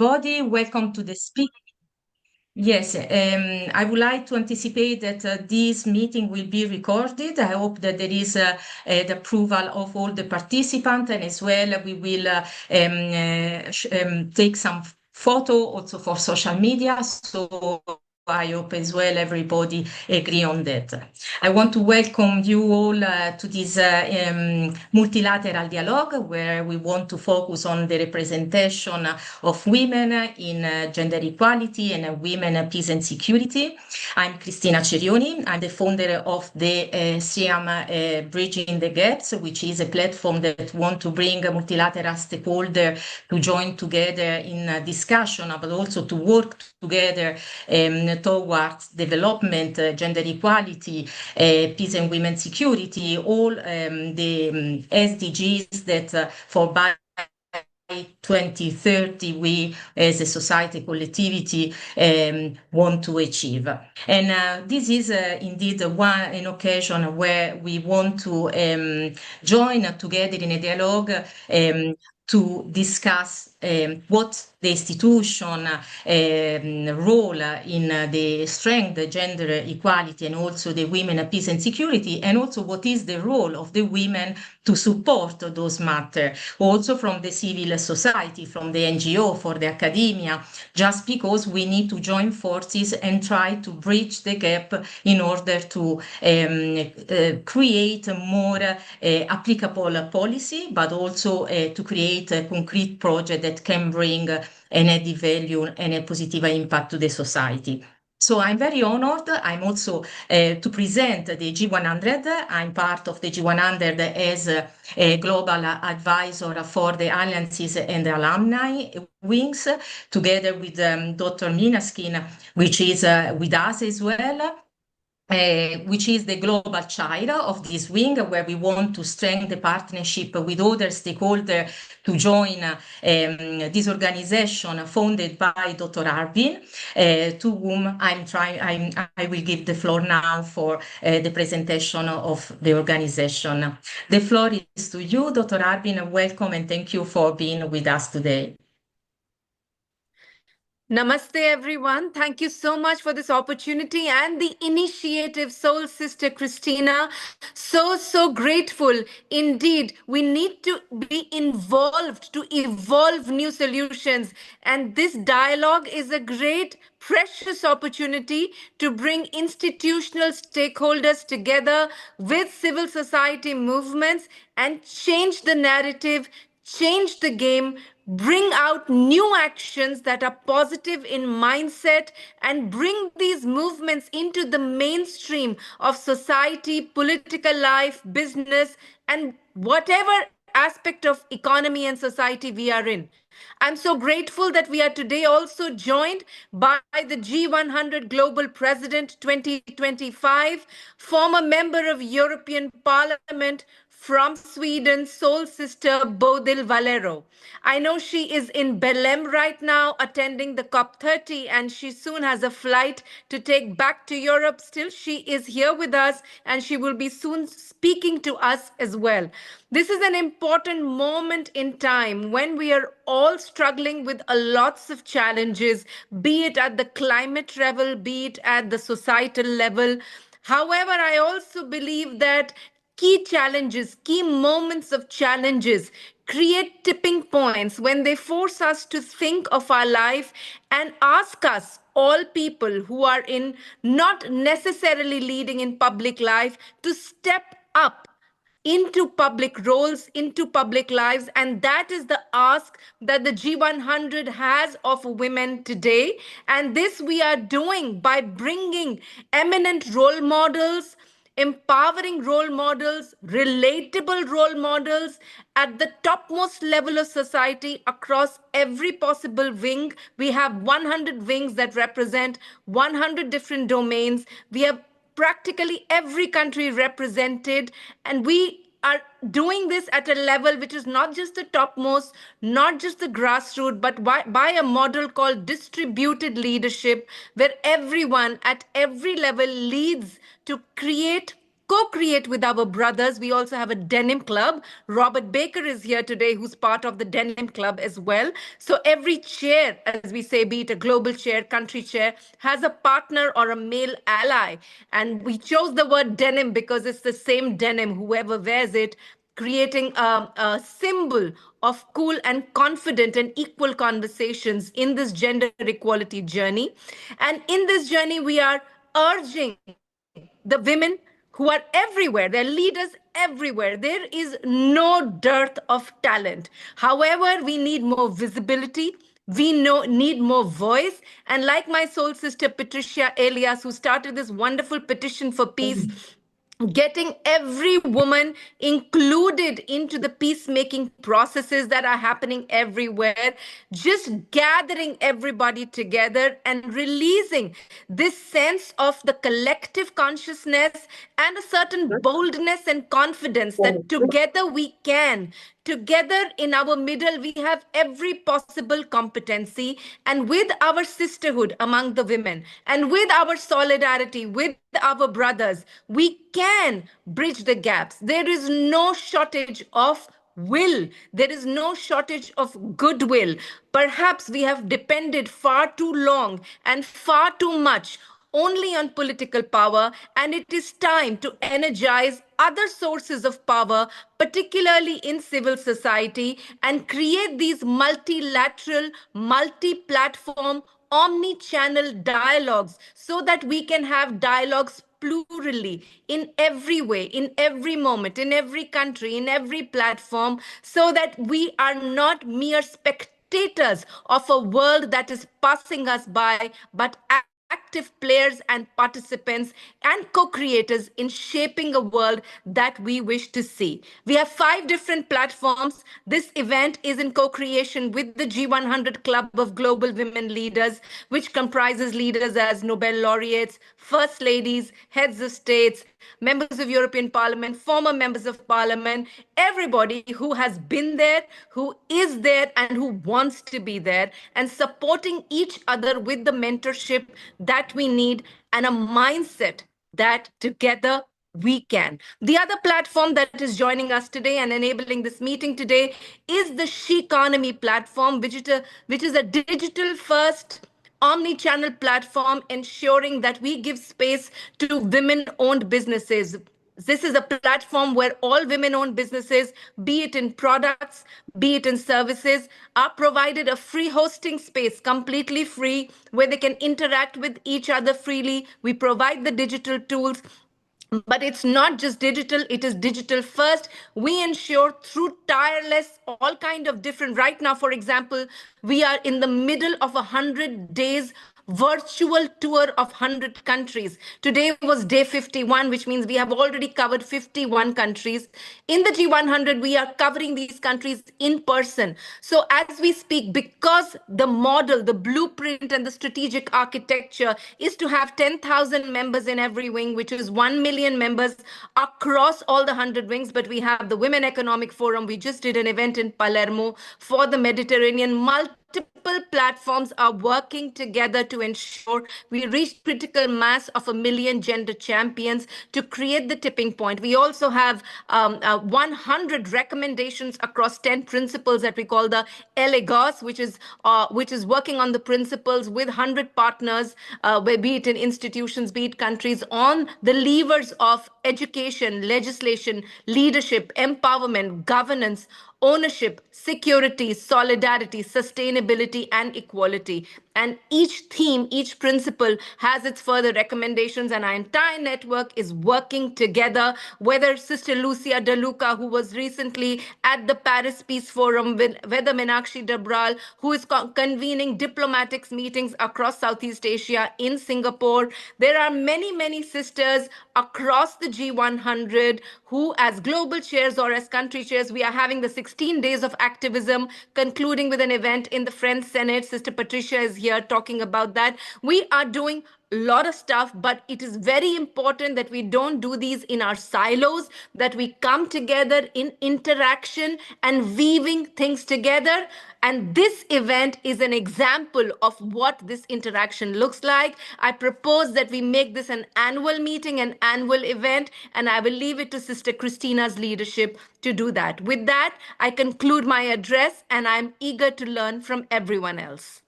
everybody. Welcome to the speak. Yes, I would like to anticipate that this meeting will be recorded. I hope that there is the approval of all the participants, and as well we will take some photo also for social media. So I hope as well everybody agree on that. I want to welcome you all to this multilateral dialogue where we want to focus on the representation of women in gender equality and women, peace and security. I'm Cristina Cerioni. I'm the founder of the CEAMM Bridging the Gaps, which is a platform that wants to bring multilateral stakeholders to join together in discussion, but also to work together towards development, gender equality, peace and women's security, all the SDGs that for by 2030 we as a society collectivity want to achieve. And this is indeed an occasion where we want to join together in a dialogue to discuss what the institution role in the strength, the gender equality, and also the women, peace and security, and also what is the role of the women to support those matters, also from the civil society, from the NGO, for the academia, just because we need to join forces and try to bridge the gap in order to create a more applicable policy, but also to create a concrete project that can bring an added value and a positive impact to the society. So I'm very honored. I'm also to present the G100. I'm part of the G100 as a global advisor for the alliances and the alumni wings, together with Dr. Minaskin, which is with us as well. Which is the global chair of this wing, where we want to strengthen the partnership with other stakeholders to join this organization founded by Dr. Arbin, to whom I will give the floor now for the presentation of the organization. The floor is to you, Dr. Arbin. Welcome and thank you for being with us today. Namaste, everyone. Thank you so much for this opportunity and the initiative, Soul Sister Cristina. So grateful. Indeed, we need to be involved to evolve new solutions. And this dialogue is a great, precious opportunity to bring institutional stakeholders together with civil society movements and change the narrative, change the game, bring out new actions that are positive in mindset, and bring these movements into the mainstream of society, political life, business, and whatever aspect of economy and society we are in. I'm so grateful that we are today also joined by the G100 Global President 2025, former member of European Parliament from Sweden, Soul Sister Bodil Valero. I know she is in Belém right now attending the COP30, and she soon has a flight to take back to Europe. Still, she is here with us and she will be soon speaking to us as well. This is an important moment in time when we are all struggling with lots of challenges, be it at the climate level, be it at the societal level. However, I also believe that key challenges, key moments of challenges create tipping points when they force us to think of our life and ask us, all people who are in not necessarily leading in public life, to step up into public roles, into public lives. And that is the ask that the G100 has of women today. And this we are doing by bringing eminent role models, empowering role models, relatable role models at the topmost level of society across every possible wing. We have 100 wings that represent 100 different domains. We have practically every country represented, and we are doing this at a level which is not just the topmost, not just the grassroots, but by a model called distributed leadership, where everyone at every level leads to create co-create with our brothers. We also have a denim club. Robert Baker is here today, who's part of the denim club as well. So every chair, as we say, be it a global chair, country chair, has a partner or a male ally. And we chose the word denim because it's the same denim, whoever wears it, creating a symbol of cool and confident and equal conversations in this gender equality journey. And in this journey, we are urging the women who are everywhere, they're leaders everywhere. There is no dearth of talent. However, we need more visibility. Need more voice. And like my soul sister, Patricia Elias, who started this wonderful petition for peace, getting every woman included into the peacemaking processes that are happening everywhere, just gathering everybody together and releasing this sense of the collective consciousness and a certain boldness and confidence that together we can. Together in our middle, we have every possible competency, and with our sisterhood among the women, and with our solidarity with our brothers, we can bridge the gaps. There is no shortage of will. There is no shortage of goodwill. Perhaps we have depended far too long and far too much only on political power, and it is time to energize other sources of power, particularly in civil society, and create these multilateral, multi-platform, omni-channel dialogues so that we can have dialogues plurally in every way, in every moment, in every country, in every platform, so that we are not mere spectators of a world that is passing us by, but active players and participants and co-creators in shaping a world that we wish to see. We have 5 different platforms. This event is in co-creation with the G100 Club of Global Women Leaders, which comprises leaders as Nobel laureates, first ladies, heads of states, members of European Parliament, former members of Parliament, everybody who has been there, who is there, and who wants to be there, and supporting each other with the mentorship that we need and a mindset that together we can. The other platform that is joining us today and enabling this meeting today is the Sheconomy platform, which is a digital first omni-channel platform ensuring that we give space to women-owned businesses. This is a platform where all women-owned businesses, be it in products, be it in services, are provided a free hosting space, completely free, where they can interact with each other freely. We provide the digital tools. But it's not just digital, it is digital first. We ensure through tireless, all kind of different, right now, for example, we are in the middle of 100 days virtual tour of 100 countries. Today was day 51, which means we have already covered 51 countries. In the G100, we are covering these countries in person. So as we speak, because the model, the blueprint, and the strategic architecture is to have 10,000 members in every wing, which is 1 million members across all the 100 wings. But we have the Women Economic Forum. We just did an event in Palermo for the Mediterranean. Multiple platforms are working together to ensure we reach critical mass of 1 million gender champions to create the tipping point. We also have 100 recommendations across 10 principles that we call the LAGOS, which is working on the principles with 100 partners, be it in institutions, be it countries, on the levers of education, legislation, leadership, empowerment, governance, ownership, security, solidarity, sustainability, and equality. And each theme, each principle has its further recommendations, and our entire network is working together, whether Sister Lucia De Luca, who was recently at the Paris Peace Forum, whether Meenakshi Dabral, who is convening diplomatic meetings across Southeast Asia in Singapore. There are many, many sisters across the G100 who, as global chairs or as country chairs, we are having the 16 days of activism, concluding with an event in the French Senate. Sister Patricia is here talking about that. We are doing a lot of stuff, but it is very important that we don't do these in our silos, that we come together in interaction and weaving things together. And this event is an example of what this interaction looks like. I propose that we make this an annual meeting, an annual event, and I will leave it to Sister Christina's leadership to do that. With that, I conclude my address, and I'm eager to learn from everyone else.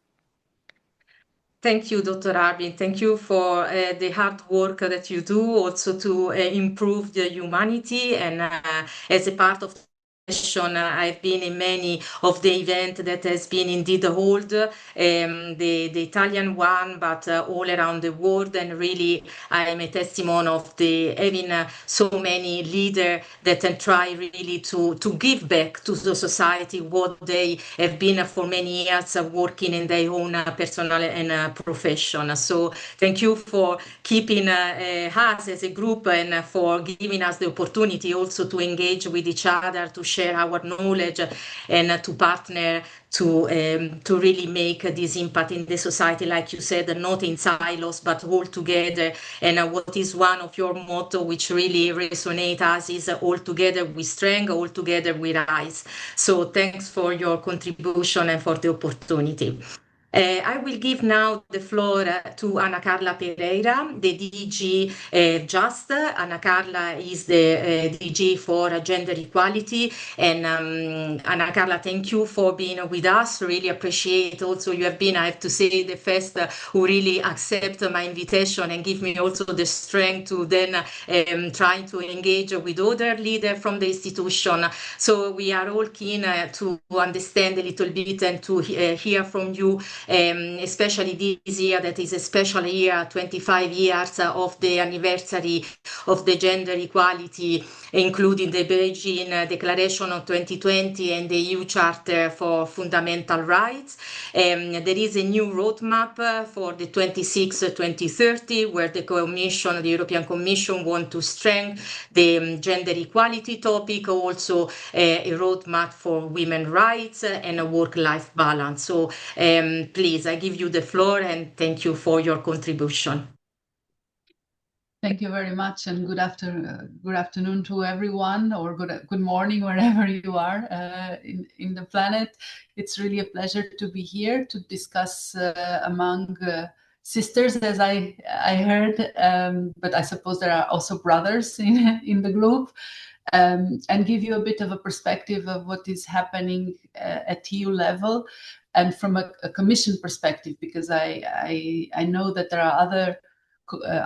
Thank you, Dr. Arvin. Thank you for the hard work that you do also to improve the humanity. And as a part of the session, I've been in many of the events that has been indeed held, the Italian one, but all around the world. And really, I'm a testimony of the having so many leaders that try really to give back to the society what they have been for many years working in their own personal and profession. So thank you for keeping us as a group and for giving us the opportunity also to engage with each other, to share our knowledge and to partner to really make this impact in the society, like you said, not in silos, but all together. And what is one of your motto, which really resonates us, is all together we strength, all together we rise. So thanks for your contribution and for the opportunity. I will give now the floor to Ana Carla Pereira, the DG Just. Ana Carla is the DG for Gender Equality. And Ana Carla, thank you for being with us. Really appreciate also you have been, I have to say, the first who really accept my invitation and give me also the strength to then try to engage with other leaders from the institution. So we are all keen to understand a little bit and to hear from you. Especially this year, that is a special year, 25 years of the anniversary of the gender equality, including the Beijing Declaration of 2020 and the EU Charter for Fundamental Rights. There is a new roadmap for the 26-2030, where the European Commission wants to strengthen the gender equality topic, also a roadmap for women's rights and a work-life balance. So please, I give you the floor and thank you for your contribution. Thank you very much, and good afternoon to everyone, or good morning wherever you are in the planet. It's really a pleasure to be here to discuss among sisters, as I heard, but I suppose there are also brothers in the group, and give you a bit of a perspective of what is happening at EU level, and from a Commission perspective, because I know that there are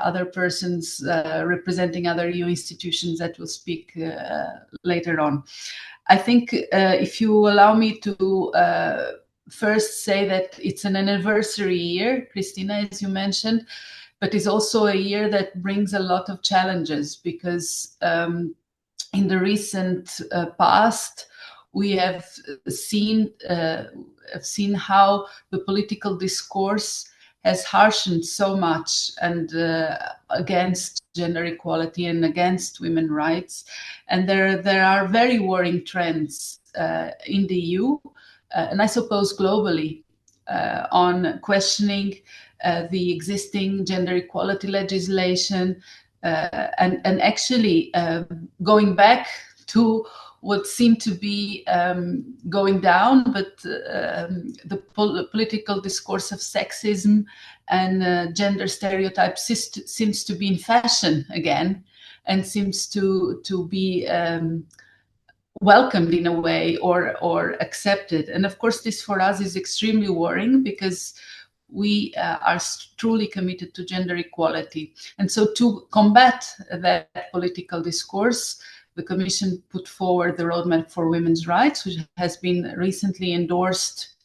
other persons representing other EU institutions that will speak later on. I think if you allow me to first say that it's an anniversary year, Cristina, as you mentioned, but it's also a year that brings a lot of challenges, because in the recent past, we have seen how the political discourse has harshened so much and against gender equality and against women's rights. And there are very worrying trends in the EU, and I suppose globally, on questioning the existing gender equality legislation, and actually going back to what seemed to be going down, but the political discourse of sexism and gender stereotypes seems to be in fashion again, and seems to be welcomed in a way, or accepted. And of course, this for us is extremely worrying, because we are truly committed to gender equality. And so to combat that political discourse, the Commission put forward the Roadmap for Women's Rights, which has been recently endorsed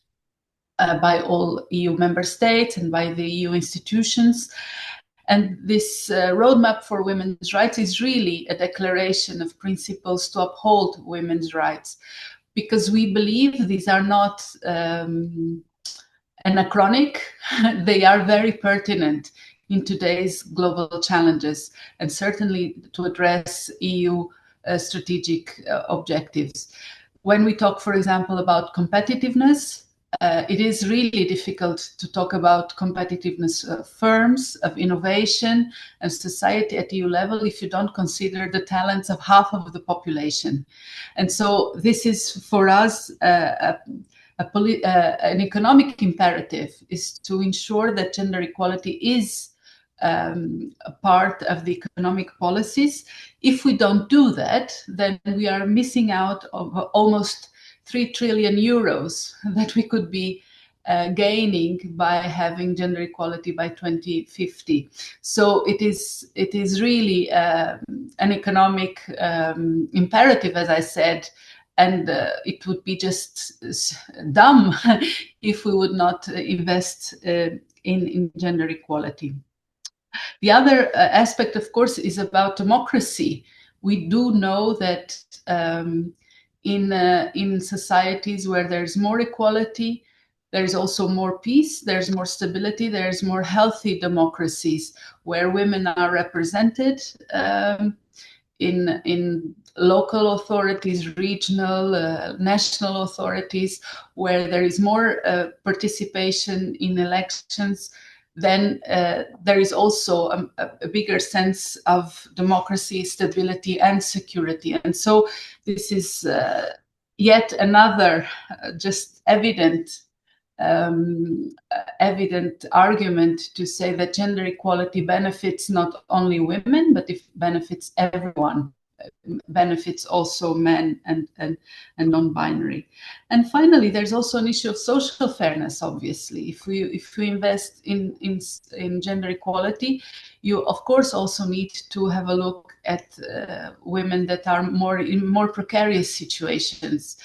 by all EU member states and by the EU institutions. And this Roadmap for Women's Rights is really a declaration of principles to uphold women's rights, because we believe these are not anachronic, they are very pertinent in today's global challenges, and certainly to address EU strategic objectives. When we talk, for example, about competitiveness, it is really difficult to talk about competitiveness of firms, of innovation and society at EU level if you don't consider the talents of half of the population. And so this is for us an economic imperative, is to ensure that gender equality is a part of the economic policies. If we don't do that, then we are missing out of almost 3 trillion euros that we could be gaining by having gender equality by 2050. So it is really an economic imperative, as I said, and it would be just dumb if we would not invest in gender equality. The other aspect, of course, is about democracy. We do know that in societies where there's more equality, there's also more peace, there's more stability, there's more healthy democracies where women are represented in local authorities, regional, national authorities, where there is more participation in elections. Then there is also a bigger sense of democracy, stability, and security. And so this is yet another just evident argument to say that gender equality benefits not only women, but it benefits everyone. Benefits also men and non-binary. And finally, there's also an issue of social fairness. Obviously, if we invest in gender equality, you of course also need to have a look at women that are in more precarious situations,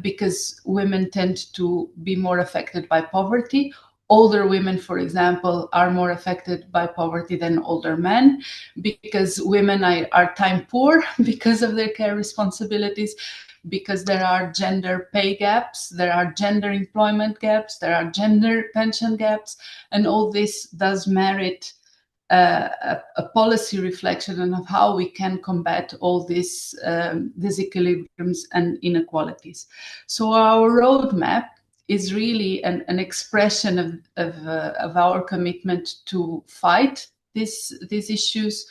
because women tend to be more affected by poverty. Older women, for example, are more affected by poverty than older men, because women are time poor because of their care responsibilities, because there are gender pay gaps, there are gender employment gaps, there are gender pension gaps, and all this does merit a policy reflection of how we can combat all these disequilibriums and inequalities. So our roadmap is really an expression of our commitment to fight these issues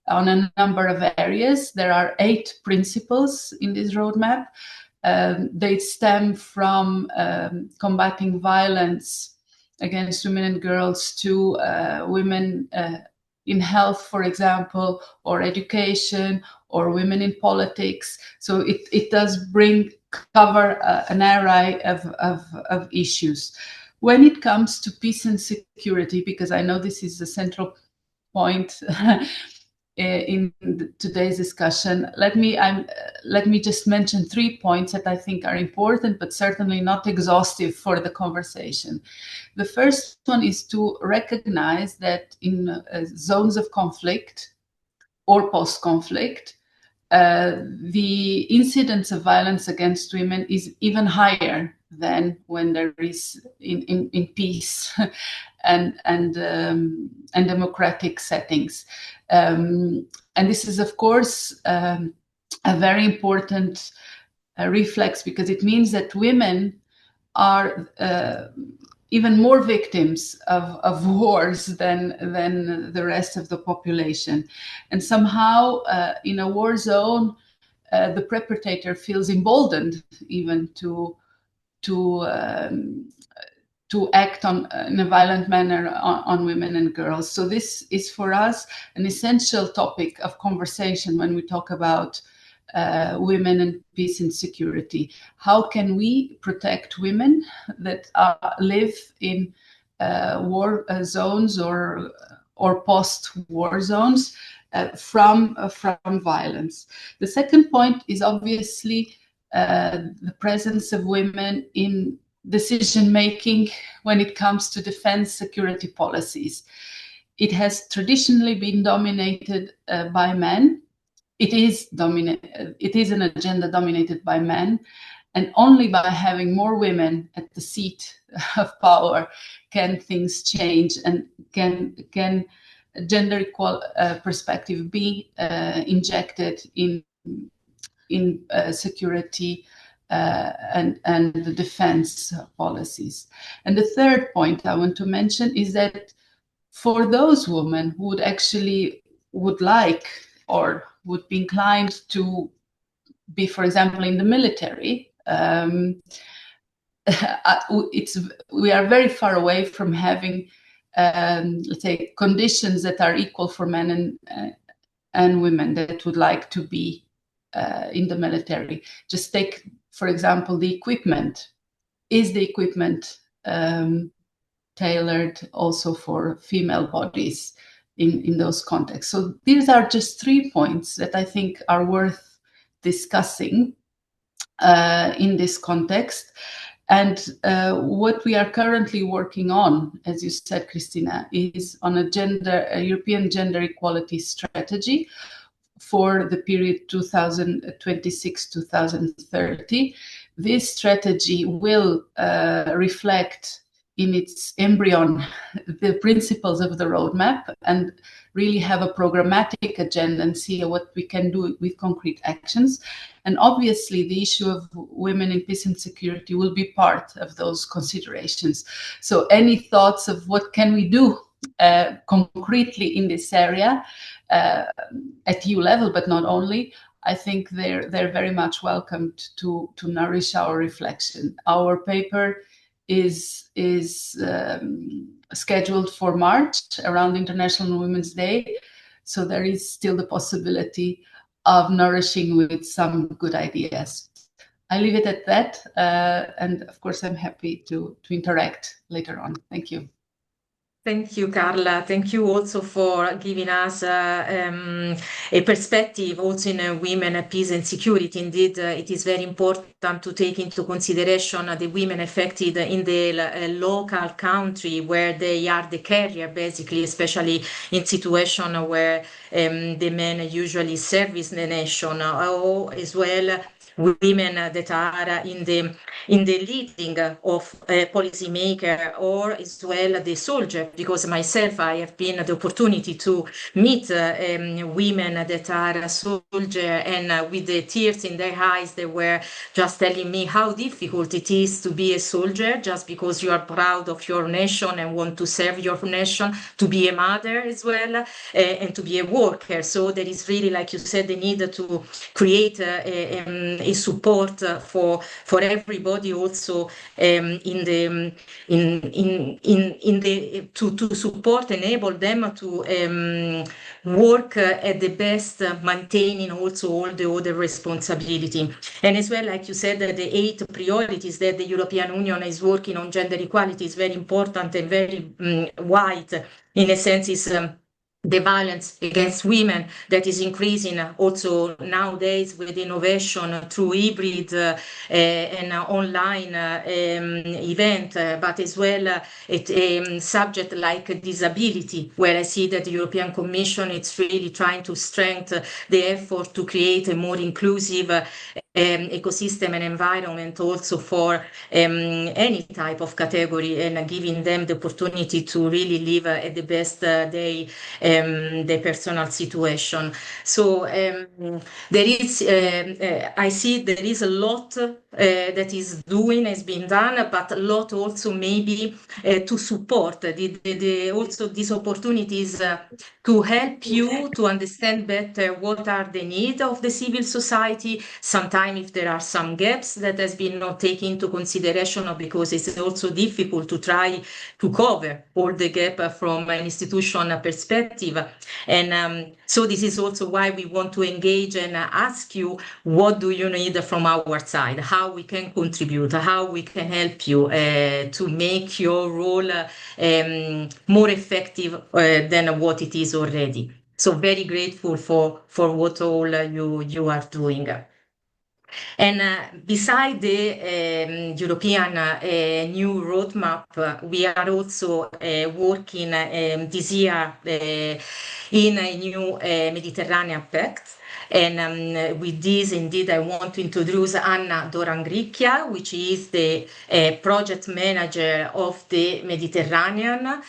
on a number of areas. There are 8 principles in this roadmap. They stem from combating violence against women and girls to women in health, for example, or education, or women in politics. So it does cover an array of issues. When it comes to peace and security, because I know this is a central point in today's discussion, let me just mention 3 points that I think are important, but certainly not exhaustive for the conversation. The first one is to recognize that in zones of conflict or post-conflict, the incidence of violence against women is even higher than when there is in peace and democratic settings. And this is, of course, a very important reflex, because it means that women are even more victims of wars than the rest of the population. And somehow in a war zone, the perpetrator feels emboldened even to act in a violent manner on women and girls. So this is for us an essential topic of conversation when we talk about women and peace and security. How can we protect women that live in war zones or post-war zones from violence? The second point is obviously the presence of women in decision-making when it comes to defense security policies. It has traditionally been dominated by men. It is an agenda dominated by men, and only by having more women at the seat of power can things change, and can gender equal perspective be injected in security and the defense policies. And the third point I want to mention is that for those women who would like or would be inclined to be, for example, in the military, we are very far away from having, let's say, conditions that are equal for men and women that would like to be in the military. Just take, for example, the equipment. Is the equipment tailored also for female bodies in those contexts? So these are just 3 points that I think are worth discussing in this context. And what we are currently working on, as you said, Cristina, is on a European gender equality strategy for the period 2026-2030. This strategy will reflect in its embryon the principles of the roadmap and really have a programmatic agenda and see what we can do with concrete actions. And obviously the issue of women in peace and security will be part of those considerations. So any thoughts of what can we do concretely in this area at EU level, but not only, I think they're very much welcomed to nourish our reflection. Our paper is scheduled for March, around International Women's Day. So there is still the possibility of nourishing with some good ideas. I leave it at that. And of course, I'm happy to interact later on. Thank you. Thank you, Carla. Thank you also for giving us a perspective also in women, peace and security. Indeed, it is very important to take into consideration the women affected in the local country where they are the carrier, basically, especially in situations where the men usually service the nation, or as well women that are in the leading of policymaker, or as well the soldier, because myself I have been the opportunity to meet women that are soldier, and with the tears in their eyes they were just telling me how difficult it is to be a soldier, just because you are proud of your nation and want to serve your nation, to be a mother as well, and to be a worker. So there is really, like you said, the need to create a support for everybody, also to support, enable them to work at the best, maintaining also all the other responsibility. And as well, like you said, the 8 priorities that the European Union is working on gender equality is very important and very wide. In a sense, is the violence against women that is increasing also nowadays with innovation through hybrid and online event, but as well a subject like disability, where I see that the European Commission is really trying to strengthen the effort to create a more inclusive ecosystem and environment also for any type of category, and giving them the opportunity to really live at the best their personal situation. So there is, I see there is a lot that is has been done, but a lot also maybe to support also these opportunities to help you to understand better what are the needs of the civil society. Sometimes if there are some gaps that has been not taken into consideration, because it's also difficult to try to cover all the gap from an institutional perspective. And so this is also why we want to engage and ask you, what do you need from our side? How we can contribute, how we can help you to make your role more effective than what it is already. So very grateful for what all you are doing. And beside the European new roadmap, we are also working this year in a new Mediterranean Pact. And with this, indeed, I want to introduce Anna Dorangricchia, which is the project manager of the Mediterranean.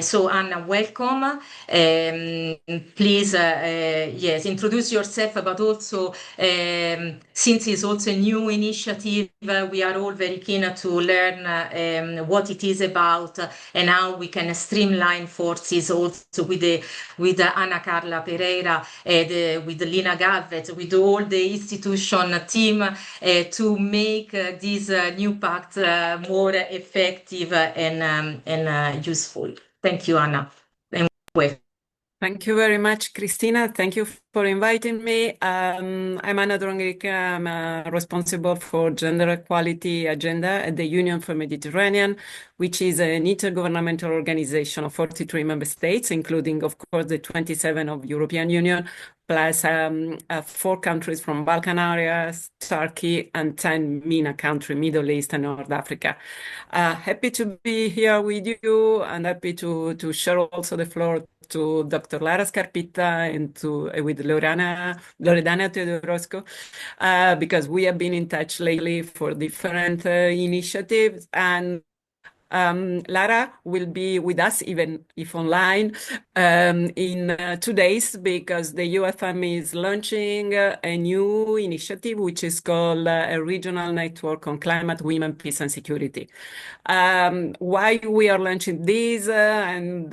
So, Anna, welcome. Please, yes, introduce yourself, but also, since it's also a new initiative, we are all very keen to learn what it is about and how we can streamline forces also with Ana Carla Pereira, with Lina Galvez, with all the institution team to make this new pact more effective and useful. Thank you, Anna. And welcome. Thank you very much, Cristina. Thank you for inviting me. I'm Anna Dorangricchia. I'm responsible for gender equality agenda at the Union for Mediterranean, which is an intergovernmental organization of 43 member states, including, of course, the 27 of European Union, plus 4 countries from Balkan areas, Turkey, and 10 MENA countries, Middle East and North Africa. Happy to be here with you and happy to share also the floor to Dr. Lara Scarpitta and with Loredana Teodorosco, because we have been in touch lately for different initiatives. And Lara will be with us, even if online, in 2 days, because the UFM is launching a new initiative, which is called a Regional Network on Climate, Women, Peace and Security. Why we are launching this and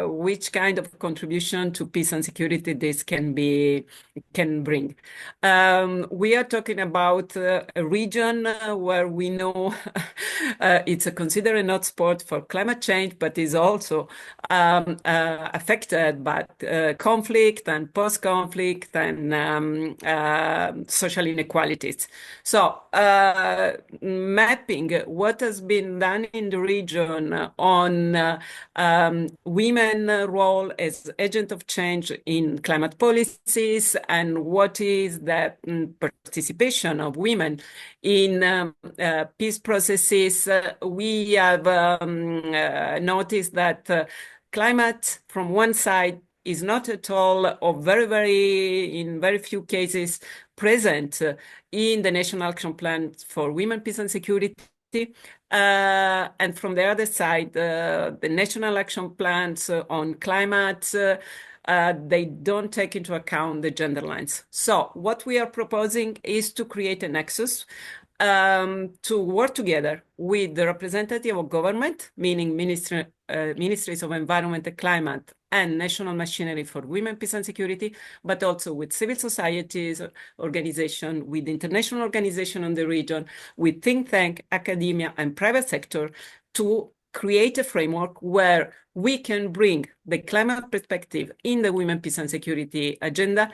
which kind of contribution to peace and security this can bring. We are talking about a region where we know it's considered an hotspot for climate change, but is also affected by conflict and post-conflict and social inequalities. So mapping what has been done in the region on women's role as agent of change in climate policies and what is the participation of women in peace processes, we have noticed that climate from one side is not at all, or in very few cases, present in the National Action Plan for Women, Peace and Security. And from the other side, the National Action Plans on climate, they don't take into account the gender lines. So what we are proposing is to create a nexus to work together with the representative of government, meaning ministries of environment and climate and national machinery for women, peace and security, but also with civil societies, organization, with international organization in the region, with think tank, academia and private sector to create a framework where we can bring the climate perspective in the women, peace and security agenda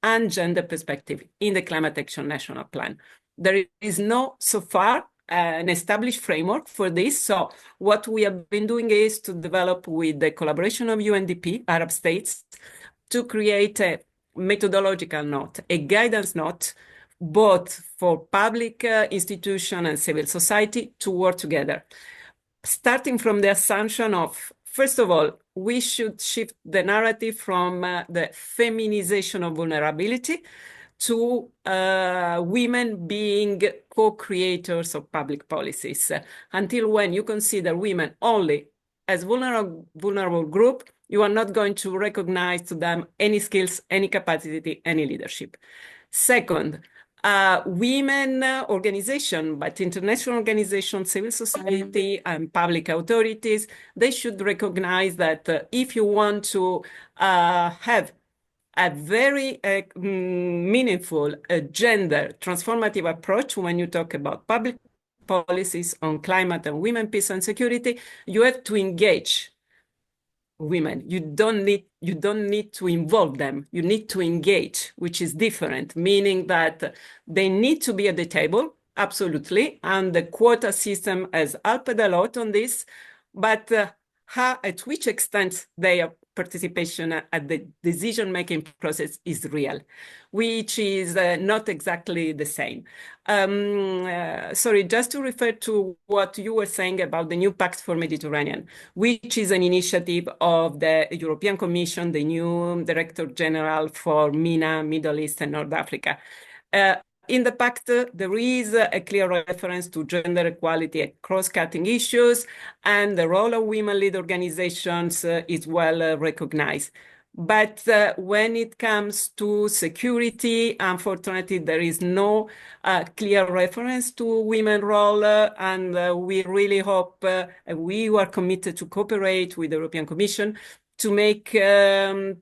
and gender perspective in the climate action national plan. There is no, so far, an established framework for this. So what we have been doing is to develop with the collaboration of UNDP, Arab states, to create a methodological note, a guidance note, both for public institution and civil society to work together. Starting from the assumption of, first of all, we should shift the narrative from the feminization of vulnerability to women being co-creators of public policies. Until when you consider women only as vulnerable group, you are not going to recognize to them any skills, any capacity, any leadership. Second, women organization, but international organizations, civil society, and public authorities, they should recognize that if you want to have a very meaningful gender transformative approach when you talk about public policies on climate and women, peace and security, you have to engage women. You don't need to involve them. You need to engage, which is different, meaning that they need to be at the table, absolutely, and the quota system has helped a lot on this, but at which extent they are participation at the decision-making process is real, which is not exactly the same. Sorry, just to refer to what you were saying about the new Pact for Mediterranean, which is an initiative of the European Commission, the new Director General for MENA, Middle East and North Africa. In the pact, there is a clear reference to gender equality and cross-cutting issues, and the role of women-led organizations is well recognized. But when it comes to security, unfortunately, there is no clear reference to women's role, and we really hope we are committed to cooperate with the European Commission to make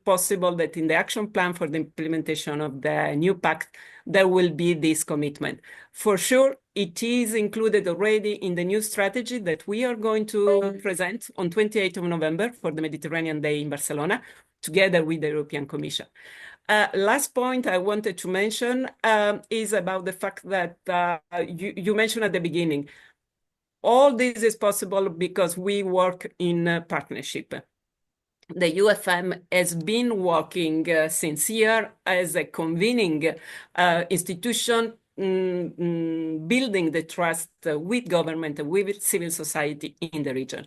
possible that in the action plan for the implementation of the new pact, there will be this commitment. For sure, it is included already in the new strategy that we are going to present on 28th of November for the Mediterranean Day in Barcelona, together with the European Commission. Last point I wanted to mention is about the fact that you mentioned at the beginning, all this is possible because we work in partnership. The UFM has been working since years as a convening institution, building the trust with government and with civil society in the region.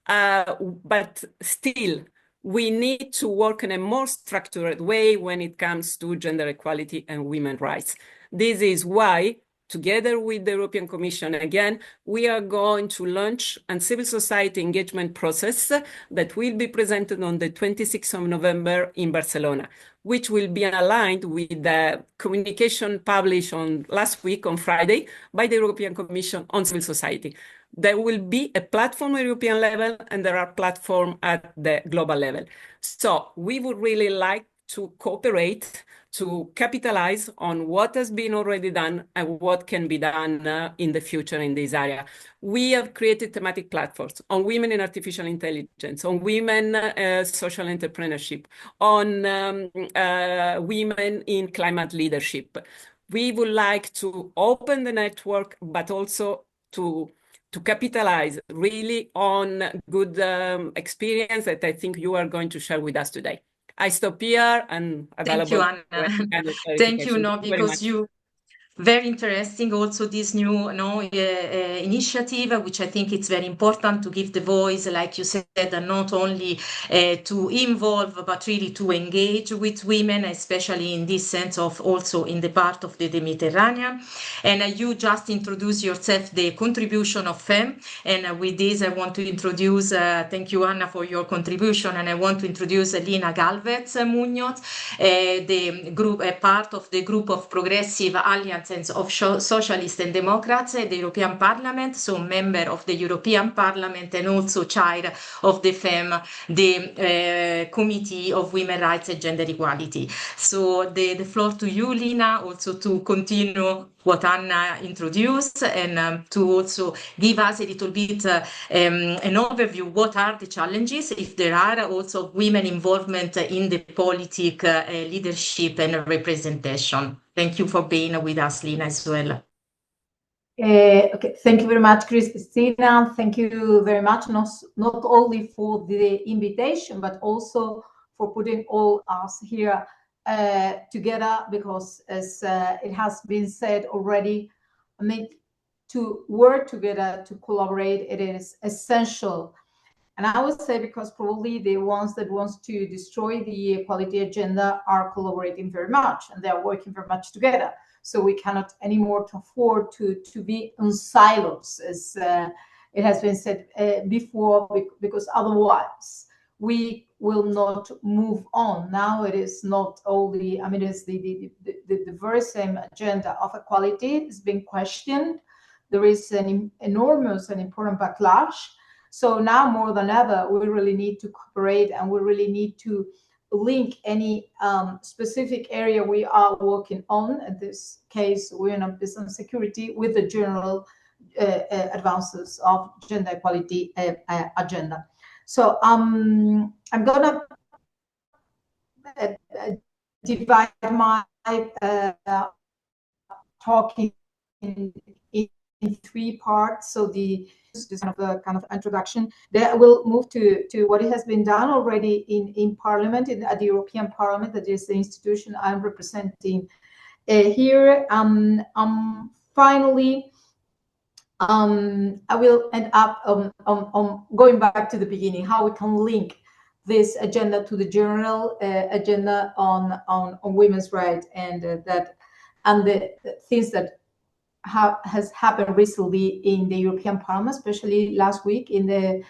But still, we need to work in a more structured way when it comes to gender equality and women's rights. This is why, together with the European Commission, again, we are going to launch a civil society engagement process that will be presented on the 26th of November in Barcelona, which will be aligned with the communication published on last week on Friday by the European Commission on civil society. There will be a platform at European level, and there are platforms at the global level. So we would really like to cooperate to capitalize on what has been already done and what can be done in the future in this area. We have created thematic platforms on women in artificial intelligence, on women social entrepreneurship, on women in climate leadership. We would like to open the network, but also to capitalize really on good experience that I think you are going to share with us today. I stop here and available. Thank you, Anna. Thank you, no, because you very interesting also this new initiative, which I think it's very important to give the voice, like you said, not only to involve, but really to engage with women, especially in this sense of also in the part of the Mediterranean. And you just introduced yourself, the contribution of FEM. And with this, I want to introduce, thank you, Anna, for your contribution. And I want to introduce Lina Galvez Munoz, the group, part of the group of Progressive Alliance of Socialists and Democrats at the European Parliament, so member of the European Parliament and also chair of the FEM, the Committee of Women's Rights and Gender Equality. So the floor to you, Lina, also to continue what Anna introduced and to also give us a little bit an overview, what are the challenges, if there are also women involvement in the politic leadership and representation. Thank you for being with us, Lina, as well. Okay, thank you very much, Cristina. Thank you very much, not only for the invitation, but also for putting all us here together, because as it has been said already, I mean, to work together, to collaborate, it is essential. And I would say because probably the ones that wants to destroy the equality agenda are collaborating very much, and they are working very much together. So we cannot anymore afford to be in silos, as it has been said before, because otherwise we will not move on. Now it is not only, I mean, it's the very same agenda of equality is being questioned. There is an enormous and important backlash. So now more than ever, we really need to cooperate, and we really need to link any specific area we are working on. In this case, we're in business security with the general advances of gender equality agenda. So I'm gonna divide my talking in three parts. So this kind of introduction. Then I will move to what has been done already in Parliament, at the European Parliament, that is the institution I'm representing here. Finally, I will end up on going back to the beginning, how we can link this agenda to the general agenda on women's rights, and the things that has happened recently in the European Parliament, especially last week in the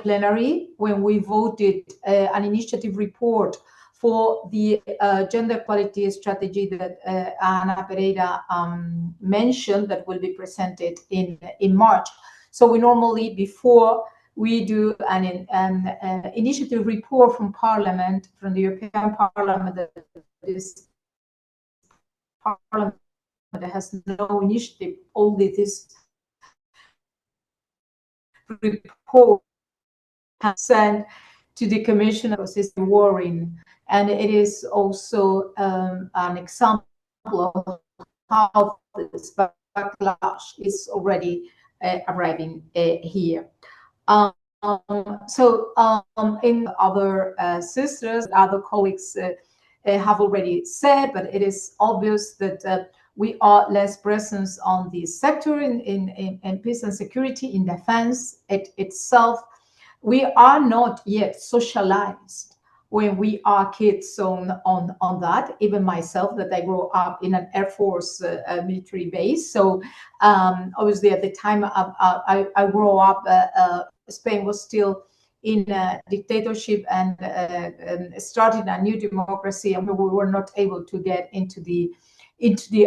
plenary, when we voted an initiative report for the gender equality strategy that Ana Pereira mentioned, that will be presented in March. So we normally, before we do an initiative report from Parliament, from the European Parliament, that is Parliament that has no initiative, only this report sent to the Commission, because it's worrying, and it is also an example of how this backlash is already arriving here. In other sisters, other colleagues have already said, but it is obvious that we are less present on the sector in peace and security, in defense itself. We are not yet socialized when we are kids on that. Even myself, that I grew up in an Air Force military base. So obviously at the time I grew up, Spain was still in a dictatorship and starting a new democracy, and we were not able to get into the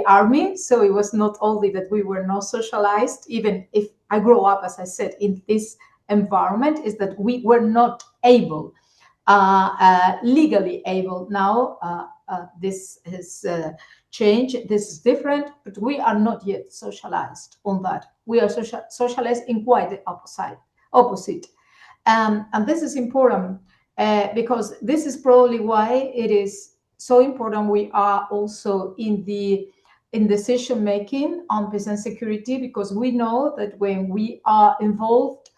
army. So it was not only that we were not socialized, even if I grew up, as I said, in this environment, is that we were not able, legally able. Now this has changed, this is different, but we are not yet socialized on that. We are socialized in quite the opposite. And this is important because this is probably why it is so important we are also in decision making on peace and security, because we know that when we are involved,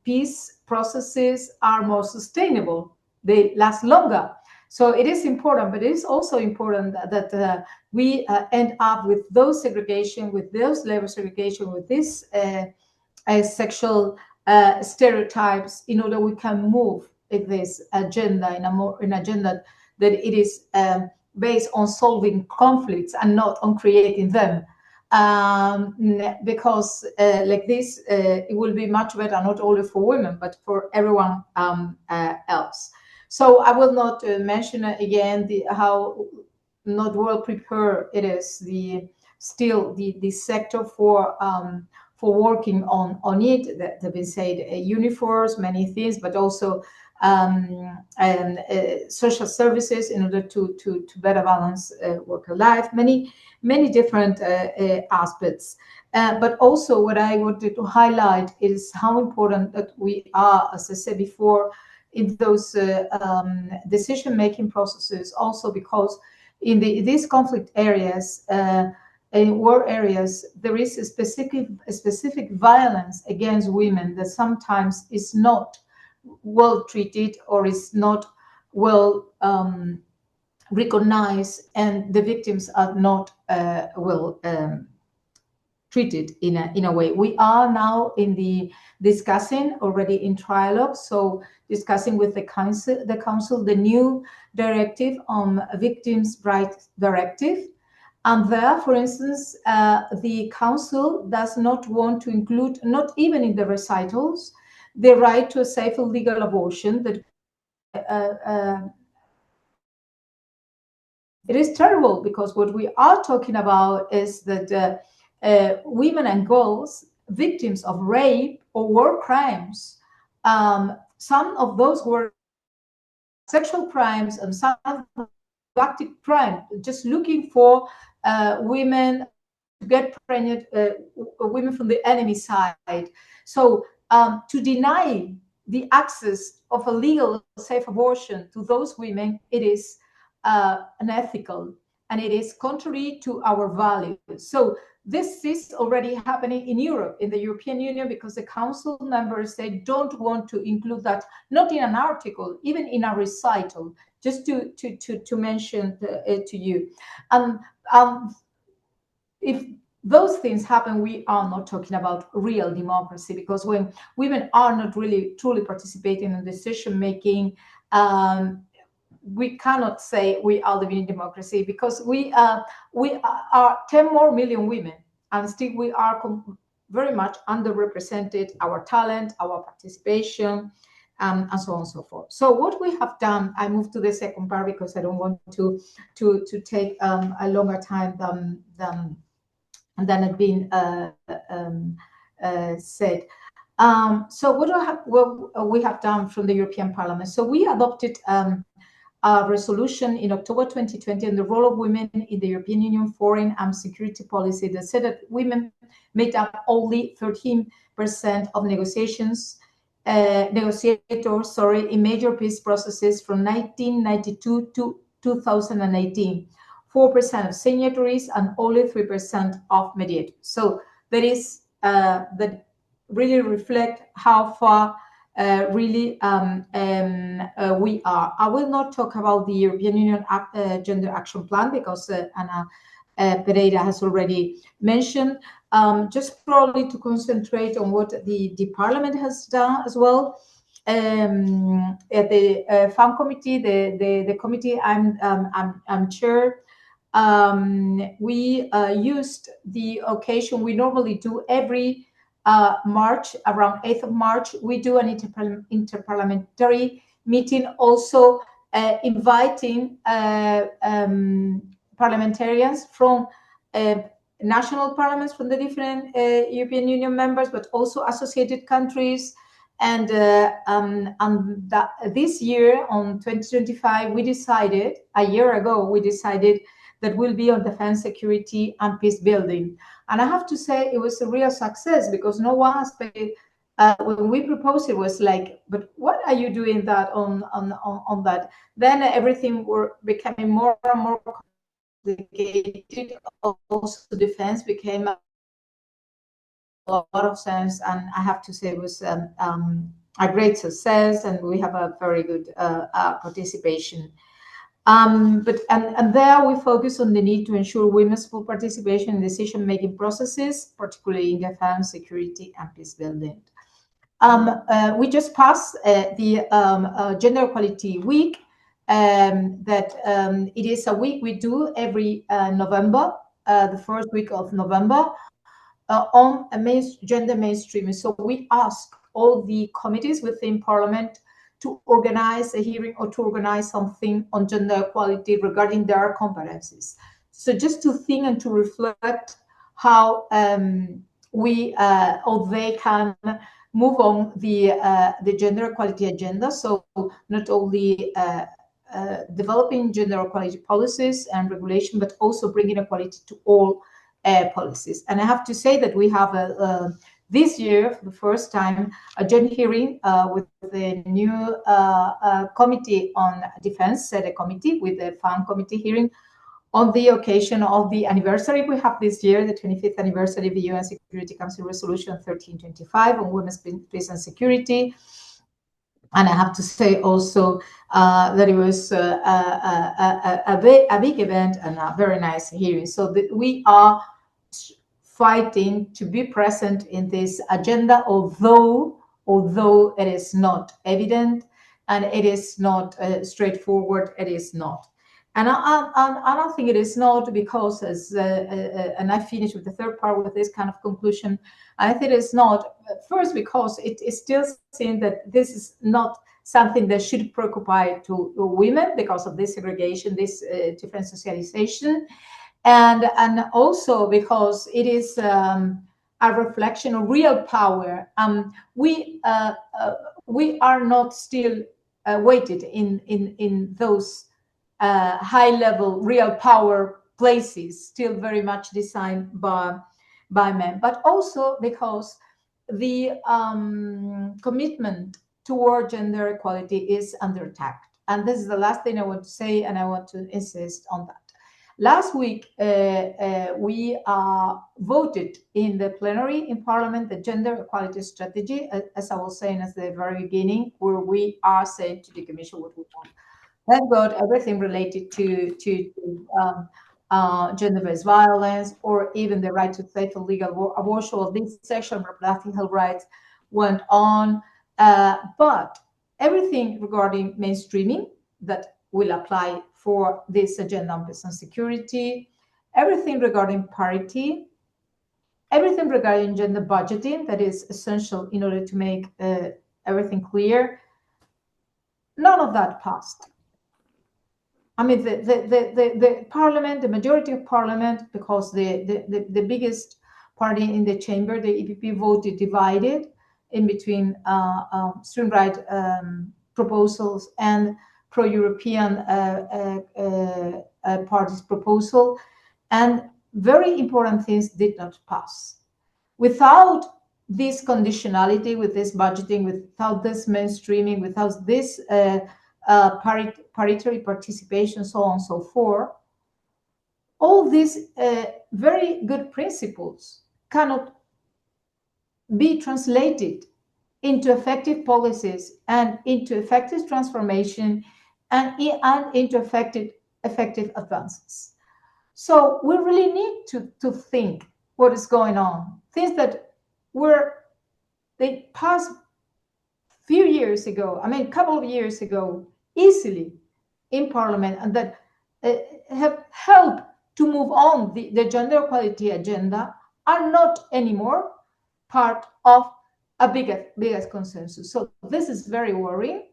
peace processes are more sustainable, they last longer. So it is important, but it is also important that we end up with those segregation, with those labor segregation, with this sexual stereotypes, in order we can move in this agenda, in agenda that it is based on solving conflicts and not on creating them. Because like this, it will be much better, not only for women, but for everyone else. So I will not mention again how not well prepared it is, the sector for working on it. That have been said, uniforms, many things, but also social services, in order to better balance work and life, many different aspects. But also what I wanted to highlight is how important that we are, as I said before, in those decision-making processes, also because in these conflict areas, in war areas, there is a specific violence against women that sometimes is not well treated, or is not well recognized, and the victims are not well treated in a way. We are now discussing already in trialogue, so discussing with the council the new directive on victims' rights directive. And there, for instance, the council does not want to include, not even in the recitals, the right to a safe and legal abortion. That it is terrible, because what we are talking about is that women and girls, victims of rape or war crimes, some of those were sexual crimes and some reproductive crime, just looking for women to get pregnant, women from the enemy side. So to deny the access of a legal, safe abortion to those women, it is unethical, and it is contrary to our values. So this is already happening in Europe, in the European Union, because the Council members say don't want to include that, not in an article, even in a recital, just to mention to you. If those things happen, we are not talking about real democracy, because when women are not really truly participating in decision making, we cannot say we are living in democracy, because we are 10 more million women, and still we are very much underrepresented, our talent, our participation, and so on and so forth. So what we have done, I move to the second part because I don't want to take a longer time than had been said. So what we have done from the European Parliament. So we adopted a resolution in October 2020 on the role of women in the European Union foreign and security policy that said that women made up only 13% of negotiators, in major peace processes from 1992 to 2018. 4% of signatories and only 3% of mediators. So that is that really reflect how far really we are. I will not talk about the European Union Gender Action Plan because Ana Pereira has already mentioned. Just probably to concentrate on what the Parliament has done as well. At the FAM committee, the committee I'm chair, we used the occasion we normally do every March, around 8th of March, we do an interparliamentary meeting, also inviting parliamentarians from national parliaments from the different European Union members, but also associated countries. And this year, on 2025, we decided, a year ago, we decided that will be on defense, security, and peace building. And I have to say it was a real success, because no one has paid. When we proposed it was like, but what are you doing that on that? Then everything were becoming more and more complicated. Also, defense became a lot of sense, and I have to say it was a great success, and we have a very good participation. But there we focus on the need to ensure women's full participation in decision-making processes, particularly in defense, security, and peace building. We just passed the Gender Equality Week. It is a week we do every November, the first week of November, on gender mainstreaming. So we ask all the committees within Parliament to organize a hearing or to organize something on gender equality regarding their competencies. So just to think and to reflect how we or they can move on the gender equality agenda. So not only developing gender equality policies and regulation, but also bringing equality to all policies. And I have to say that we have this year, for the first time, a joint hearing with the new Committee on Defense, the committee, with the FAM committee hearing on the occasion of the anniversary we have this year, the 25th anniversary of the UN Security Council Resolution 1325 on women's peace and security. And I have to say also that it was a big event and a very nice hearing. So that we are fighting to be present in this agenda, although it is not evident and it is not straightforward. It is not, and I don't think it is not, because and I finish with the third part with this kind of conclusion. I think it's not, first because it is still seen that this is not something that should preoccupy to women because of this segregation, this different socialization. And also because it is a reflection of real power. We are not still weighted in those high-level real power places, still very much designed by men. But also because the commitment toward gender equality is under attack. And this is the last thing I want to say, and I want to insist on that. Last week, we voted in the plenary in Parliament the gender equality strategy, as I was saying at the very beginning, where we are saying to the Commission what we want. Thank God, everything related to gender-based violence, or even the right to safe and legal abortion, or this sexual and reproductive health rights went on. But everything regarding mainstreaming that will apply for this agenda on peace and security, everything regarding parity, everything regarding gender budgeting that is essential in order to make everything clear, none of that passed. I mean, the parliament, the majority of parliament, because the biggest party in the chamber, the EPP, voted divided in between extreme right proposals and pro-European parties' proposal, and very important things did not pass. Without this conditionality, with this budgeting, without this mainstreaming, without this parity participation, so on and so forth, all these very good principles cannot be translated into effective policies and into effective transformation and into effective advances. So we really need to think what is going on. Things that they passed few years ago, I mean, a couple of years ago, easily in Parliament, and that have helped to move on the gender equality agenda, are not anymore part of a biggest consensus. So this is very worrying,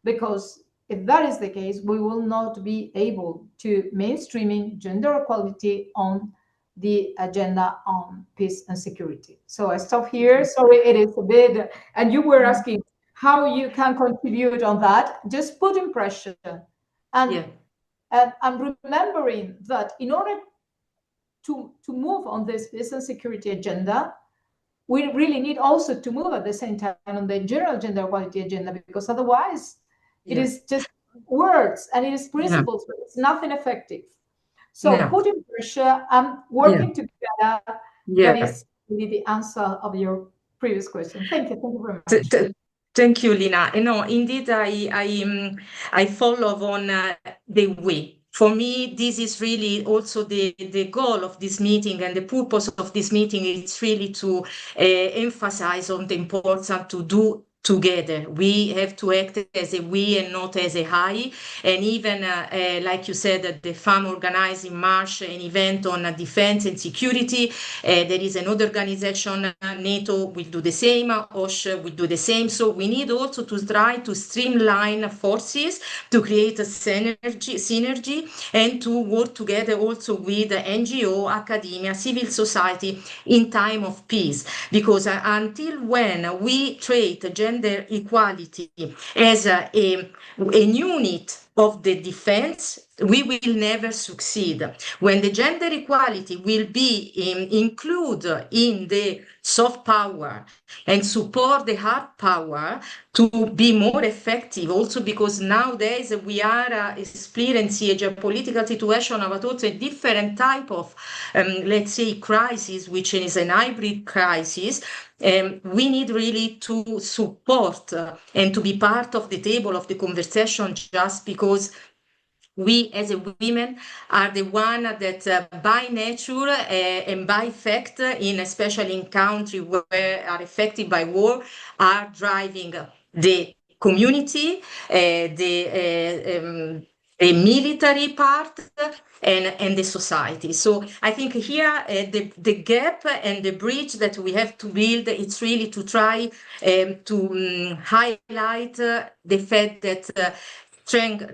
because if that is the case, we will not be able to mainstreaming gender equality on the agenda on peace and security. So I stop here. Sorry, it is a bit, and you were asking how you can contribute on that. Just putting pressure and I'm remembering that in order to move on this peace and security agenda, we really need also to move at the same time on the general gender equality agenda, because otherwise it is just words and it is principles, but it's nothing effective. So putting pressure and working together, that is really the answer of your previous question. Thank you very much. Thank you, Lina. No, indeed, I follow on the way. For me, this is really also the goal of this meeting, and the purpose of this meeting is really to emphasize on the importance to do together. We have to act as a we and not as a I. And even like you said, the FAM organized in March an event on defense and security. There is another organization, NATO will do the same, OSCE will do the same. So we need also to try to streamline forces, to create a synergy, and to work together also with NGO, academia, civil society in time of peace. Because until when we treat gender equality as a unit of the defense, we will never succeed. When the gender equality will be included in the soft power and support the hard power to be more effective, also because nowadays we are experiencing a geopolitical situation of also a different type of, let's say, crisis, which is an hybrid crisis. We need really to support and to be part of the table of the conversation, just because we as a women are the one that by nature and by fact, especially in countries where are affected by war, are driving the community, the military part, and the society. So I think here the gap and the bridge that we have to build, it's really to try to highlight the fact that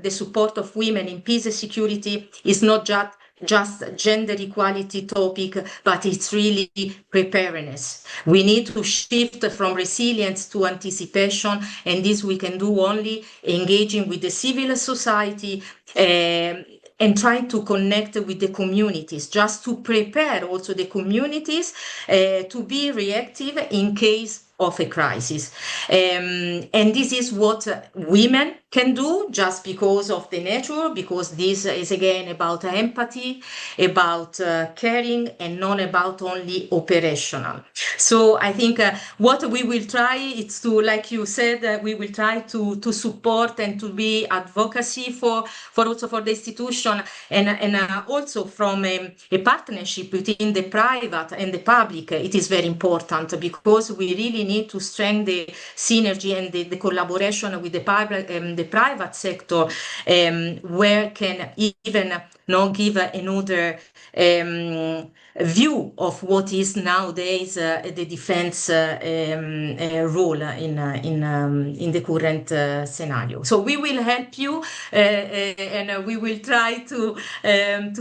the support of women in peace and security is not just gender equality topic, but it's really preparedness. We need to shift from resilience to anticipation, and this we can do only engaging with the civil society and trying to connect with the communities, just to prepare also the communities to be reactive in case of a crisis. And this is what women can do just because of the nature, because this is again about empathy, about caring, and not about only operational. So I think what we will try is to, like you said, we will try to support and to be advocacy for also for the institution, and also from a partnership between the private and the public. It is very important because we really need to strengthen the synergy and the collaboration with the private sector, where can even give another view of what is nowadays the defense role in the current scenario. So we will help you, and we will try to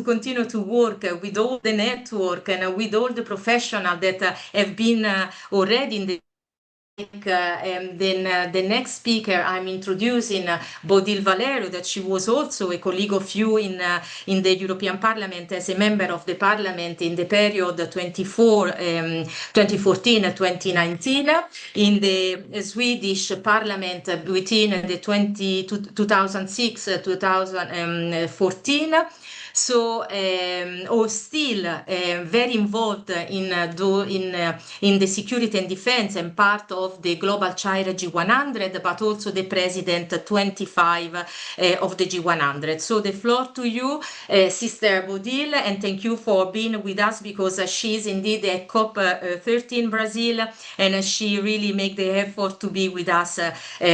continue to work with all the network and with all the professionals that have been already in the then the next speaker I'm introducing Bodil Valero, that she was also a colleague of you in the European Parliament as a member of the Parliament in the period 2014-2019, in the Swedish Parliament between the 2006-2014. So, or still very involved in the security and defense and part of the Global Chair G100, but also the President 25 of the G100. So the floor to you, Sister Bodil, and thank you for being with us, because she is indeed at COP13 Brazil, and she really make the effort to be with us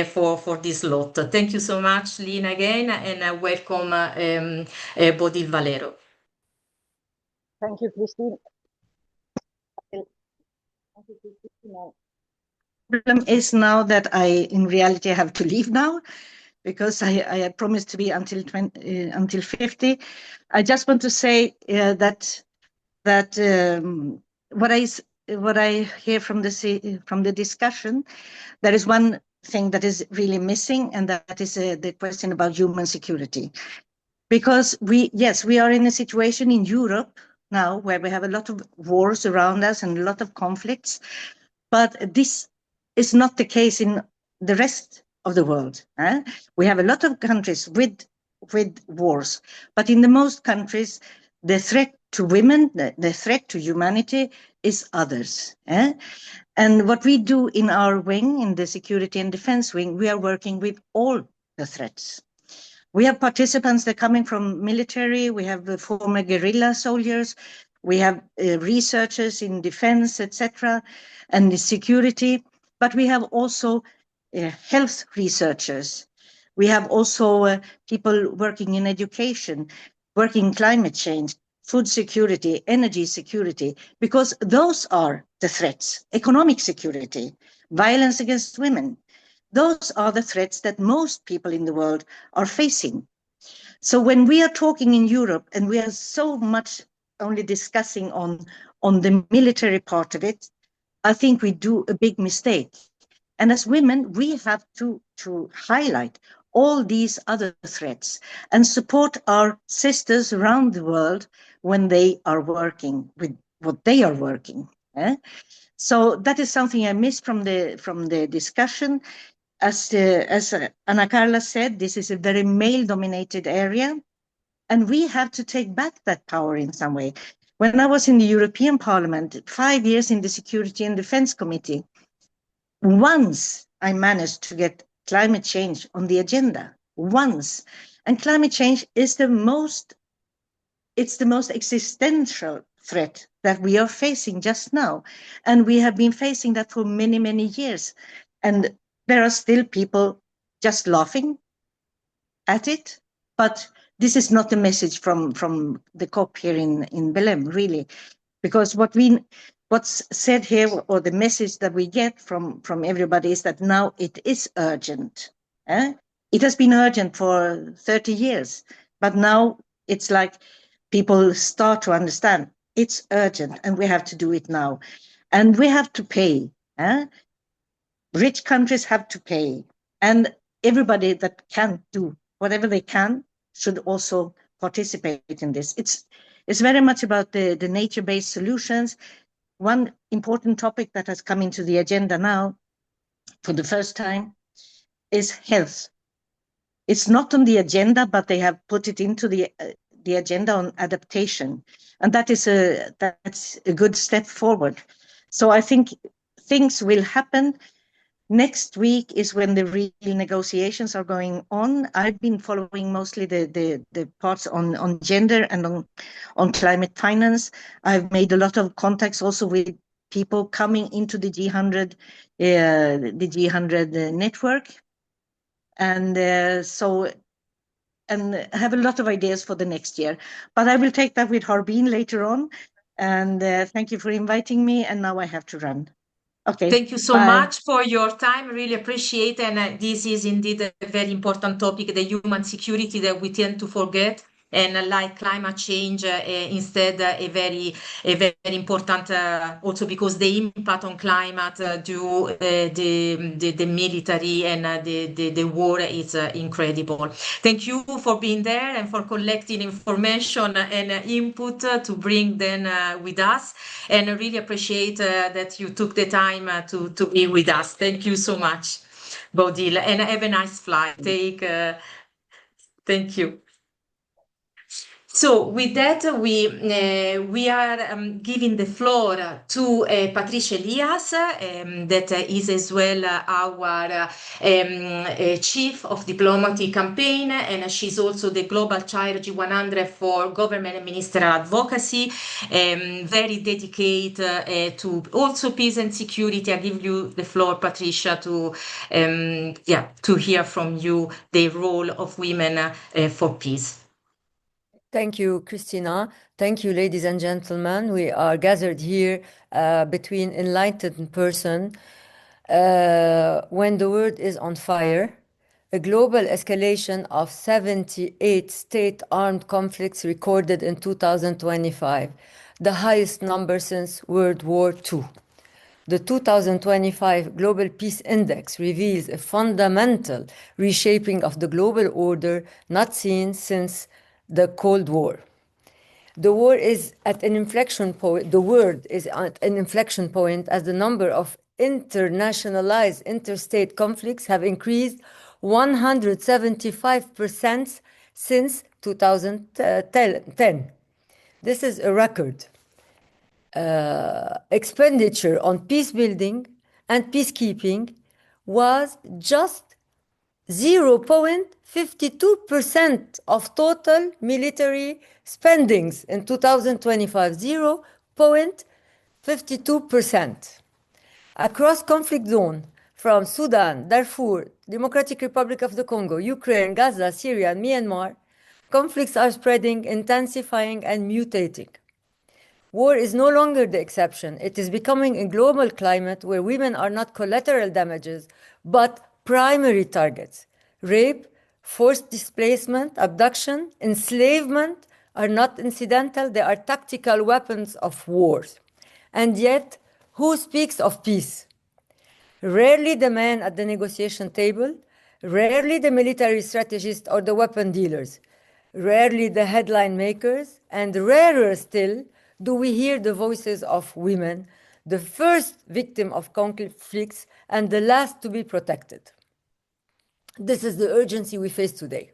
for this lot. Thank you so much, Lina, again, and welcome Bodil Valero. Thank you, Cristina. The problem is now that I, in reality, have to leave now, because I had promised to be until 50. I just want to say that what I hear from the discussion, there is one thing that is really missing, and that is the question about human security. Because we are in a situation in Europe now where we have a lot of wars around us and a lot of conflicts, but this is not the case in the rest of the world. We have a lot of countries with wars, but in the most countries, the threat to women, the threat to humanity is others. And what we do in our wing, in the security and defense wing, we are working with all the threats. We have participants that are coming from military, we have former guerrilla soldiers, we have researchers in defense, etc., and security, but we have also health researchers. We have also people working in education, working in climate change, food security, energy security, because those are the threats. Economic security, violence against women. Those are the threats that most people in the world are facing. So when we are talking in Europe, and we are so much only discussing on the military part of it, I think we do a big mistake. And as women, we have to highlight all these other threats and support our sisters around the world when they are working with what they are working. So that is something I missed from the discussion. As Anna Carla said, this is a very male-dominated area, and we have to take back that power in some way. When I was in the European Parliament, 5 years in the Security and Defense Committee, once I managed to get climate change on the agenda, once. And climate change is the most existential threat that we are facing just now. And we have been facing that for many, many years. And there are still people just laughing at it, but this is not a message from the COP here in Belém, really, because what's said here, or the message that we get from everybody, is that now it is urgent. It has been urgent for 30 years, but now it's like people start to understand it's urgent and we have to do it now, and we have to pay. Rich countries have to pay, and everybody that can do whatever they can should also participate in this. It's very much about the nature-based solutions. one important topic that has come into the agenda now for the first time is health. It's not on the agenda, but they have put it into the agenda on adaptation. And that's a good step forward. So I think things will happen. Next week is when the real negotiations are going on. I've been following mostly the parts on gender and on climate finance. I've made a lot of contacts also with people coming into the G100, the G100 network. And and have a lot of ideas for the next year. But I will take that with Harbin later on. And thank you for inviting me. And now I have to run. Okay. Thank you so much for your time. Really appreciate. And this is indeed a very important topic, the human security that we tend to forget. And like climate change, instead, a very important, also because the impact on climate due the military and the war is incredible. Thank you for being there and for collecting information and input to bring them with us. And I really appreciate that you took the time to be with us. Thank you so much, Bodil, and have a nice flight. Thank you. So with that, we are giving the floor to Patricia Elias, that is as well our Chief of Diplomacy Campaign, and she's also the Global Chair G100 for Government and Ministerial Advocacy, very dedicated to also peace and security. I give you the floor, Patricia, to hear from you the role of women for peace. Thank you, Cristina. Thank you, ladies and gentlemen. We are gathered here between enlightened person when the world is on fire. A global escalation of 78 state-armed conflicts recorded in 2025, the highest number since World War II. The 2025 Global Peace Index reveals a fundamental reshaping of the global order not seen since the Cold War. The war is at an inflection point. The world is at an inflection point as the number of internationalized interstate conflicts have increased 175% since 2010. This is a record. Expenditure on peace building and peacekeeping was just 0.52% of total military spendings in 2025, 0.52%. Across conflict zone, from Sudan, Darfur, Democratic Republic of the Congo, Ukraine, Gaza, Syria, and Myanmar, conflicts are spreading, intensifying, and mutating. War is no longer the exception. It is becoming a global climate where women are not collateral damages, but primary targets. Rape, forced displacement, abduction, enslavement are not incidental, they are tactical weapons of wars. And yet, who speaks of peace? Rarely the man at the negotiation table, rarely the military strategist or the weapon dealers, rarely the headline makers, and rarer still do we hear the voices of women, the first victim of conflicts and the last to be protected. This is the urgency we face today.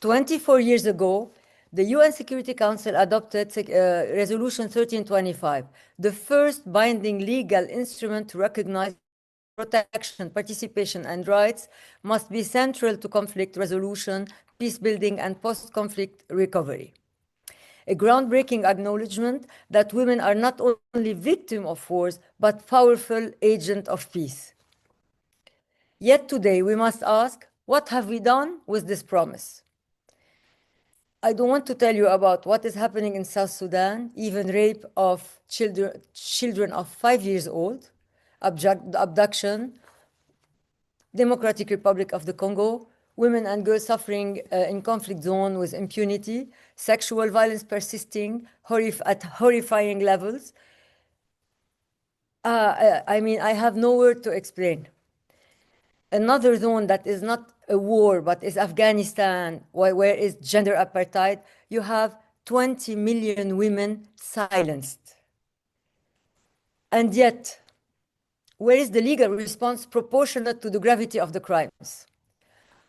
24 years ago, the UN Security Council adopted Resolution 1325, the first binding legal instrument to recognize protection, participation, and rights must be central to conflict resolution, peace building, and post-conflict recovery. A groundbreaking acknowledgement that women are not only victims of wars, but powerful agents of peace. Yet today we must ask, what have we done with this promise? I don't want to tell you about what is happening in South Sudan, even rape of children of 5 years old, abduction, Democratic Republic of the Congo, women and girls suffering in conflict zone with impunity, sexual violence persisting at horrifying levels. I have no word to explain. Another zone that is not a war, but is Afghanistan, where is gender apartheid, you have 20 million women silenced. And yet, where is the legal response proportionate to the gravity of the crimes?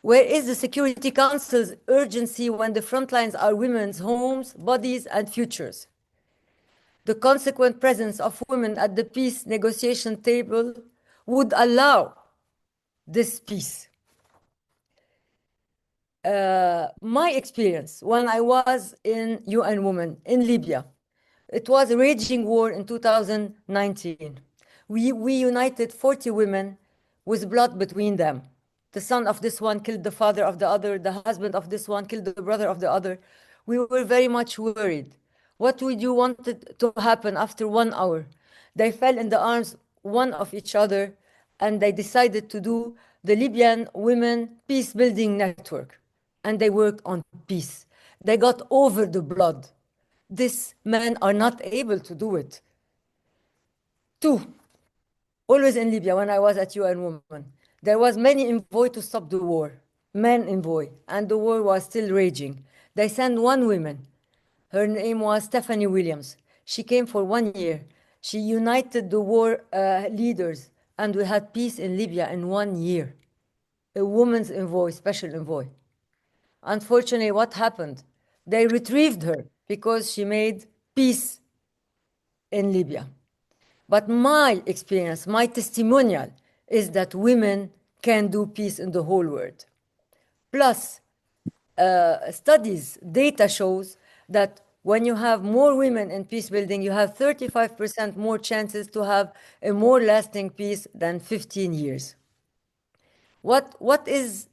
Where is the Security Council's urgency when the front lines are women's homes, bodies, and futures? The consequent presence of women at the peace negotiation table would allow this peace. My experience when I was in UN Women in Libya, it was a raging war in 2019. We united 40 women with blood between them. The son of this one killed the father of the other. The husband of this one killed the brother of the other. We were very much worried. What would you want to happen after 1 hour? They fell in the arms one of each other, and they decided to do the Libyan Women Peace Building Network. And they worked on peace. They got over the blood. These men are not able to do it. 2, always in Libya, when I was at UN Women, there was many envoy to stop the war, men envoy, and the war was still raging. They sent one woman. Her name was Stephanie Williams. She came for 1 year. She united the war leaders, and we had peace in Libya in 1 year. A woman's envoy, special envoy. Unfortunately, what happened? They retrieved her because she made peace in Libya. But my experience, my testimonial is that women can do peace in the whole world. Plus, studies, data shows that when you have more women in peace building, you have 35% more chances to have a more lasting peace than 15 years. What is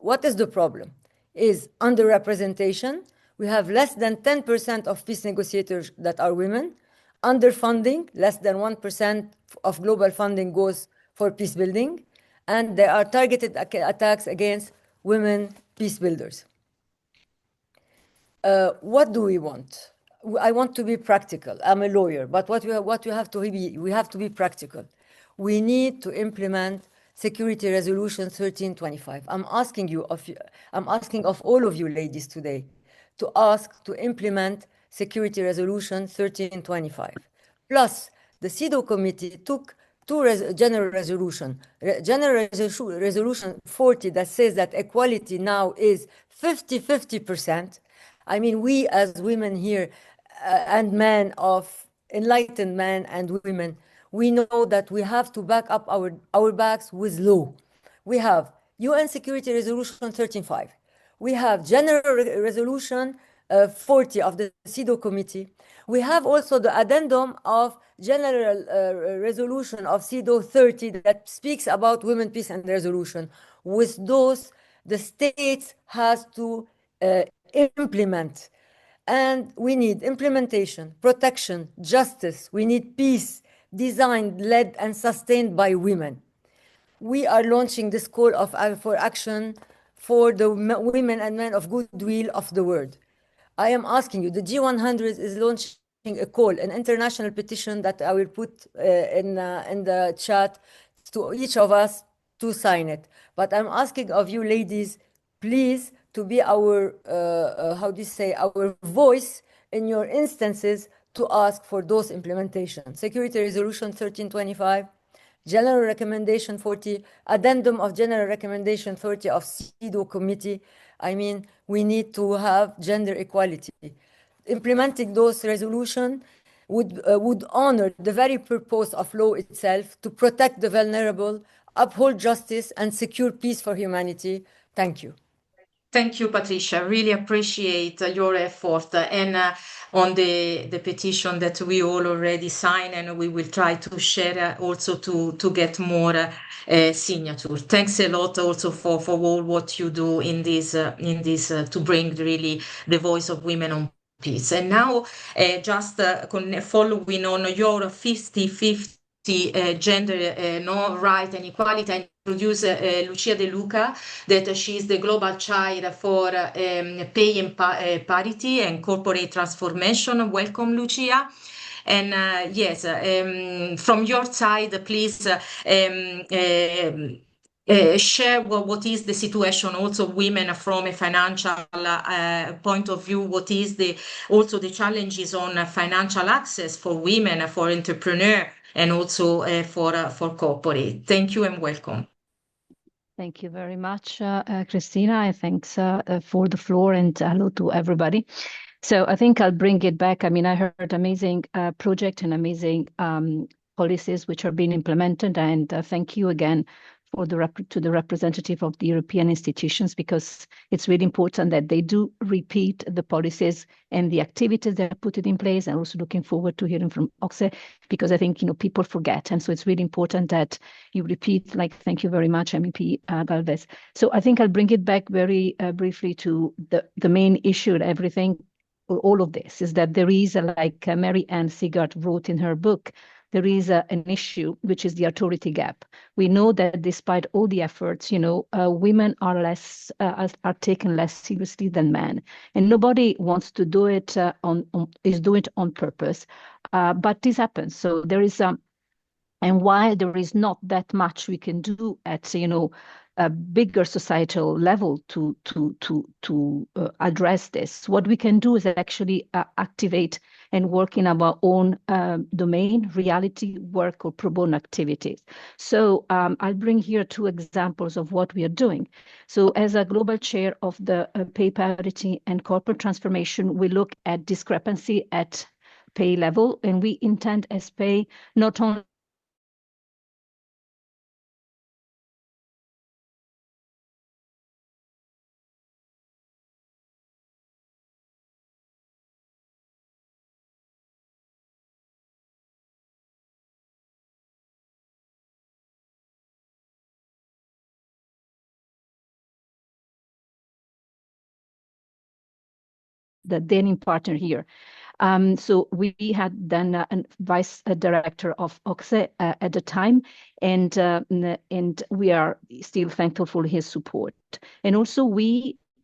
the problem? Is underrepresentation. We have less than 10% of peace negotiators that are women. Underfunding, less than 1% of global funding goes for peace building. And there are targeted attacks against women peace builders. What do we want? I want to be practical. I'm a lawyer, but what we have to be practical. We need to implement Security Resolution 1325. I'm asking of all of you ladies today to implement Security Resolution 1325. Plus, the CEDAW committee took General Resolution 40 that says that equality now is 50-50%. I mean, we as women here and men of enlightened men and women, we know that we have to back up our backs with law. We have UN Security Resolution 13.5. We have General Resolution 40 of the CEDAW Committee. We have also the addendum of General Resolution of CEDAW 30 that speaks about women, peace, and resolution. With those, the states has to implement. And we need implementation, protection, justice. We need peace, designed, led, and sustained by women. We are launching this call for action for the women and men of goodwill of the world. I am asking you, the G100 is launching a call, an international petition that I will put in the chat to each of us to sign it. But I'm asking of you ladies, please, to be our, our voice in your instances to ask for those implementations. Security Resolution 1325, General Recommendation 40, Addendum of General Recommendation 30 of CEDAW Committee. I mean, we need to have gender equality. Implementing those resolutions would honor the very purpose of law itself, to protect the vulnerable, uphold justice, and secure peace for humanity. Thank you. Thank you, Patricia. Really appreciate your effort and on the petition that we all already signed, and we will try to share also to get more signatures. Thanks a lot also for all what you do in this to bring really the voice of women on peace. And now just following on your 50-50 gender right and equality, I introduce Lucia De Luca, that she is the global chair for pay and parity and corporate transformation. Welcome, Lucia. And yes, from your side, please share what is the situation also women from a financial point of view, what is also the challenges on financial access for women, for entrepreneurs, and also for corporate. Thank you and welcome. Thank you very much, Cristina, and thanks for the floor, and hello to everybody. So I think I'll bring it back. I mean, I heard amazing project and amazing policies which are being implemented, and thank you again for to the representative of the European institutions, because it's really important that they do repeat the policies and the activities that are put in place. And also looking forward to hearing from OSCE, because I think, you know, people forget. And so it's really important that you repeat, like, thank you very much, MEP Galvez. So I think I'll bring it back very briefly to the main issue and everything. All of this is that there is, like Mary Ann Sigart wrote in her book, there is an issue, which is the authority gap. We know that despite all the efforts, you know, women are are taken less seriously than men, and nobody wants to do it is doing it on purpose, but this happens. So there is and while there is not that much we can do at, you know, a bigger societal level to address this, what we can do is actually activate and work in our own domain, reality, work, or pro bono activities. So I'll bring here two examples of what we are doing. So as a global chair of the pay parity and corporate transformation, we look at discrepancy at pay level, and we intend as pay not only the Danish partner here. So we had then a vice director of OSCE at the time, and we are still thankful for his support. And also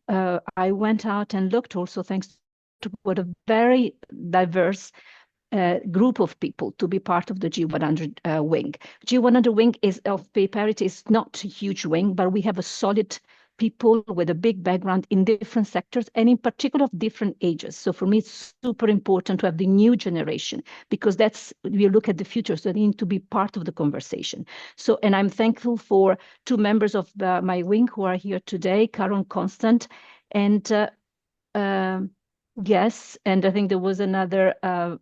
I went out and looked also, thanks to what a very diverse group of people to be part of the G100 wing. G100 wing is of pay parity is not a huge wing, but we have a solid people with a big background in different sectors, and in particular of different ages. So for me, it's super important to have the new generation, because that's, we look at the future, so they need to be part of the conversation. So, and I'm thankful for two members of my wing who are here today, Caron Constant, and yes, and I think there was another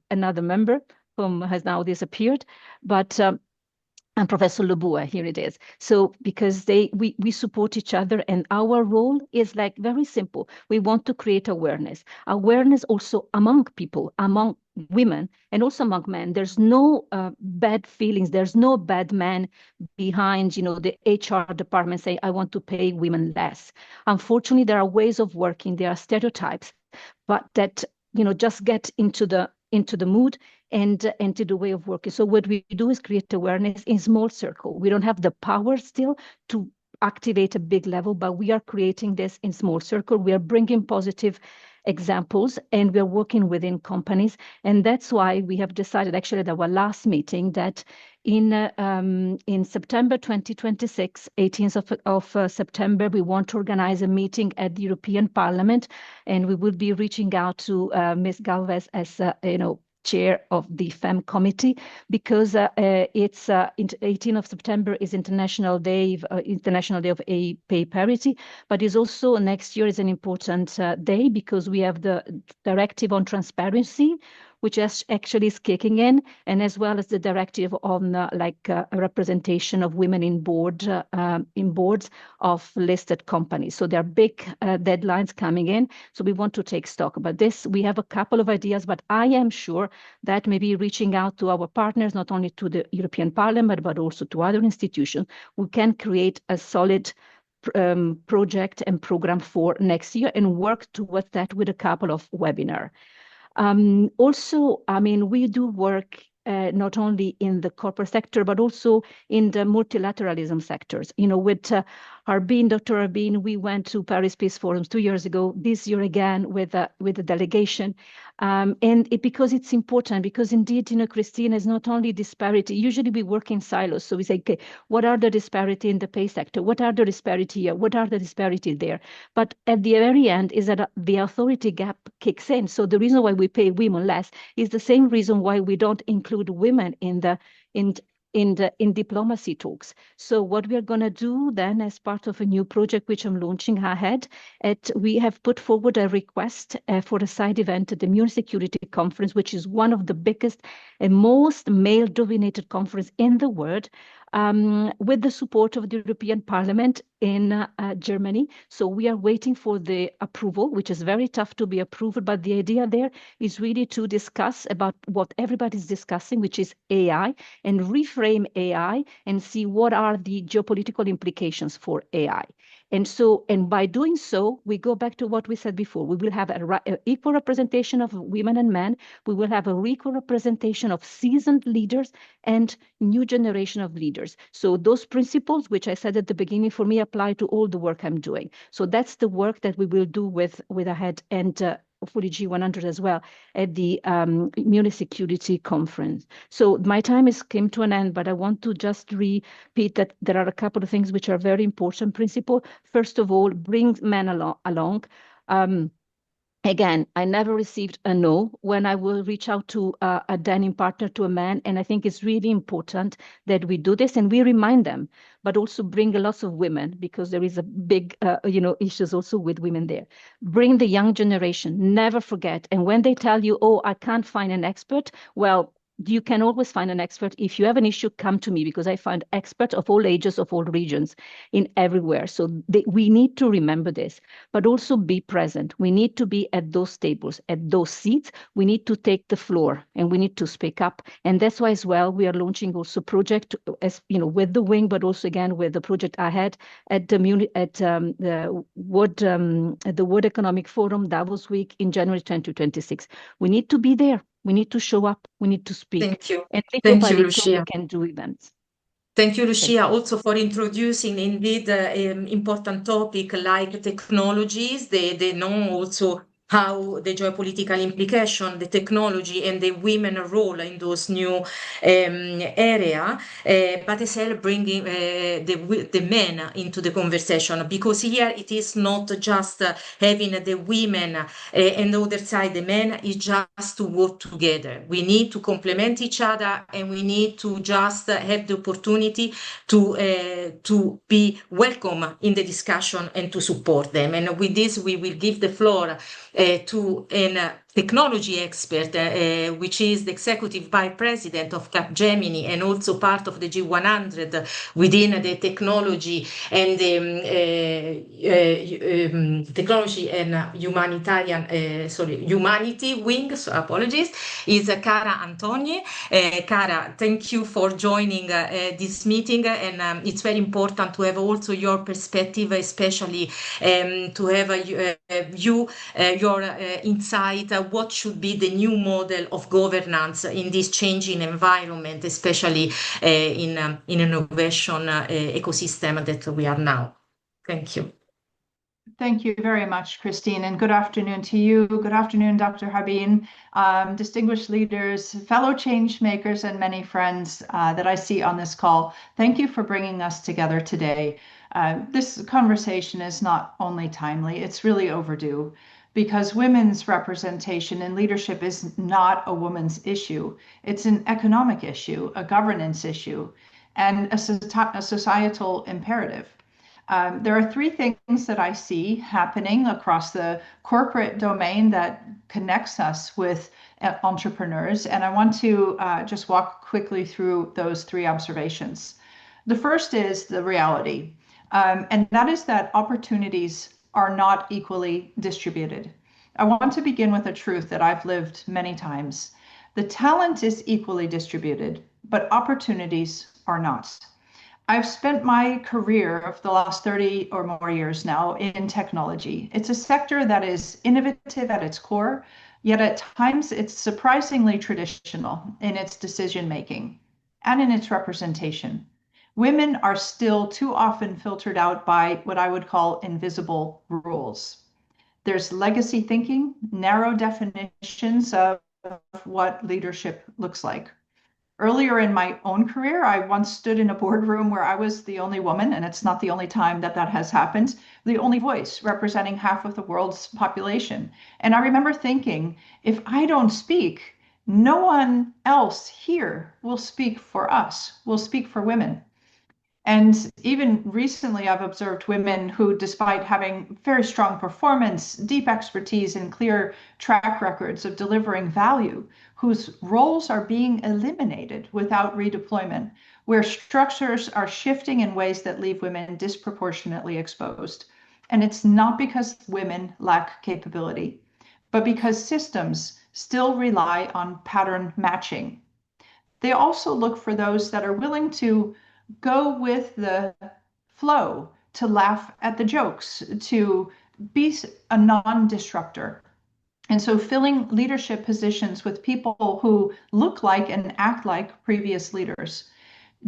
member whom has now disappeared, but and Professor Leboua, here it is. So because we support each other, and our role is like very simple. We want to create awareness also among people, among women, and also among men. There's no bad feelings. There's no bad man behind, you know, the HR department saying, I want to pay women less. Unfortunately, there are ways of working. There are stereotypes, but that, you know, just get into the mood and to the way of working. So what we do is create awareness in small circle. We don't have the power still to activate a big level, but we are creating this in small circle. We are bringing positive examples, and we're working within companies. And that's why we have decided, actually at our last meeting, that in September 2026, 18th of September, we want to organize a meeting at the European Parliament, and we will be reaching out to Ms. Galvez as, you know, chair of the CEAMM committee, because it's 18th of September is International Day of Pay Parity, but is also next year is an important day, because we have the directive on transparency, which actually is kicking in, and as well as the directive on a representation of women in boards of listed companies. So there are big deadlines coming in. So we want to take stock about this. We have a couple of ideas, but I am sure that maybe reaching out to our partners, not only to the European Parliament, but also to other institutions, we can create a solid project and program for next year and work towards that with a couple of webinars. Also, I mean, we do work not only in the corporate sector, but also in the multilateralism sectors. You know, with Dr. Arbin, we went to Paris Peace Forums 2 years ago, this year again with the delegation. Because it's important, because indeed, you know, Cristina, is not only disparity. Usually we work in silos. So we say, okay, what are the disparity in the pay sector? What are the disparity here? What are the disparity there? But at the very end is that the authority gap kicks in. So the reason why we pay women less is the same reason why we don't include women in in diplomacy talks. So what we are going to do then, as part of a new project which I'm launching ahead, we have put forward a request for a side event at the Munich Security Conference, which is one of the biggest and most male-dominated conference in the world, with the support of the European Parliament in Germany. So we are waiting for the approval, which is very tough to be approved, but the idea there is really to discuss about what everybody's discussing, which is AI, and reframe AI and see what are the geopolitical implications for AI. And by doing so, we go back to what we said before. We will have an equal representation of women and men. We will have an equal representation of seasoned leaders and new generation of leaders. So those principles, which I said at the beginning, for me apply to all the work I'm doing. So that's the work that we will do with AHEAD and hopefully G100 as well at the Munich Security Conference. So my time came to an end, but I want to just repeat that there are a couple of things which are very important principle. First of all, bring men along. Again, I never received a no when I will reach out to a denim partner, to a man, and I think it's really important that we do this and we remind them, but also bring a lot of women, because there is a big, issues also with women there. Bring the young generation, never forget. And when they tell you, oh, I can't find an expert, well, you can always find an expert. If you have an issue, come to me, because I find experts of all ages, of all regions, in everywhere. So we need to remember this, but also be present. We need to be at those tables, at those seats. We need to take the floor and we need to speak up. And that's why as well, we are launching also project, as you know, with the wing, but also again with the project AHEAD at the World Economic Forum Davos Week in January 2026. We need to be there. We need to show up. We need to speak. Thank you. And little Thank by you, little, Lucia. we can do events. Thank you, Lucia, also for introducing indeed important topic like technologies. They know also how the geopolitical implication, the technology and the women role in those new area, but as well bringing the men into the conversation, because here it is not just having the women and the other side, the men, is just to work together. We need to complement each other and we need to just have the opportunity to be welcome in the discussion and to support them. And with this, we will give the floor to a technology expert, which is the Executive Vice President of Capgemini and also part of the G100 within the technology and technology and humanity wing, so apologies, is Cara Antoni. Cara, thank you for joining this meeting, and it's very important to have also your perspective, especially to have your insight. What should be the new model of governance in this changing environment, especially in innovation ecosystem that we are now. Thank you. Thank you very much, Christine, and good afternoon to you. Good afternoon, Dr. Habin, distinguished leaders, fellow change makers, and many friends that I see on this call. Thank you for bringing us together today. This conversation is not only timely, it's really overdue, because women's representation in leadership is not a woman's issue. It's an economic issue, a governance issue, and a societal imperative. There are three things that I see happening across the corporate domain that connects us with entrepreneurs, and I want to just walk quickly through those three observations. The first is the reality, and that is that opportunities are not equally distributed. I want to begin with a truth that I've lived many times. The talent is equally distributed, but opportunities are not. I've spent my career of the last 30 or more years now in technology. It's a sector that is innovative at its core, yet at times it's surprisingly traditional in its decision-making and in its representation. Women are still too often filtered out by what I would call invisible rules. There's legacy thinking, narrow definitions of what leadership looks like. Earlier in my own career, I once stood in a boardroom where I was the only woman, and it's not the only time that that has happened, the only voice representing half of the world's population. And I remember thinking, if I don't speak, no one else here will speak for us, will speak for women. And even recently, I've observed women who, despite having very strong performance, deep expertise, and clear track records of delivering value, whose roles are being eliminated without redeployment, where structures are shifting in ways that leave women disproportionately exposed. And it's not because women lack capability, but because systems still rely on pattern matching. They also look for those that are willing to go with the flow, to laugh at the jokes, to be a non-disruptor. And so filling leadership positions with people who look like and act like previous leaders.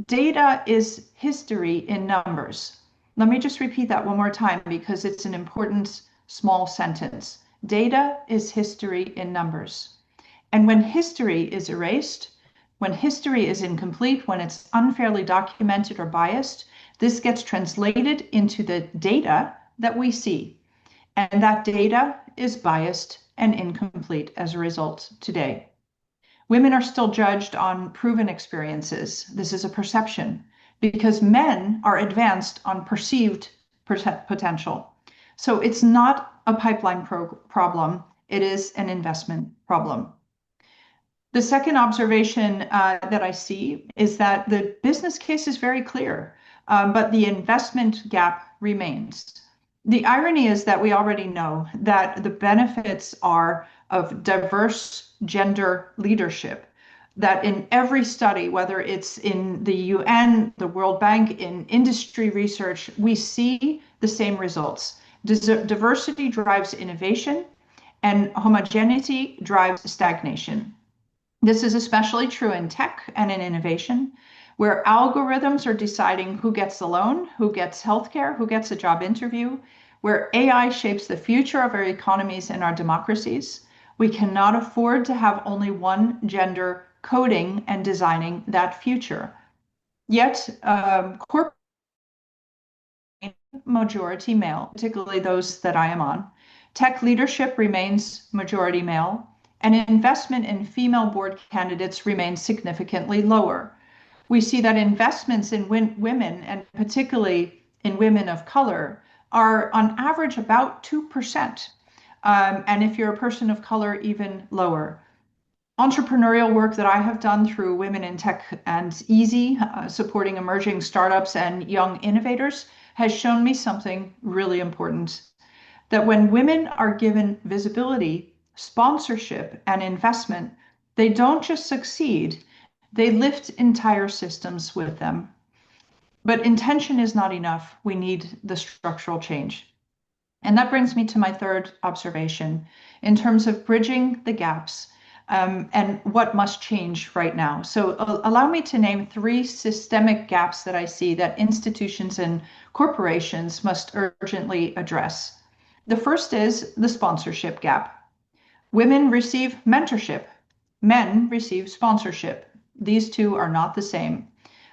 Data is history in numbers. Let me just repeat that one more time because it's an important small sentence. Data is history in numbers. And when history is erased, when history is incomplete, when it's unfairly documented or biased, this gets translated into the data that we see. And that data is biased and incomplete as a result today. Women are still judged on proven experiences. This is a perception because men are advanced on perceived potential. So it's not a pipeline problem, it is an investment problem. The second observation that I see is that the business case is very clear, but the investment gap remains. The irony is that we already know that the benefits are of diverse gender leadership, that in every study, whether it's in the UN, the World Bank, in industry research, we see the same results. Diversity drives innovation and homogeneity drives stagnation. This is especially true in tech and in innovation, where algorithms are deciding who gets a loan, who gets healthcare, who gets a job interview, where AI shapes the future of our economies and our democracies. We cannot afford to have only one gender coding and designing that future. Yet, corporate majority male, particularly those that I am on. Tech leadership remains majority male, and investment in female board candidates remains significantly lower. We see that investments in women, and particularly in women of color, are on average about 2%. And if you're a person of color, even lower. Entrepreneurial work that I have done through Women in Tech and Easy, supporting emerging startups and young innovators, has shown me something really important. That when women are given visibility, sponsorship, and investment, they don't just succeed, they lift entire systems with them. But intention is not enough. We need the structural change. And that brings me to my third observation in terms of bridging the gaps and what must change right now. So allow me to name 3 systemic gaps that I see that institutions and corporations must urgently address. The first is the sponsorship gap. Women receive mentorship. Men receive sponsorship. These two are not the same.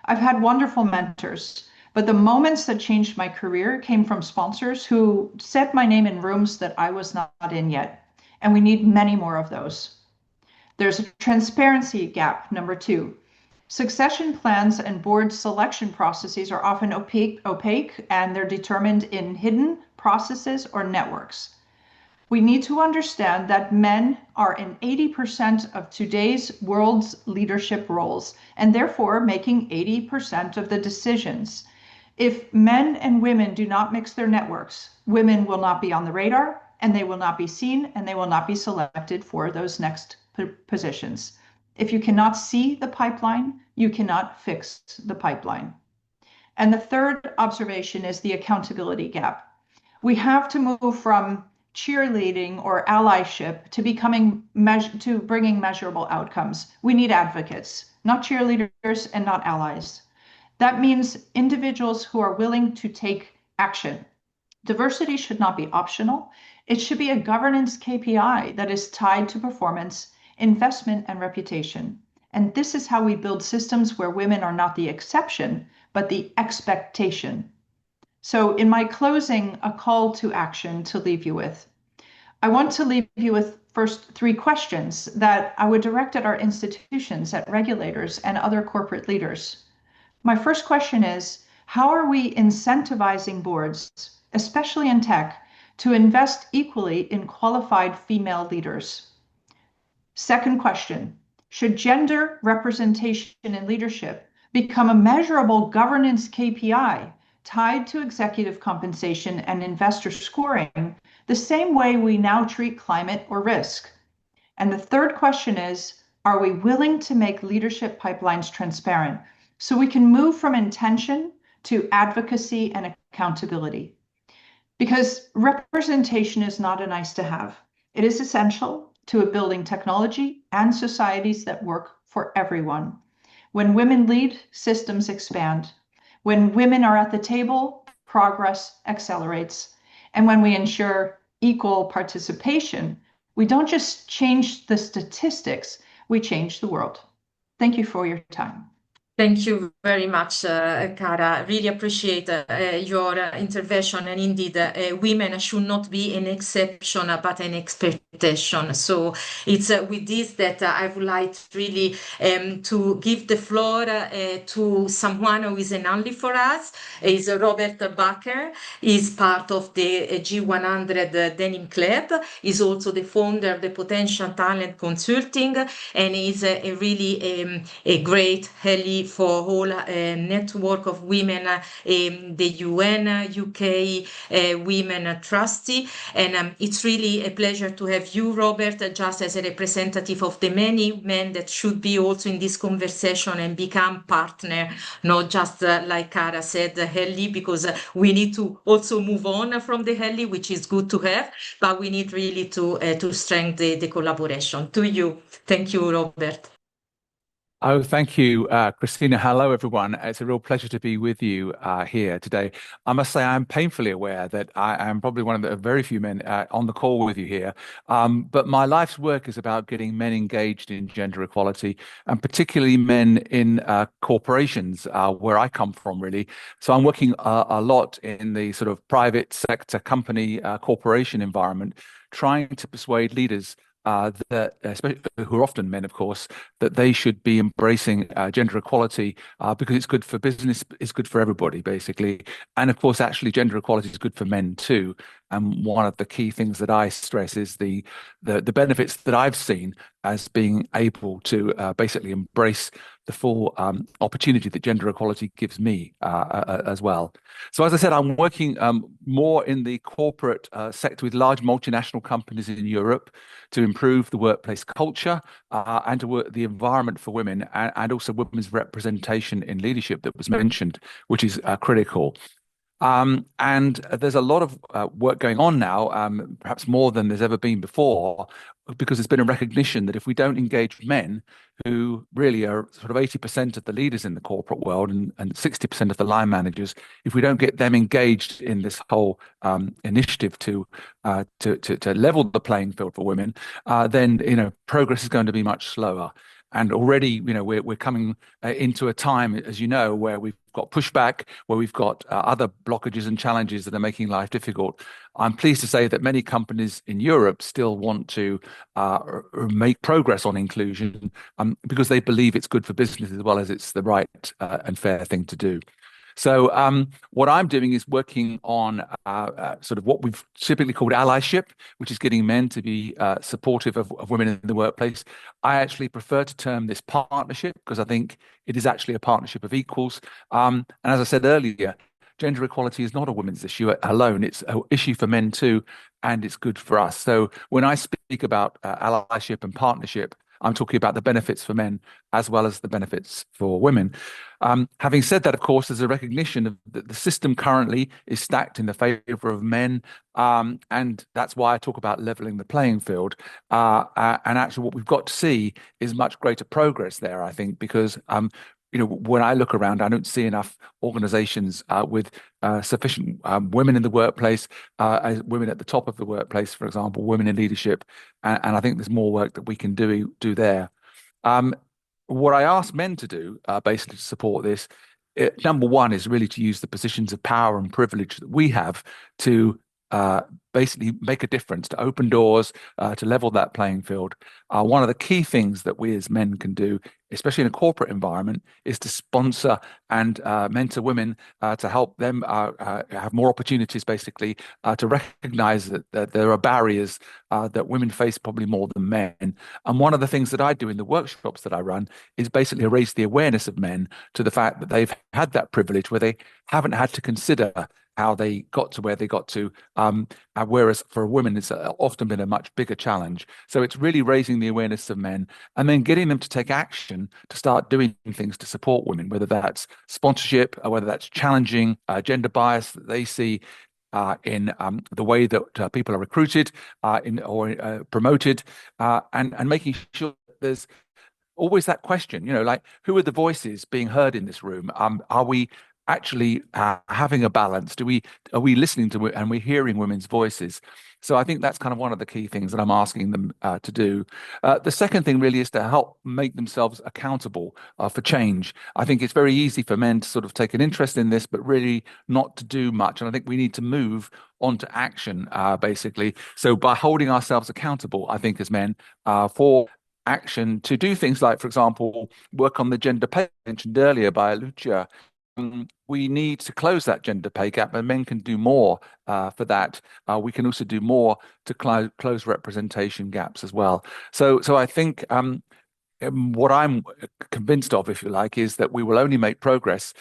I've had wonderful mentors, but the moments that changed my career came from sponsors who said my name in rooms that I was not in yet. And we need many more of those. There's a transparency gap, number 2. Succession plans and board selection processes are often opaque and they're determined in hidden processes or networks. We need to understand that men are in 80% of today's world's leadership roles and therefore making 80% of the decisions. If men and women do not mix their networks, women will not be on the radar and they will not be seen and they will not be selected for those next positions. If you cannot see the pipeline, you cannot fix the pipeline. And the third observation is the accountability gap. We have to move from cheerleading or allyship to bringing measurable outcomes. We need advocates, not cheerleaders and not allies. That means individuals who are willing to take action. Diversity should not be optional. It should be a governance KPI that is tied to performance, investment, and reputation. And this is how we build systems where women are not the exception, but the expectation. So in my closing, a call to action to leave you with. I want to leave you with first three questions that I would direct at our institutions, at regulators, and other corporate leaders. My first question is, how are we incentivizing boards, especially in tech, to invest equally in qualified female leaders? Second question, should gender representation in leadership become a measurable governance KPI tied to executive compensation and investor scoring, the same way we now treat climate or risk? And the third question is, are we willing to make leadership pipelines transparent so we can move from intention to advocacy and accountability? Because representation is not a nice to have. It is essential to building technology and societies that work for everyone. When women lead, systems expand. When women are at the table, progress accelerates. And when we ensure equal participation, we don't just change the statistics, we change the world. Thank you for your time. Thank you very much, Cara. Really appreciate your intervention. And indeed, women should not be an exception, but an expectation. So it's with this that I would like really to give the floor to someone who is an ally for us. Is Robert Bakker. He's part of the G100 Denim Club. He's also the founder of the Potential Talent Consulting, and is a really a great ally for whole network of women in the UN, UK Women Trustee. And it's really a pleasure to have you, Robert, just as a representative of the many men that should be also in this conversation and become partner, not just like Cara said, ally, because we need to also move on from the ally, which is good to have, but we need really to strengthen the collaboration. To you. Thank you, Robert. Oh, thank you, Cristina. Hello, everyone. It's a real pleasure to be with you here today. I must say I'm painfully aware that I am probably one of the very few men on the call with you here. But my life's work is about getting men engaged in gender equality, and particularly men in corporations, where I come from, really. So I'm working a lot in the sort of private sector company corporation environment, trying to persuade leaders that, especially who are often men, of course, that they should be embracing gender equality because it's good for business, it's good for everybody, basically. And of course, actually, gender equality is good for men too. And one of the key things that I stress is the benefits that I've seen as being able to basically embrace the full opportunity that gender equality gives me as well. So as I said, I'm working more in the corporate sector with large multinational companies in Europe to improve the workplace culture and to work the environment for women, and also women's representation in leadership that was mentioned, which is critical. And there's a lot of work going on now, perhaps more than there's ever been before, because there's been a recognition that if we don't engage men, who really are sort of 80% of the leaders in the corporate world and 60% of the line managers, if we don't get them engaged in this whole initiative to level the playing field for women, then progress is going to be much slower. And already, we're coming into a time, as you know, where we've got pushback, where we've got other blockages and challenges that are making life difficult. I'm pleased to say that many companies in Europe still want to make progress on inclusion because they believe it's good for business as well as it's the right and fair thing to do. So what I'm doing is working on sort of what we've typically called allyship, which is getting men to be supportive of women in the workplace. I actually prefer to term this partnership because I think it is actually a partnership of equals. And as I said earlier, gender equality is not a women's issue alone. It's an issue for men too, and it's good for us. So when I speak about allyship and partnership, I'm talking about the benefits for men as well as the benefits for women. Having said that, of course, there's a recognition of that the system currently is stacked in the favor of men. And that's why I talk about leveling the playing field. And actually what we've got to see is much greater progress there, I think, because when I look around, I don't see enough organizations with sufficient women in the workplace, as women at the top of the workplace, for example, women in leadership. And I think there's more work that we can do there. What I ask men to do, basically to support this, number one is really to use the positions of power and privilege that we have to basically make a difference, to open doors, to level that playing field. One of the key things that we as men can do, especially in a corporate environment, is to sponsor and mentor women to help them have more opportunities, basically, to recognize that there are barriers that women face probably more than men. And one of the things that I do in the workshops that I run is basically raise the awareness of men to the fact that they've had that privilege where they haven't had to consider how they got to where they got to, whereas for women, it's often been a much bigger challenge. So it's really raising the awareness of men and then getting them to take action to start doing things to support women, whether that's sponsorship or whether that's challenging gender bias that they see in the way that people are recruited or promoted, and making sure that there's always that question, like, who are the voices being heard in this room? Are we actually having a balance? Are we listening to and we're hearing women's voices? So I think that's kind of one of the key things that I'm asking them to do. The second thing really is to help make themselves accountable for change. I think it's very easy for men to sort of take an interest in this, but really not to do much. And I think we need to move on to action, basically. So by holding ourselves accountable, I think as men, for action to do things like, for example, work on the gender pay mentioned earlier by Lucia. We need to close that gender pay gap, and men can do more for that. We can also do more to close representation gaps as well. So I think what I'm convinced of, if you like, is that we will only make progress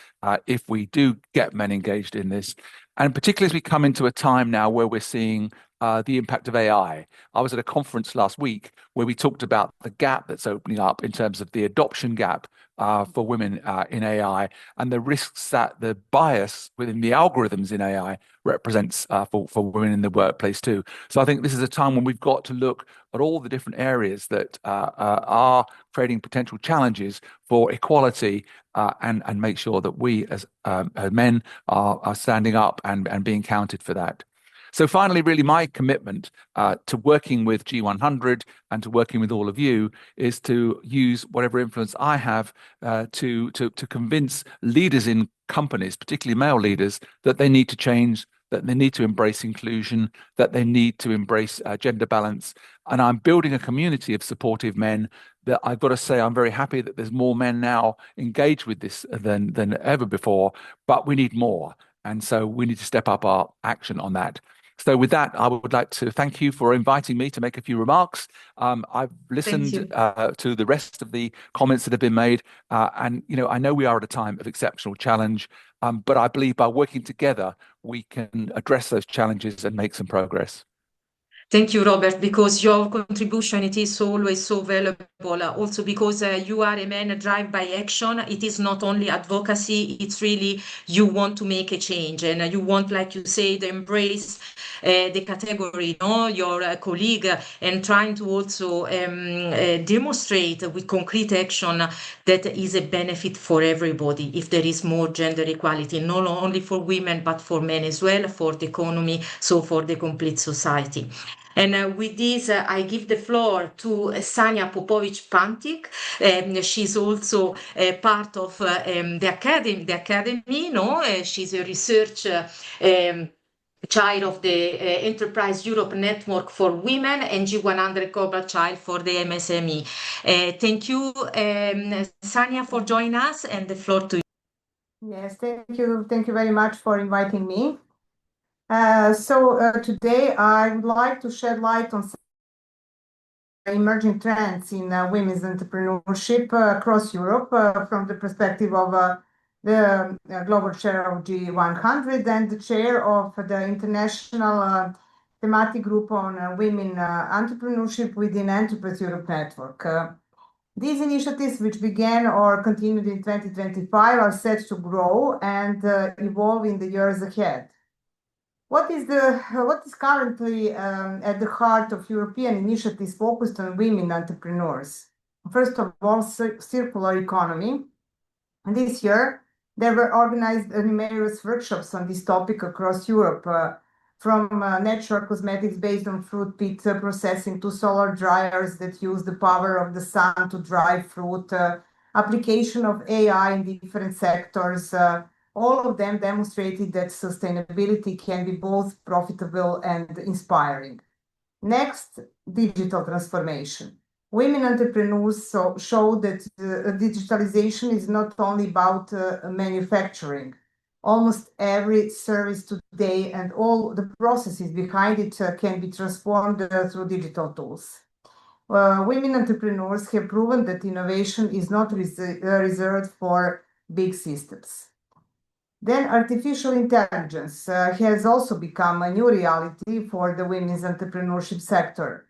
if we do get men engaged in this. And particularly as we come into a time now where we're seeing the impact of AI. I was at a conference last week where we talked about the gap that's opening up in terms of the adoption gap for women in AI and the risks that the bias within the algorithms in AI represents for women in the workplace too. So I think this is a time when we've got to look at all the different areas that are creating potential challenges for equality and make sure that we as men are standing up and being counted for that. So finally, really my commitment to working with G100 and to working with all of you is to use whatever influence I have to convince leaders in companies, particularly male leaders, that they need to change, that they need to embrace inclusion, that they need to embrace gender balance. And I'm building a community of supportive men that I've got to say I'm very happy that there's more men now engaged with this than ever before, but we need more. And so we need to step up our action on that. So with that, I would like to thank you for inviting me to make a few remarks. I've listened to the rest of the comments that have been made. And, I know we are at a time of exceptional challenge, but I believe by working together, we can address those challenges and make some progress. Thank you, Robert, because your contribution, it is always so valuable. Also because you are a man driven by action. It is not only advocacy, it's really you want to make a change and you want, like you say, to embrace the category, your colleague, and trying to also demonstrate with concrete action that is a benefit for everybody if there is more gender equality, not only for women, but for men as well, for the economy, so for the complete society. And with this, I give the floor to Sanja Popovic-Pantic. She's also part of the academy. She's a research child of the Enterprise Europe Network for Women and G100 Global Child for the MSME. Thank you, Sanja, for joining us, and the floor to you. Yes, thank you. Thank you very much for inviting me. Today I would like to shed light on some emerging trends in women's entrepreneurship across Europe from the perspective of the global chair of G100 and the chair of the international thematic group on women entrepreneurship within Enterprise Europe Network. These initiatives, which began or continued in 2025, are set to grow and evolve in the years ahead. What is currently at the heart of European initiatives focused on women entrepreneurs? First of all, circular economy. And this year, there were organized numerous workshops on this topic across Europe, from natural cosmetics based on fruit pit processing to solar dryers that use the power of the sun to dry fruit, application of AI in different sectors, All of them demonstrated that sustainability can be both profitable and inspiring. Next, digital transformation. Women entrepreneurs show that digitalization is not only about manufacturing. Almost every service today and all the processes behind it can be transformed through digital tools. Women entrepreneurs have proven that innovation is not reserved for big systems. Then artificial intelligence has also become a new reality for the women's entrepreneurship sector.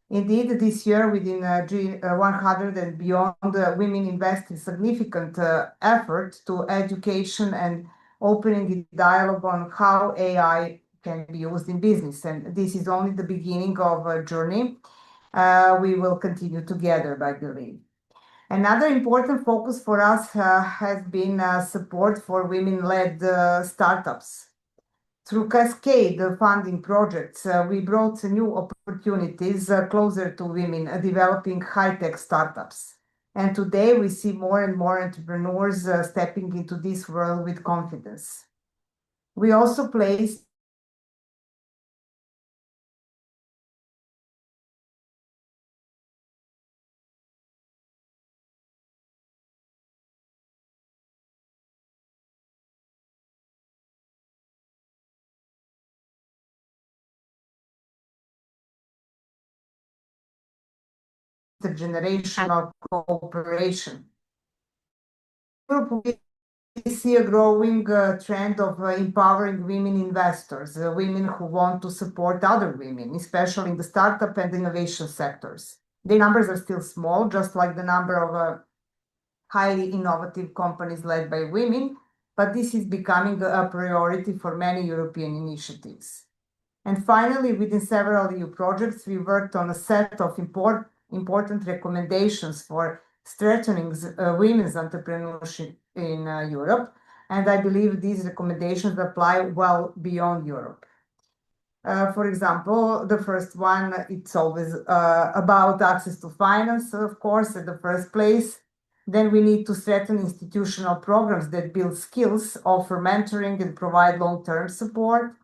Indeed, this year within G100 and beyond, women invested significant effort to education and opening the dialogue on how AI can be used in business. And this is only the beginning of a journey we will continue together, I believe. Another important focus for us has been support for women-led startups. Through cascade funding projects, we brought new opportunities closer to women developing high-tech startups. And today we see more and more entrepreneurs stepping into this world with confidence. We also placed intergenerational cooperation. We see a growing trend of empowering women investors, women who want to support other women, especially in the startup and innovation sectors. The numbers are still small, just like the number of highly innovative companies led by women, but this is becoming a priority for many European initiatives. And finally, within several EU projects, we worked on a set of important recommendations for strengthening women's entrepreneurship in Europe. And I believe these recommendations apply well beyond Europe. For example, the first one, it's always about access to finance, of course, in the first place. Then we need to strengthen institutional programs that build skills, offer mentoring, and provide long-term support.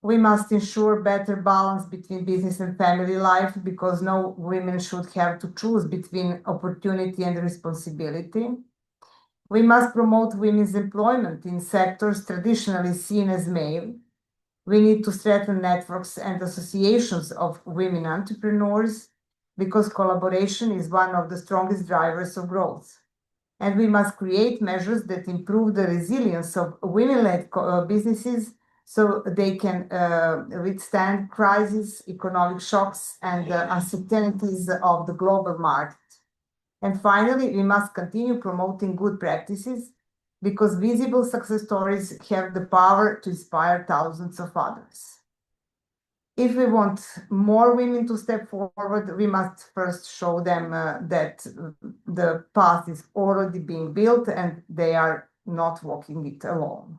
We must ensure better balance between business and family life because no women should have to choose between opportunity and responsibility. We must promote women's employment in sectors traditionally seen as male. We need to strengthen networks and associations of women entrepreneurs because collaboration is one of the strongest drivers of growth. And we must create measures that improve the resilience of women-led businesses so they can withstand crises, economic shocks, and uncertainties of the global market. And finally, we must continue promoting good practices because visible success stories have the power to inspire thousands of others. If we want more women to step forward, we must first show them that the path is already being built and they are not walking it alone.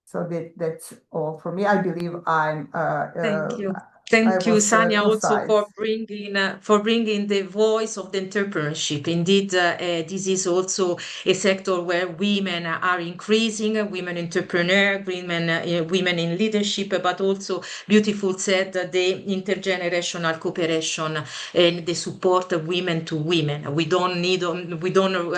So that's all for me. I believe I'm. Thank you. Thank you, Sania, also for bringing the voice of the entrepreneurship. Indeed, this is also a sector where women are increasing, women entrepreneur, women in leadership, but also beautiful said the intergenerational cooperation and the support of women to women. We don't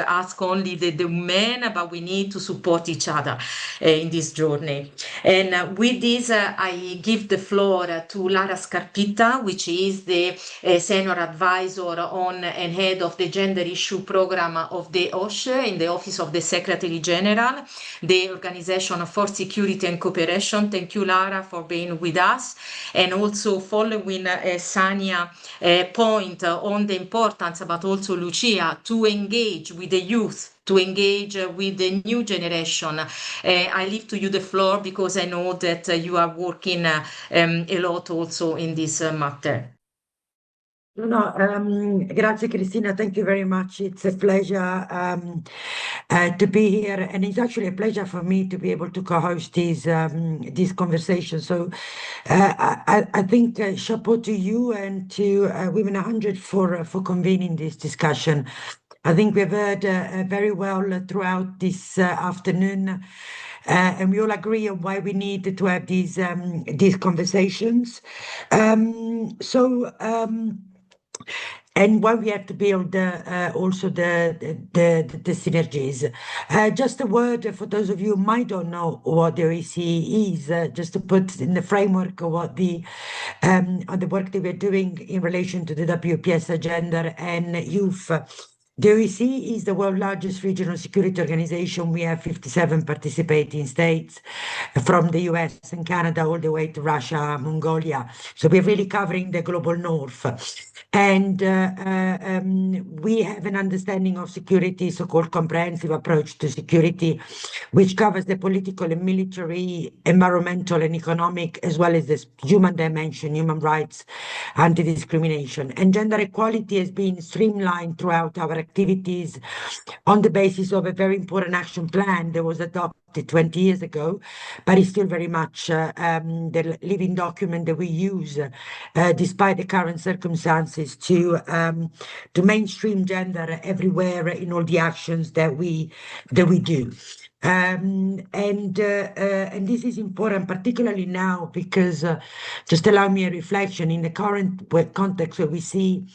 ask only the men, but we need to support each other in this journey. And with this, I give the floor to Lara Scarpita, which is the senior advisor on and head of the gender issue program of the OSCE in the Office of the Secretary General, the Organization for Security and Cooperation. Thank you, Lara, for being with us. And also following Sania's point on the importance, but also Lucia, to engage with the youth, to engage with the new generation. I leave to you the floor because I know that you are working a lot also in this matter. No, grazie Cristina, thank you very much. It's a pleasure to be here, and it's actually a pleasure for me to be able to co-host these conversations. So I think chapeau to you and to Women 100 for convening this discussion. I think we've heard very well throughout this afternoon, and we all agree on why we need to have these conversations. And why we have to build also the synergies. Just a word for those of you who might don't know what the OSCE is, just to put in the framework of what the work that we're doing in relation to the WPS agenda and youth. The OSCE is the world's largest regional security organization. We have 57 participating states, from the US and Canada all the way to Russia, Mongolia. So we're really covering the global north. And we have an understanding of security, so-called comprehensive approach to security, which covers the political and military, environmental and economic, as well as the human dimension, human rights, anti-discrimination. And gender equality has been streamlined throughout our activities on the basis of a very important action plan that was adopted 20 years ago, but it's still very much the living document that we use, despite the current circumstances, to mainstream gender everywhere in all the actions that we do. And this is important, particularly now, because just allow me a reflection in the current context where we see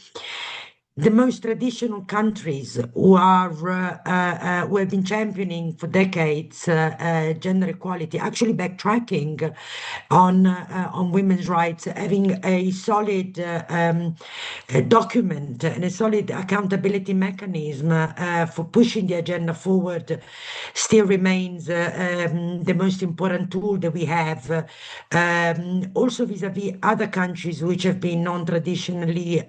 the most traditional countries who have been championing for decades gender equality, actually backtracking on women's rights, having a solid document and a solid accountability mechanism for pushing the agenda forward, still remains the most important tool that we have. Also vis-à-vis other countries which have been non-traditionally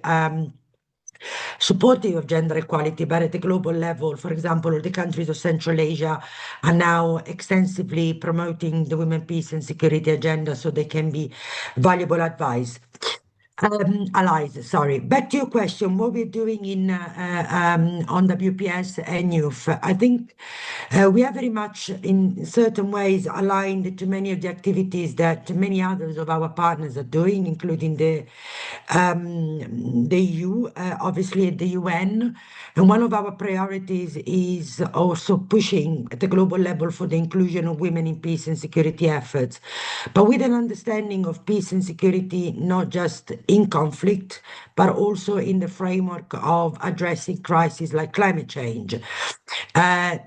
supportive of gender equality, but at the global level, for example, the countries of Central Asia are now extensively promoting the women, peace and security agenda, so they can be valuable advice. Allies, sorry. Back to your question, what we're doing on WPS and youth. I think we are very much in certain ways aligned to many of the activities that many others of our partners are doing, including the EU, obviously the UN. And one of our priorities is also pushing at the global level for the inclusion of women in peace and security efforts, but with an understanding of peace and security, not just in conflict, but also in the framework of addressing crises like climate change.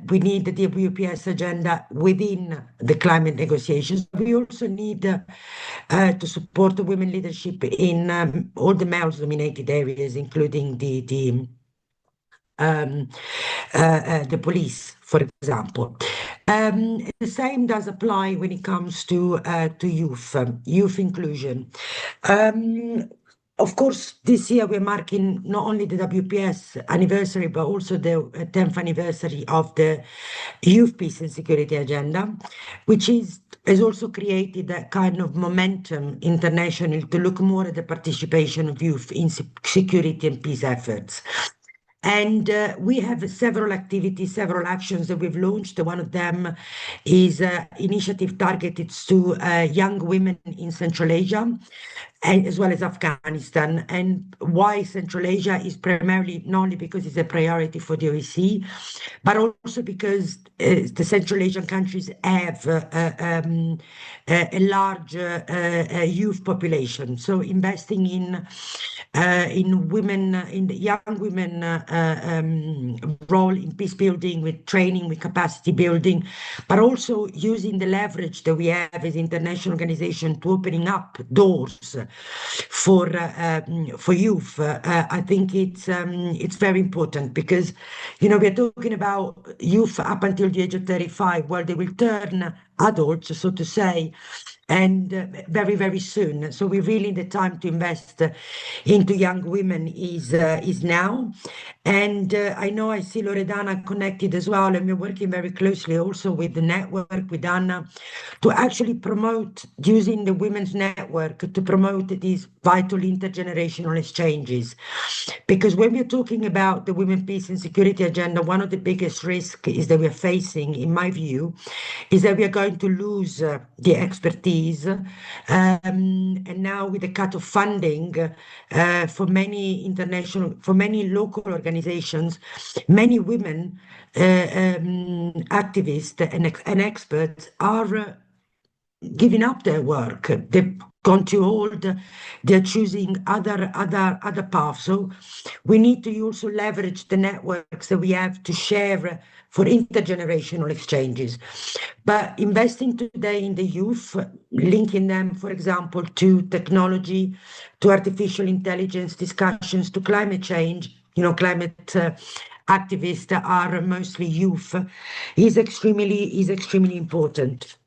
We need the WPS agenda within the climate negotiations. We also need to support the women leadership in all the male-dominated areas, including the police, for example. The same does apply when it comes to youth inclusion. Of course, this year we're marking not only the WPS anniversary, but also the 10th anniversary of the Youth Peace and Security Agenda, which has also created that kind of momentum internationally to look more at the participation of youth in security and peace efforts. And we have several activities, several actions that we've launched. One of them is initiative targeted to young women in Central Asia, and as well as Afghanistan. And why Central Asia is primarily not only because it's a priority for the OSCE, but also because the Central Asian countries have a large youth population. So investing in women, in the young women role in peace building, with training, with capacity building, but also using the leverage that we have as international organization to opening up doors for youth. I think it's very important because, we're talking about youth up until the age of 35, where they will turn adults, so to say, and very, very soon. So we really, the time to invest into young women is now. And I know I see Loredana connected as well, and we're working very closely also with the network, with Anna, to actually promote, using the Women's Network, to promote these vital intergenerational exchanges. Because when we're talking about the women, peace and security agenda, one of the biggest risks is that we're facing, in my view, is that we are going to lose the expertise. And now with the cut of funding for many for many local organizations, many women activists and experts are giving up their work. They've gone too old. They're choosing other paths. So we need to also leverage the networks that we have to share for intergenerational exchanges. But investing today in the youth, linking them, for example, to technology, to artificial intelligence discussions, to climate change, climate activists are mostly youth, is extremely important.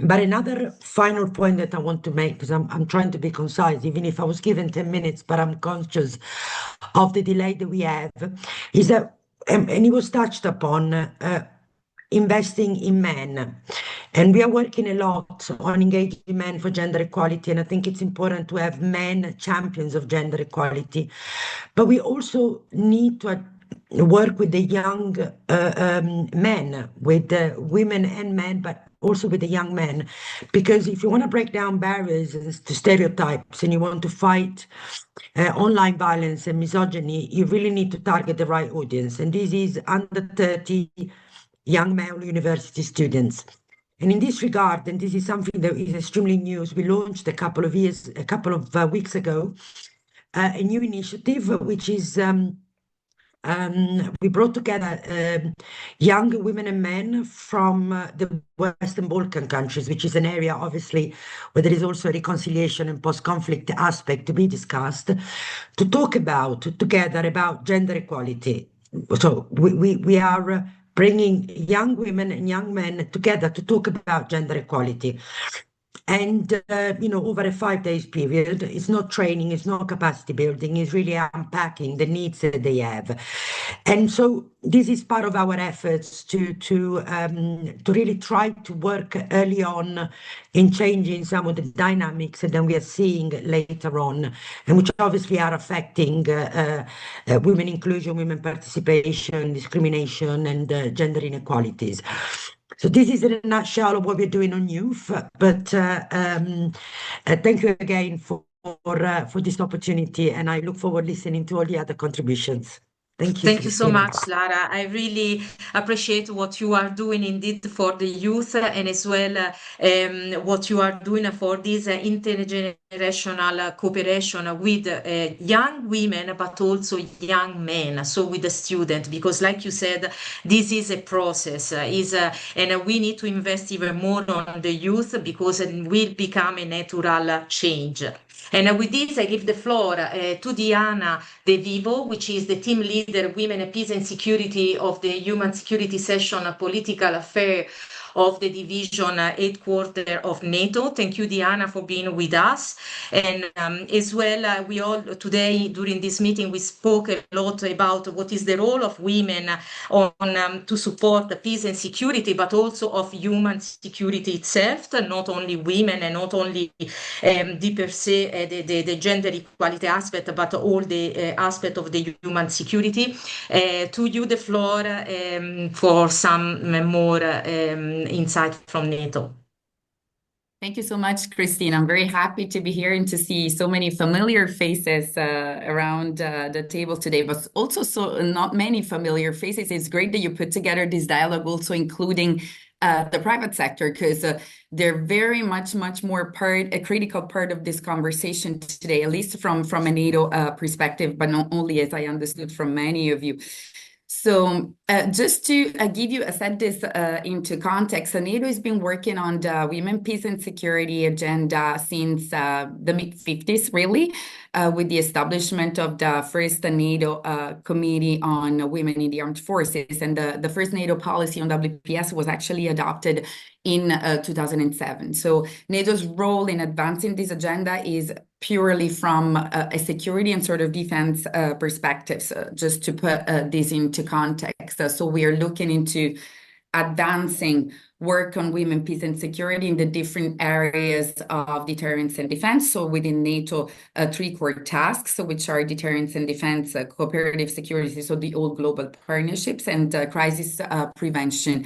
But another final point that I want to make, because I'm trying to be concise, even if I was given 10 minutes, but I'm conscious of the delay that we have, is that, and it was touched upon, investing in men. And we are working a lot on engaging men for gender equality. And I think it's important to have men champions of gender equality. But we also need to work with the young men, with the women and men, but also with the young men, because if you want to break down barriers to stereotypes and you want to fight online violence and misogyny, you really need to target the right audience. And this is under 30 young male university students. And in this regard, and this is something that is extremely new, we launched a couple of weeks ago, a new initiative, which is we brought together young women and men from the Western Balkan countries, which is an area, obviously, where there is also a reconciliation and post-conflict aspect to be discussed, to talk together about gender equality. So we are bringing young women and young men together to talk about gender equality. And, over a 5 days period, it's not training, it's not capacity building, it's really unpacking the needs that they have. And so this is part of our efforts to really try to work early on in changing some of the dynamics that we are seeing later on, and which obviously are affecting women inclusion, women participation, discrimination, and gender inequalities. So this is in a nutshell of what we're doing on youth. But thank you again for this opportunity, and I look forward listening to all the other contributions. Thank you. Thank you so much, Lara. I really appreciate what you are doing indeed for the youth, and as well what you are doing for this intergenerational cooperation with young women, but also young men, so with the student, because like you said, this is a process, and we need to invest even more on the youth because it will become a natural change. And with this, I give the floor to Diana De Vivo, which is the team leader, Women, Peace and Security of the Human Security Session Political Affairs of the Division Headquarters of NATO. Thank you, Diana, for being with us. And as well, we all today during this meeting, we spoke a lot about what is the role of women on to support the peace and security, but also of human security itself, not only women and not only the per se, the gender equality aspect, but all the aspect of the human security. To you the floor for some more insight from NATO. Thank you so much, Cristina. I'm very happy to be here and to see so many familiar faces around the table today, but also so not many familiar faces. It's great that you put together this dialogue, also including the private sector, because they're very much more a critical part of this conversation today, at least from a NATO perspective, but not only, as I understood from many of you. So just to give you set this into context, NATO has been working on the women, peace, and security agenda since the mid-50s, really, with the establishment of the first NATO Committee on Women in the Armed Forces. And the first NATO policy on WPS was actually adopted in 2007. So NATO's role in advancing this agenda is purely from a security and sort of defense perspective. So just to put this into context, so we are looking into advancing work on women, peace, and security in the different areas of deterrence and defense. So within NATO, three core tasks, which are deterrence and defense, cooperative security, so the old global partnerships, and crisis prevention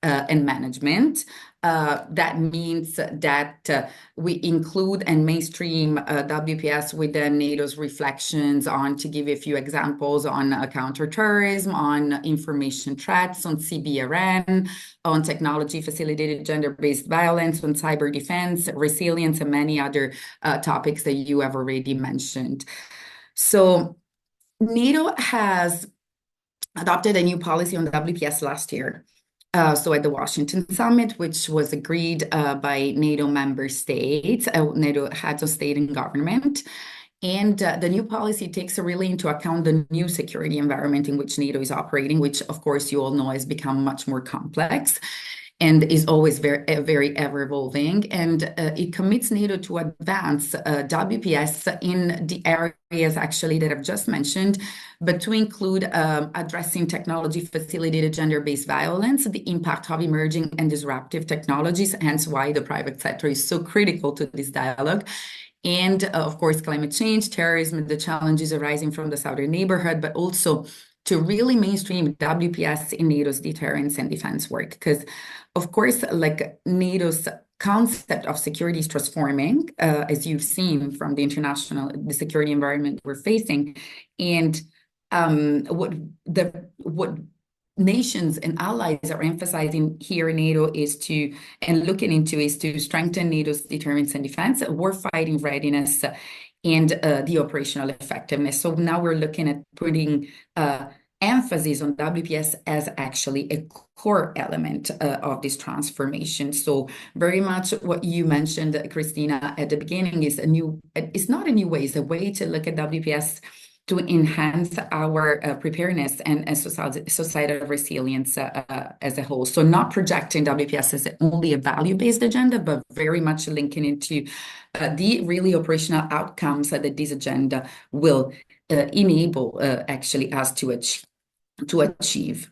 and management. That means that we include and mainstream WPS within NATO's reflections on, to give you a few examples, on counterterrorism, on information threats, on CBRN, on technology-facilitated gender-based violence, on cyber defense, resilience, and many other topics that you have already mentioned. So NATO has adopted a new policy on WPS last year. So at the Washington summit, which was agreed by NATO member states, NATO heads of state and government. And the new policy takes really into account the new security environment in which NATO is operating, which, of course, you all know has become much more complex and is always very ever evolving. And it commits NATO to advance WPS in the areas actually that I've just mentioned, but to include addressing technology-facilitated gender-based violence, the impact of emerging and disruptive technologies, hence why the private sector is so critical to this dialogue. And of course, climate change, terrorism, the challenges arising from the southern neighborhood, but also to really mainstream WPS in NATO's deterrence and defense work. Because, of course, like NATO's concept of security is transforming, as you've seen from the security environment we're facing. And what nations and allies are emphasizing here in NATO is to strengthen NATO's deterrence and defense, warfighting readiness, and the operational effectiveness. So now we're looking at putting emphasis on WPS as actually a core element of this transformation. So very much what you mentioned, Cristina, at the beginning it's not a new way, it's a way to look at WPS to enhance our preparedness and societal resilience as a whole. So not projecting WPS as only a value-based agenda, but very much linking into the really operational outcomes that this agenda will enable actually us to achieve.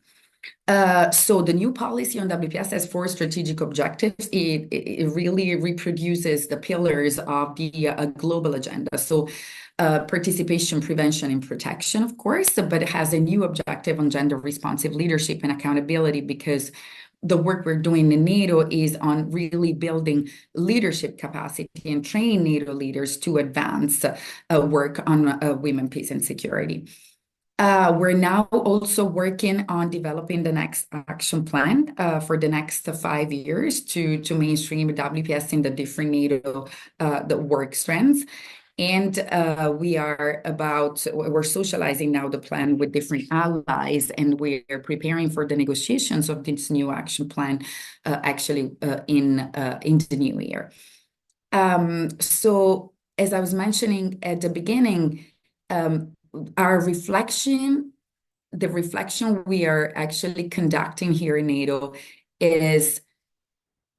So the new policy on WPS has 4 strategic objectives. It really reproduces the pillars of the global agenda. So participation, prevention, and protection, of course, but it has a new objective on gender responsive leadership and accountability, because the work we're doing in NATO is on really building leadership capacity and train NATO leaders to advance work on women, peace, and security. We're now also working on developing the next action plan for the next 5 years to mainstream WPS in the different NATO the work strands. And we're socializing now the plan with different allies, and we're preparing for the negotiations of this new action plan actually in the new year. So as I was mentioning at the beginning, the reflection we are actually conducting here in NATO is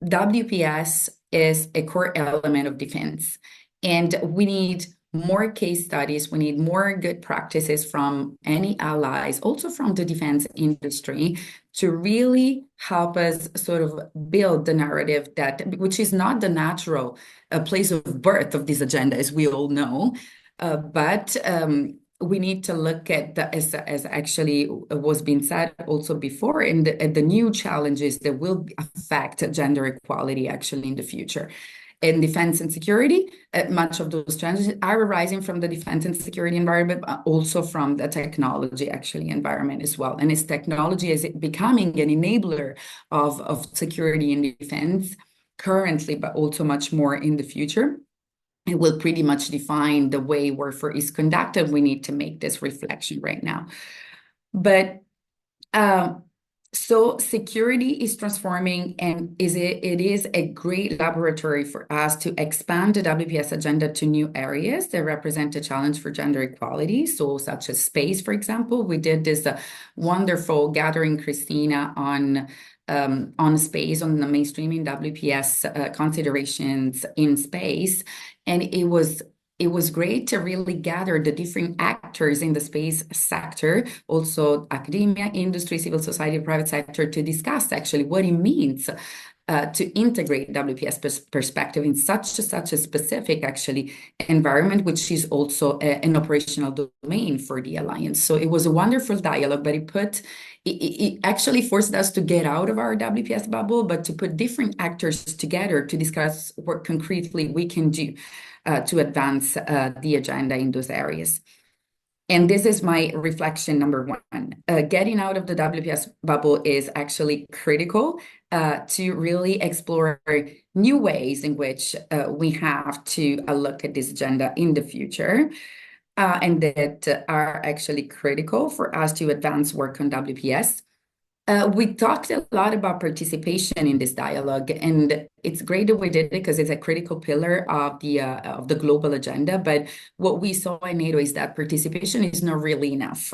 WPS is a core element of defense. And we need more case studies. We need more good practices from any allies, also from the defense industry, to really help us sort of build the narrative which is not the natural place of birth of this agenda, as we all know, but we need to look at as actually was being said also before, and the new challenges that will affect gender equality actually in the future. In defense and security, much of those challenges are arising from the defense and security environment, but also from the technology actually environment as well. And as technology is becoming an enabler of security and defense currently, but also much more in the future, it will pretty much define the way warfare is conducted. We need to make this reflection right now. But So security is transforming, and it is a great laboratory for us to expand the WPS agenda to new areas that represent a challenge for gender equality. So such as space, for example, we did this wonderful gathering, Cristina, on space, on the mainstreaming WPS considerations in space, and it was great to really gather the different actors in the space sector, also academia, industry, civil society, private sector, to discuss actually what it means to integrate WPS perspective in such a specific actually environment, which is also an operational domain for the Alliance. So it was a wonderful dialogue, but it actually forced us to get out of our WPS bubble, but to put different actors together to discuss what concretely we can do to advance the agenda in those areas. And this is my reflection number one. Getting out of the WPS bubble is actually critical to really explore new ways in which we have to look at this agenda in the future, and that are actually critical for us to advance work on WPS. We talked a lot about participation in this dialogue, and it's great that we did it because it's a critical pillar of the global agenda. But what we saw in NATO is that participation is not really enough.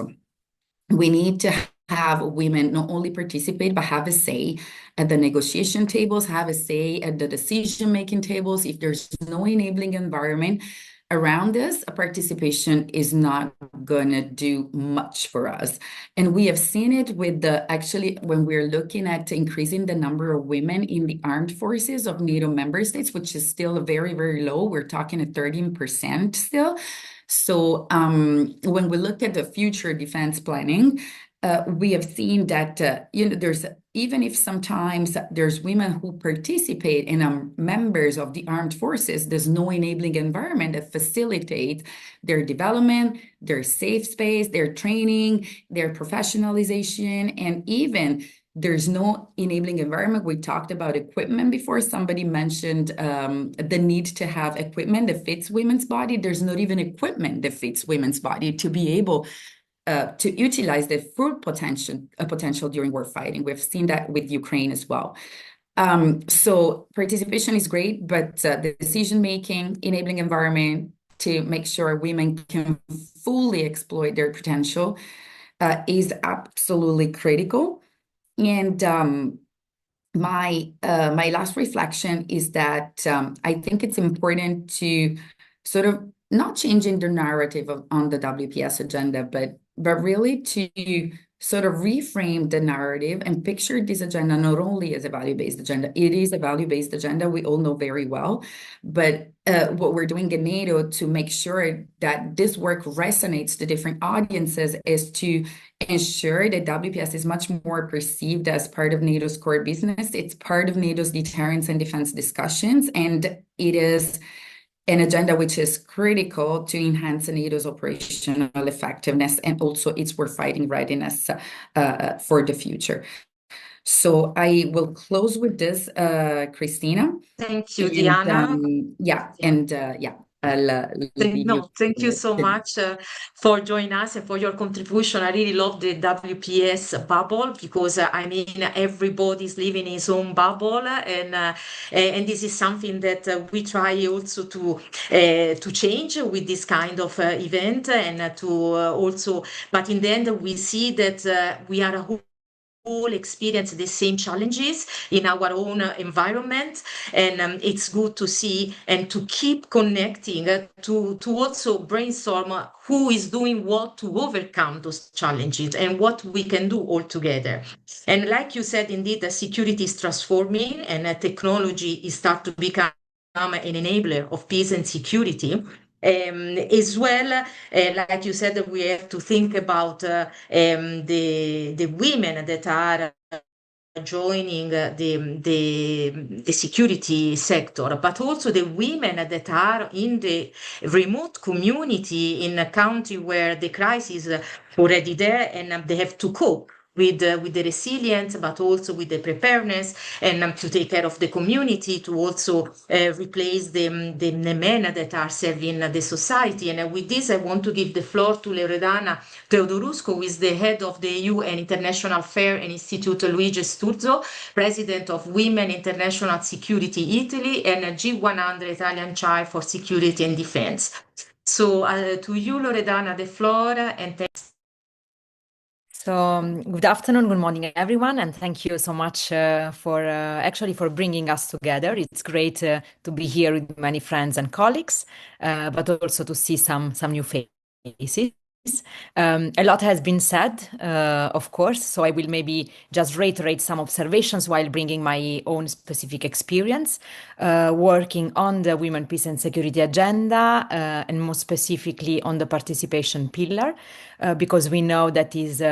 We need to have women not only participate, but have a say at the negotiation tables, have a say at the decision-making tables. If there's no enabling environment around this, participation is not going to do much for us. And we have seen it with actually, when we're looking at increasing the number of women in the armed forces of NATO member states, which is still very, very low. We're talking at 13% still. So when we look at the future defense planning, we have seen that there's, even if sometimes there's women who participate and members of the armed forces, there's no enabling environment that facilitates their development, their safe space, their training, their professionalization, and even there's no enabling environment. We talked about equipment before. Somebody mentioned the need to have equipment that fits women's body. There's not even equipment that fits women's body to be able to utilize the full potential during war fighting. We've seen that with Ukraine as well. So participation is great, but the decision-making, enabling environment to make sure women can fully exploit their potential is absolutely critical. And my last reflection is that I think it's important to sort of not changing the narrative on the WPS agenda, but really to sort of reframe the narrative and picture this agenda not only as a value-based agenda. It is a value-based agenda, we all know very well, but what we're doing in NATO to make sure that this work resonates to different audiences is to ensure that WPS is much more perceived as part of NATO's core business. It's part of NATO's deterrence and defense discussions, and it is an agenda which is critical to enhance NATO's operational effectiveness and also its warfighting readiness for the future. So I will close with this, Cristina. Thank you, Diana. I'll leave you. Thank you so much for joining us and for your contribution. I really love the WPS bubble because I mean everybody's living in his own bubble, and this is something that we try also to change with this kind of event, and to also. But in the end, we see that we are all experience the same challenges in our own environment, and it's good to see and to keep connecting to also brainstorm who is doing what to overcome those challenges and what we can do all together. And like you said, indeed, the security is transforming, and technology is start to become an enabler of peace and security. As well, like you said, we have to think about the women that are joining the security sector, but also the women that are in the remote community in a country where the crisis is already there, and they have to cope with the resilience, but also with the preparedness, and to take care of the community, to also replace the men that are serving the society. And with this, I want to give the floor to Loredana Teodorusco, who is the head of the EU and International Affair and Institute Luigi Sturzo, president of Women International Security Italy, and G100 Italian Chair for Security and Defense. So to you, Loredana, the floor, and thanks. So good afternoon, good morning, everyone, and thank you so much for bringing us together. It's great to be here with many friends and colleagues, but also to see some new faces. A lot has been said, of course, so I will maybe just reiterate some observations while bringing my own specific experience working on the Women, Peace and Security agenda, and more specifically on the participation pillar, because we know that is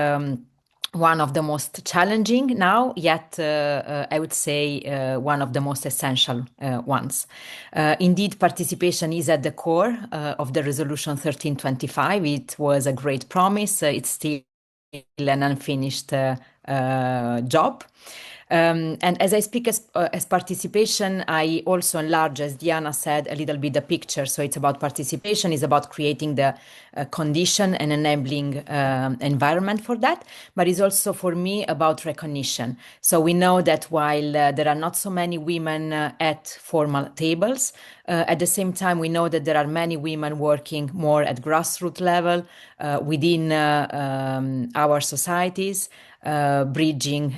one of the most challenging now, yet I would say one of the most essential ones. Indeed, participation is at the core of the resolution 1325. It was a great promise. It's still an unfinished job. And as I speak as participation, I also enlarge, as Diana said, a little bit the picture. So it's about participation, it's about creating the condition and enabling environment for that. But it's also for me about recognition. So we know that while there are not so many women at formal tables, at the same time, we know that there are many women working more at grassroots level within our societies, bridging,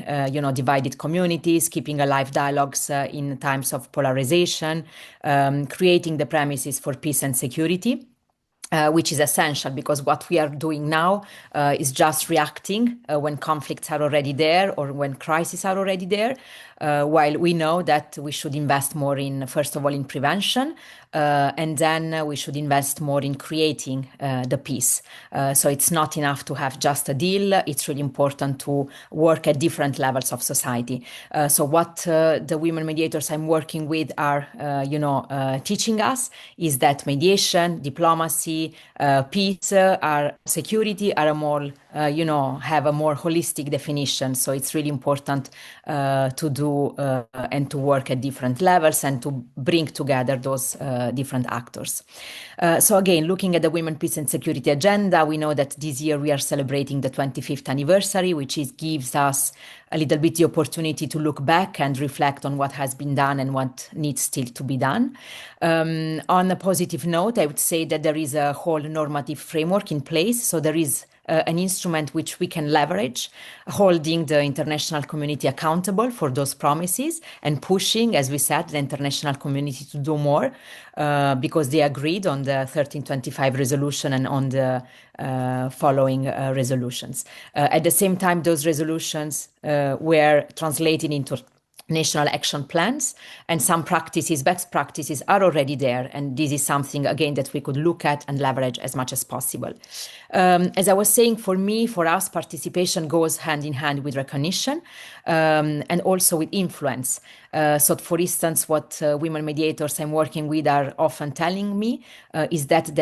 divided communities, keeping alive dialogues in times of polarization, creating the premises for peace and security. Which is essential, because what we are doing now is just reacting when conflicts are already there or when crises are already there, while we know that we should invest more in, first of all, in prevention, and then we should invest more in creating the peace. So it's not enough to have just a deal. It's really important to work at different levels of society. So what the women mediators I'm working with are, teaching us is that mediation, diplomacy, peace, security are a more, have a more holistic definition. So it's really important to do and to work at different levels and to bring together those different actors. So again, looking at the Women, Peace and Security agenda, we know that this year we are celebrating the 25th anniversary, which gives us a little bit the opportunity to look back and reflect on what has been done and what needs still to be done. On a positive note, I would say that there is a whole normative framework in place. So there is an instrument which we can leverage, holding the international community accountable for those promises and pushing, as we said, the international community to do more because they agreed on the 1325 resolution and on the following resolutions. At the same time, those resolutions were translated into national action plans, and some practices, best practices are already there. And this is something, again, that we could look at and leverage as much as possible. As I was saying, for us, participation goes hand in hand with recognition and also with influence. So, for instance, what women mediators I'm working with are often telling me is that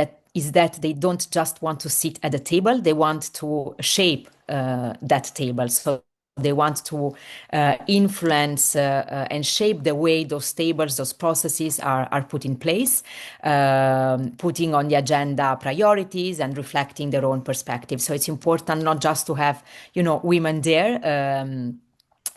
they don't just want to sit at the table, they want to shape that table. So they want to influence and shape the way those tables, those processes are put in place, putting on the agenda priorities and reflecting their own perspective. So it's important not just to have, women there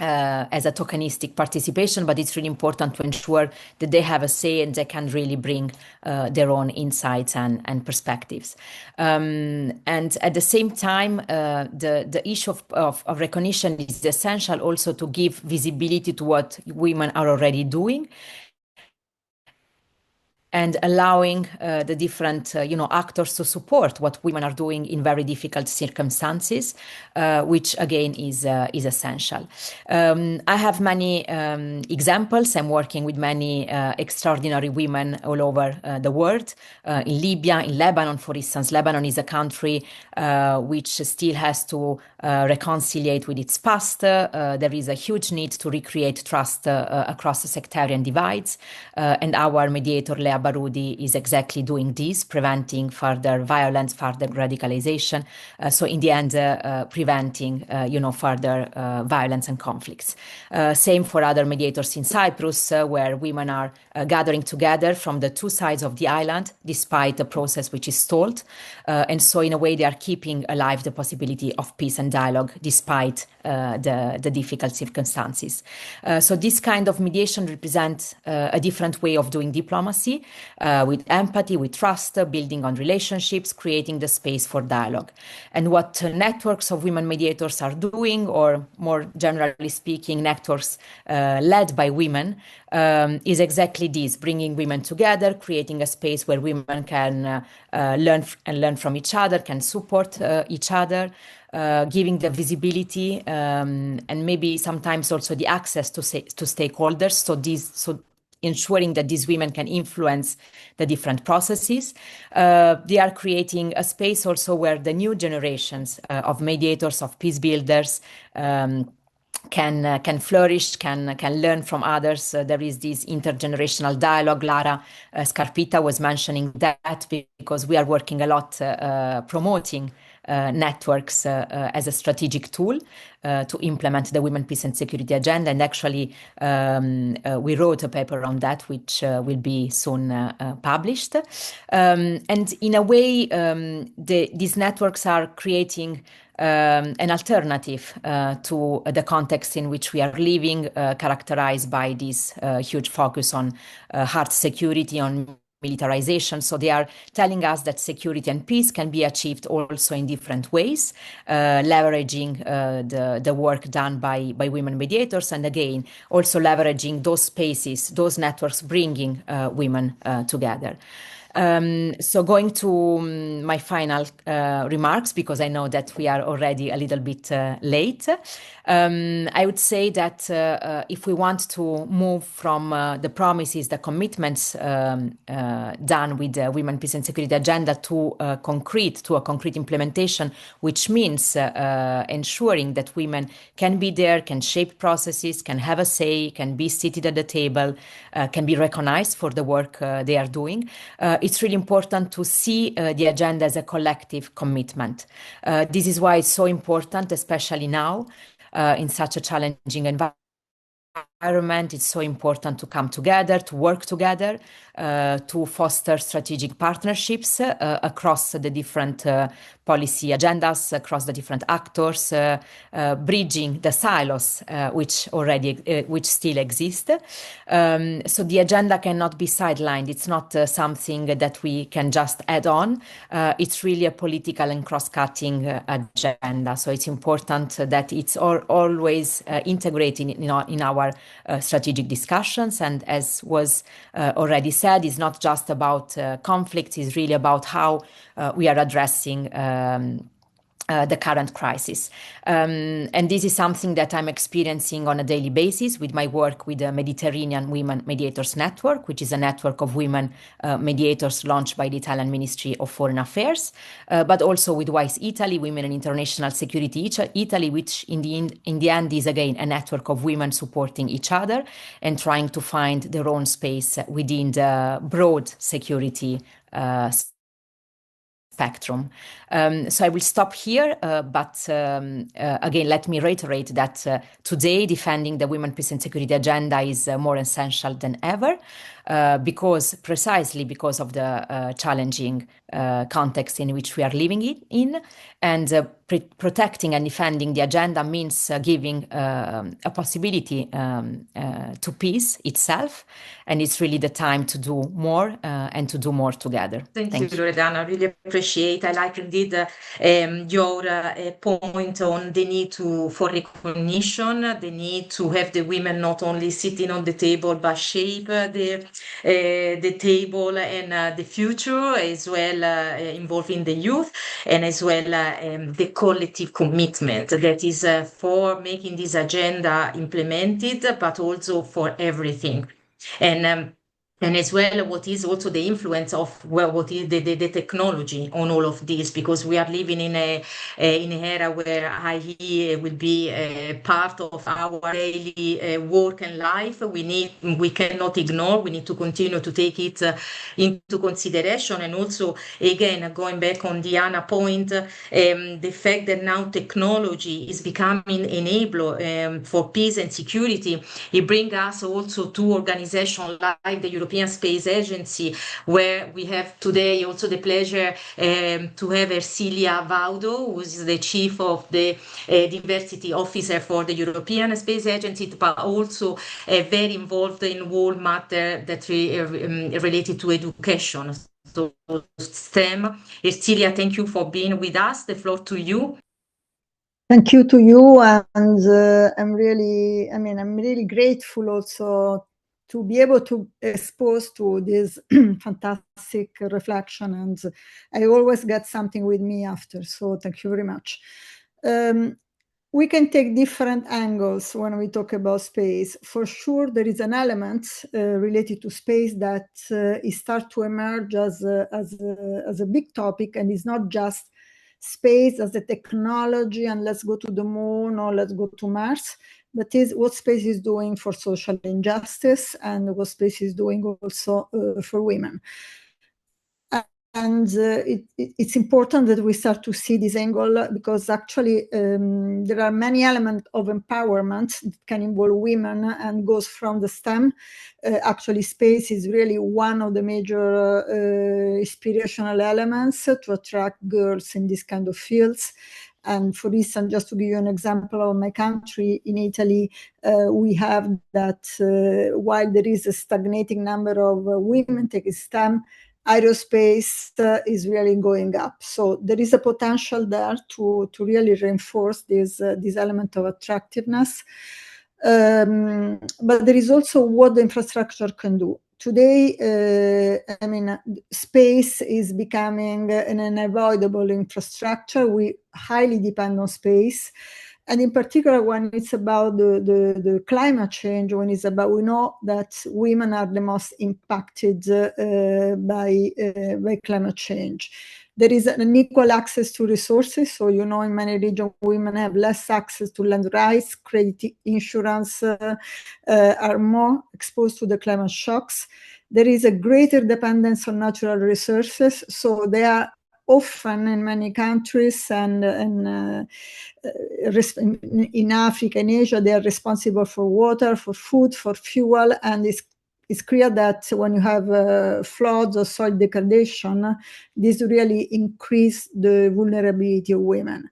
as a tokenistic participation, but it's really important to ensure that they have a say and they can really bring their own insights and perspectives. And at the same time, the issue of recognition is essential also to give visibility to what women are already doing, and allowing the different actors to support what women are doing in very difficult circumstances, which again is essential. I have many examples. I'm working with many extraordinary women all over the world. In Libya, in Lebanon, for instance. Lebanon is a country which still has to reconcile with its past. There is a huge need to recreate trust across the sectarian divides, and our mediator, Lea Barudi is exactly doing this, preventing further violence, further radicalization. So in the end, preventing, further violence and conflicts. Same for other mediators in Cyprus, where women are gathering together from the two sides of the island, despite the process which is stalled. And so in a way, they are keeping alive the possibility of peace and dialogue, despite the difficult circumstances. So this kind of mediation represents a different way of doing diplomacy, with empathy, with trust, building on relationships, creating the space for dialogue. And what networks of women mediators are doing, or more generally speaking, networks led by women, is exactly this: bringing women together, creating a space where women can learn from each other, can support each other, giving the visibility and maybe sometimes also the access to stakeholders. So ensuring that these women can influence the different processes. They are creating a space also where the new generations of mediators, of peace builders, can flourish, can learn from others. There is this intergenerational dialogue. Lara Scarpita was mentioning that, because we are working a lot promoting networks as a strategic tool to implement the Women, Peace and Security agenda. And actually, we wrote a paper on that, which will be soon published. And in a way, these networks are creating an alternative to the context in which we are living, characterized by this huge focus on hard security, on militarization. So they are telling us that security and peace can be achieved also in different ways, leveraging the work done by women mediators, and again, also leveraging those spaces, those networks, bringing women together. So going to my final remarks, because I know that we are already a little bit late. I would say that if we want to move from the promises, the commitments done with the Women, Peace and Security agenda to a concrete implementation, which means ensuring that women can be there, can shape processes, can have a say, can be seated at the table, can be recognized for the work they are doing. It's really important to see the agenda as a collective commitment. This is why it's so important, especially now, in such a challenging environment. It's so important to come together, to work together, to foster strategic partnerships across the different policy agendas, across the different actors, bridging the silos which still exist. So the agenda cannot be sidelined. It's not something that we can just add on. It's really a political and cross-cutting agenda. So it's important that it's always integrated in our strategic discussions. And as was already said, it's not just about conflict, it's really about how we are addressing the current crisis. And this is something that I'm experiencing on a daily basis with my work with the Mediterranean Women Mediators Network, which is a network of women mediators launched by the Italian Ministry of Foreign Affairs, but also with WISE Italy, Women in International Security Italy, which in the end is again a network of women supporting each other and trying to find their own space within the broad security spectrum. So I will stop here, but again, let me reiterate that today defending the Women, Peace and Security agenda is more essential than ever, precisely because of the challenging context in which we are living in, and protecting and defending the agenda means giving a possibility to peace itself, and it's really the time to do more and to do more together. Thank you, Loredana. I really appreciate. I like indeed your point on the need for recognition, the need to have the women not only sitting on the table but shape the table and the future, as well involving the youth, and as well the collective commitment that is for making this agenda implemented, but also for everything. And and as well, what is also the influence of, well, what is the technology on all of this, because we are living in an era where IE will be part of our daily work and life. We cannot ignore. We need to continue to take it into consideration. And also, again, going back on Diana's point, the fact that now technology is becoming enabler for peace and security, it brings us also to organizations like the European Space Agency, where we have today also the pleasure to have Ercilia Vaudo, who is the chief of the diversity officer for the European Space Agency, but also very involved in all matter that related to education. So STEM. Ercilia, thank you for being with us. The floor to you. Thank you to you, and I'm really grateful also to be able to expose to this fantastic reflection, and I always get something with me after, so thank you very much. We can take different angles when we talk about space. For sure, there is an element related to space that is start to emerge as a big topic, and is not just space as a technology and let's go to the moon or let's go to Mars, but is what space is doing for social injustice and what space is doing also for women. And it's important that we start to see this angle, because actually there are many elements of empowerment that can involve women and goes from the STEM. Actually, space is really one of the major inspirational elements to attract girls in this kind of fields. And for instance, just to give you an example of my country, in Italy, we have that while there is a stagnating number of women taking STEM, aerospace is really going up. So there is a potential there to really reinforce this element of attractiveness. But there is also what the infrastructure can do. Today, space is becoming an unavoidable infrastructure. We highly depend on space. And in particular, when it's about the climate change, when it's about, we know that women are the most impacted by climate change. There is an unequal access to resources. So, you know, in many regions, women have less access to land rights, credit, insurance, are more exposed to the climate shocks. There is a greater dependence on natural resources. So they are often in many countries and in Africa and Asia, they are responsible for water, for food, for fuel, and it's clear that when you have floods or soil degradation, this really increase the vulnerability of women.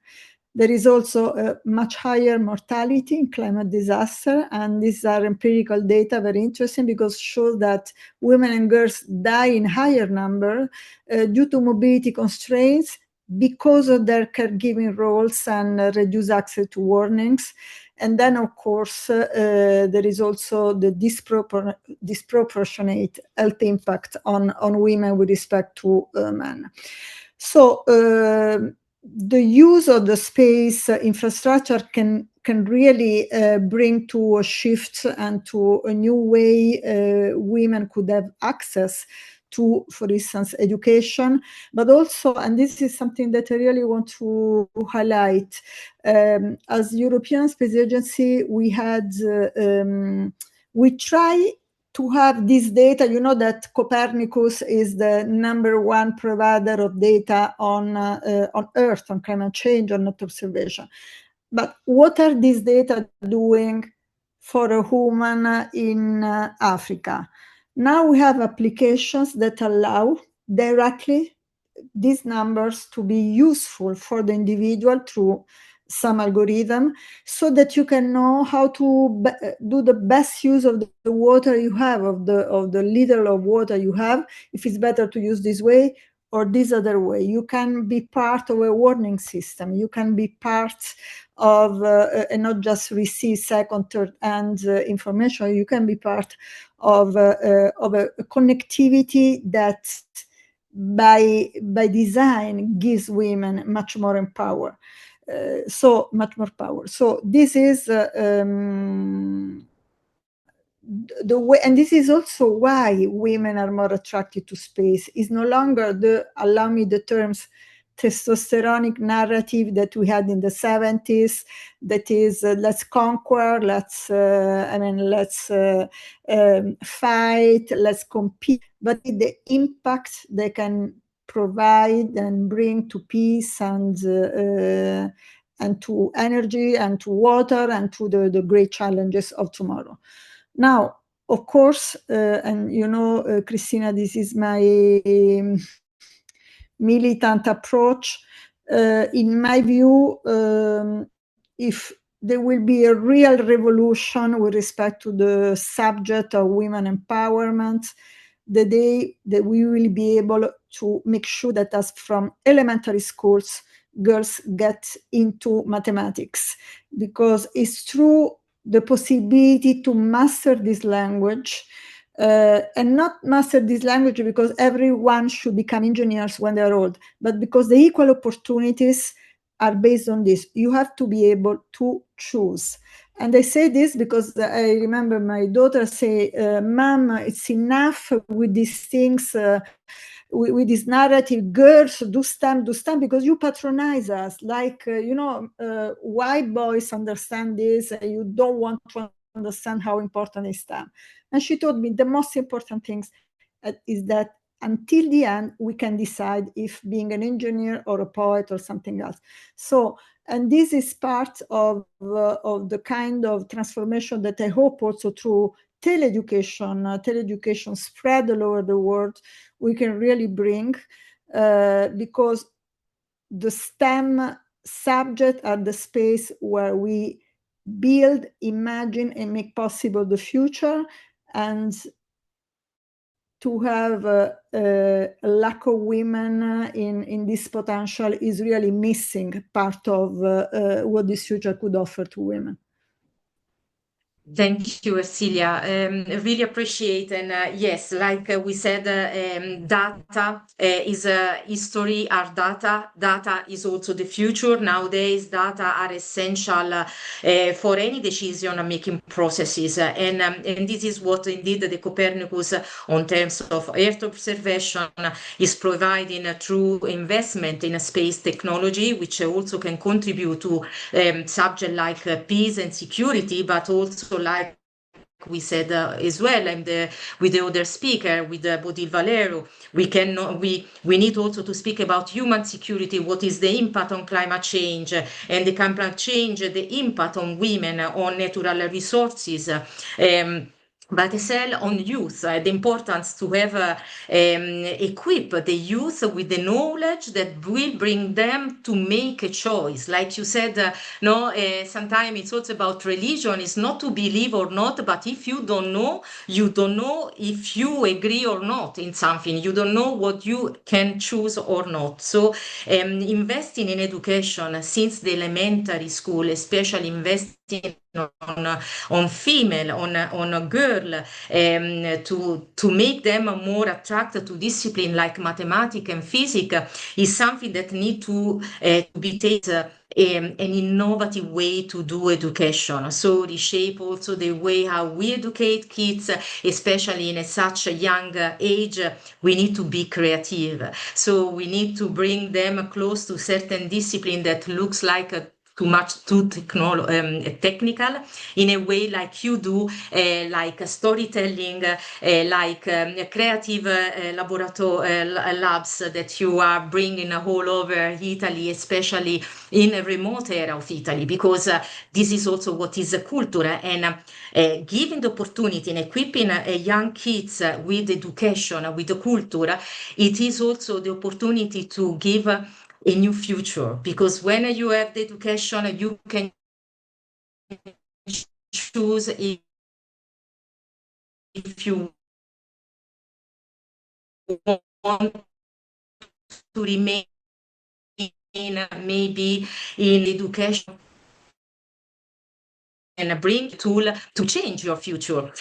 There is also a much higher mortality in climate disaster, and these are empirical data, very interesting, because shows that women and girls die in higher number due to mobility constraints because of their caregiving roles and reduced access to warnings. And then, of course, there is also the disproportionate health impact on women with respect to men. So the use of the space infrastructure can really bring to a shift and to a new way women could have access to, for instance, education, but also, and this is something that I really want to highlight, as European Space Agency, we try to have this data. You know that Copernicus is the #1 provider of data on Earth, on climate change, on Earth observation. But what are these data doing for a woman in Africa? Now we have applications that allow directly these numbers to be useful for the individual through some algorithm, so that you can know how to do the best use of the water you have, of the little of water you have, if it's better to use this way or this other way. You can be part of a warning system. You can be part of, and not just receive second, third hand information. You can be part of a connectivity that by design gives women much more power. So much more power. So this is the way, and this is also why women are more attracted to space, is no longer the, allow me the terms, testosteronic narrative that we had in the 70s, that is let's conquer, let's fight, let's compete, but the impact they can provide and bring to peace and to energy and to water and to the great challenges of tomorrow. Now, of course, and you know, Cristina, this is my militant approach. In my view, if there will be a real revolution with respect to the subject of women empowerment, the day that we will be able to make sure that as from elementary schools, girls get into mathematics, because it's true the possibility to master this language, and not master this language because everyone should become engineers when they're old, but because the equal opportunities are based on this. You have to be able to choose. And I say this because I remember my daughter say, Mom, it's enough with these things, with this narrative, girls do STEM, because you patronize us. Like, white boys understand this, and you don't want to understand how important is STEM. And she told me the most important things is that until the end, we can decide if being an engineer or a poet or something else. So, and this is part of the kind of transformation that I hope also through teleeducation spread all over the world, we can really bring, because the STEM subject are the space where we build, imagine, and make possible the future. And to have a lack of women in this potential is really missing part of what this future could offer to women. Thank you, Ercilia. I really appreciate. And yes, like we said, data is history, our data. Data is also the future. Nowadays, data are essential for any decision-making processes. And this is what indeed the Copernicus, on terms of Earth observation, is providing through investment in space technology, which also can contribute to subjects like peace and security, but also like we said as well, and with the other speaker, with Bodil Valero, we need also to speak about human security. What is the impact on climate change and the climate change, the impact on women, on natural resources. But as well on youth, the importance to have equip the youth with the knowledge that will bring them to make a choice. Like you said, sometimes it's also about religion. It's not to believe or not, but if you don't know if you agree or not in something. You don't know what you can choose or not. So investing in education since the elementary school, especially investing on female, on a girl, to make them more attracted to discipline like mathematics and physics is something that need to be taken an innovative way to do education. So reshape also the way how we educate kids, especially in such a young age. We need to be creative. So we need to bring them close to certain discipline that looks like too technical, in a way like you do, like storytelling, like creative labs that you are bringing all over Italy, especially in a remote area of Italy, because this is also what is a culture, and giving the opportunity and equipping young kids with education, with the culture, it is also the opportunity to give a new future, because when you have the education, you can choose if you want to remain maybe in education and bring a tool to change your future.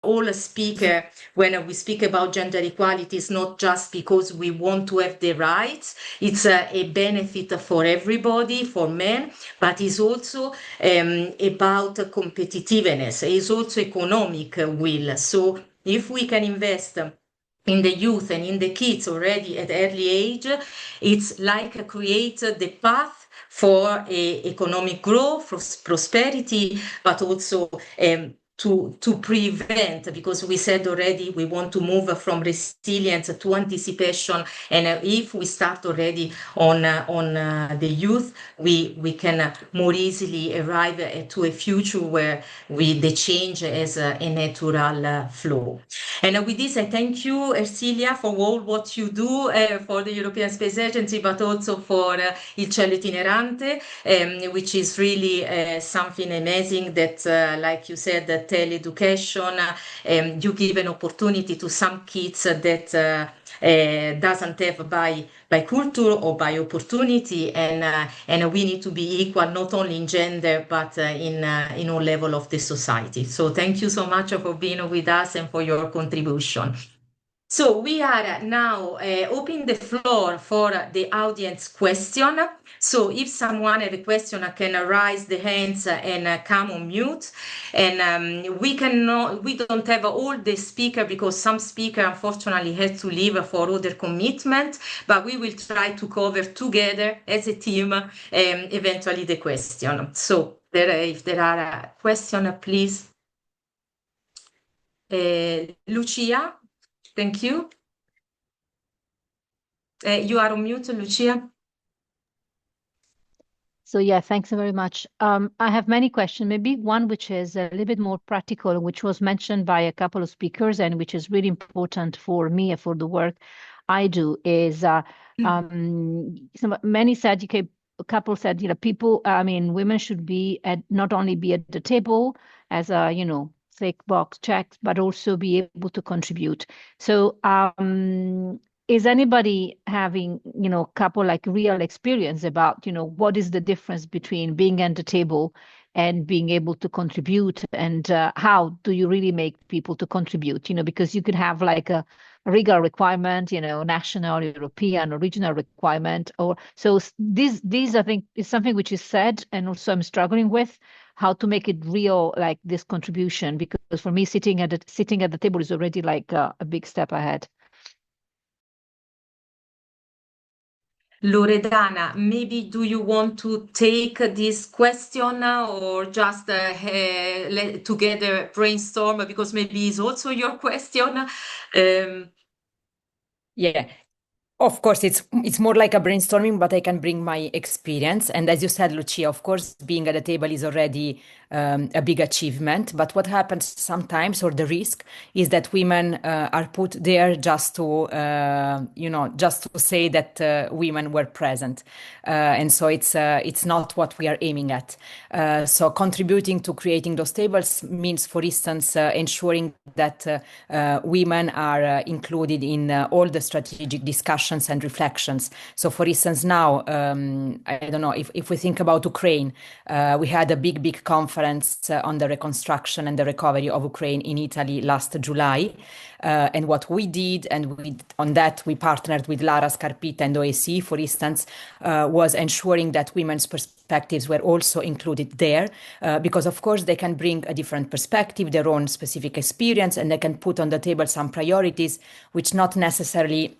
all speaker, when we speak about gender equality, it's not just because we want to have the rights, it's a benefit for everybody, for men, but it's also about competitiveness, it's also economic will. So if we can invest in the youth and in the kids already at early age, it's like create the path for economic growth, for prosperity, but also to prevent, because we said already we want to move from resilience to anticipation, and if we start already on the youth, we can more easily arrive to a future where the change as a natural flow. And with this, I thank you, Ercilia, for all what you do for the European Space Agency, but also for Il Cielo Itinerante, which is really something amazing that, like you said, tele-education, you give an opportunity to some kids that doesn't have by culture or by opportunity, and we need to be equal not only in gender but in all level of the society. So thank you so much for being with us and for your contribution. So we are now opening the floor for the audience question. So if someone has a question, can raise the hands and come on mute. And we don't have all the speaker because some speaker unfortunately had to leave for other commitment, but we will try to cover together as a team eventually the question. So if there are questions, please. Lucia, thank you. You are on mute, Lucia. So yeah, thanks very much. I have many questions, maybe one which is a little bit more practical, which was mentioned by a couple of speakers and which is really important for me and for the work I do is many said, okay, a couple said, people, women should be not only be at the table as a, tick box checks, but also be able to contribute. So is anybody having, a couple like real experience about, what is the difference between being at the table and being able to contribute, and how do you really make people to contribute? Because you could have like a legal requirement, national, European, or regional requirement, or so these I think is something which is said, and also I'm struggling with how to make it real, like this contribution, because for me sitting at the table is already like a big step ahead. Loredana, maybe do you want to take this question or just together brainstorm, because maybe it's also your question? Yeah. Of course, it's more like a brainstorming, but I can bring my experience. And as you said, Lucia, of course, being at the table is already a big achievement. But what happens sometimes, or the risk, is that women are put there just to, just to say that women were present. And so it's not what we are aiming at. So contributing to creating those tables means, for instance, ensuring that women are included in all the strategic discussions and reflections. So for instance, now, I don't know, if we think about Ukraine, we had a big conference on the reconstruction and the recovery of Ukraine in Italy last July. And what we did, on that we partnered with Lara Scarpita and OSCE, for instance, was ensuring that women's perspectives were also included there, because of course they can bring a different perspective, their own specific experience, and they can put on the table some priorities which not necessarily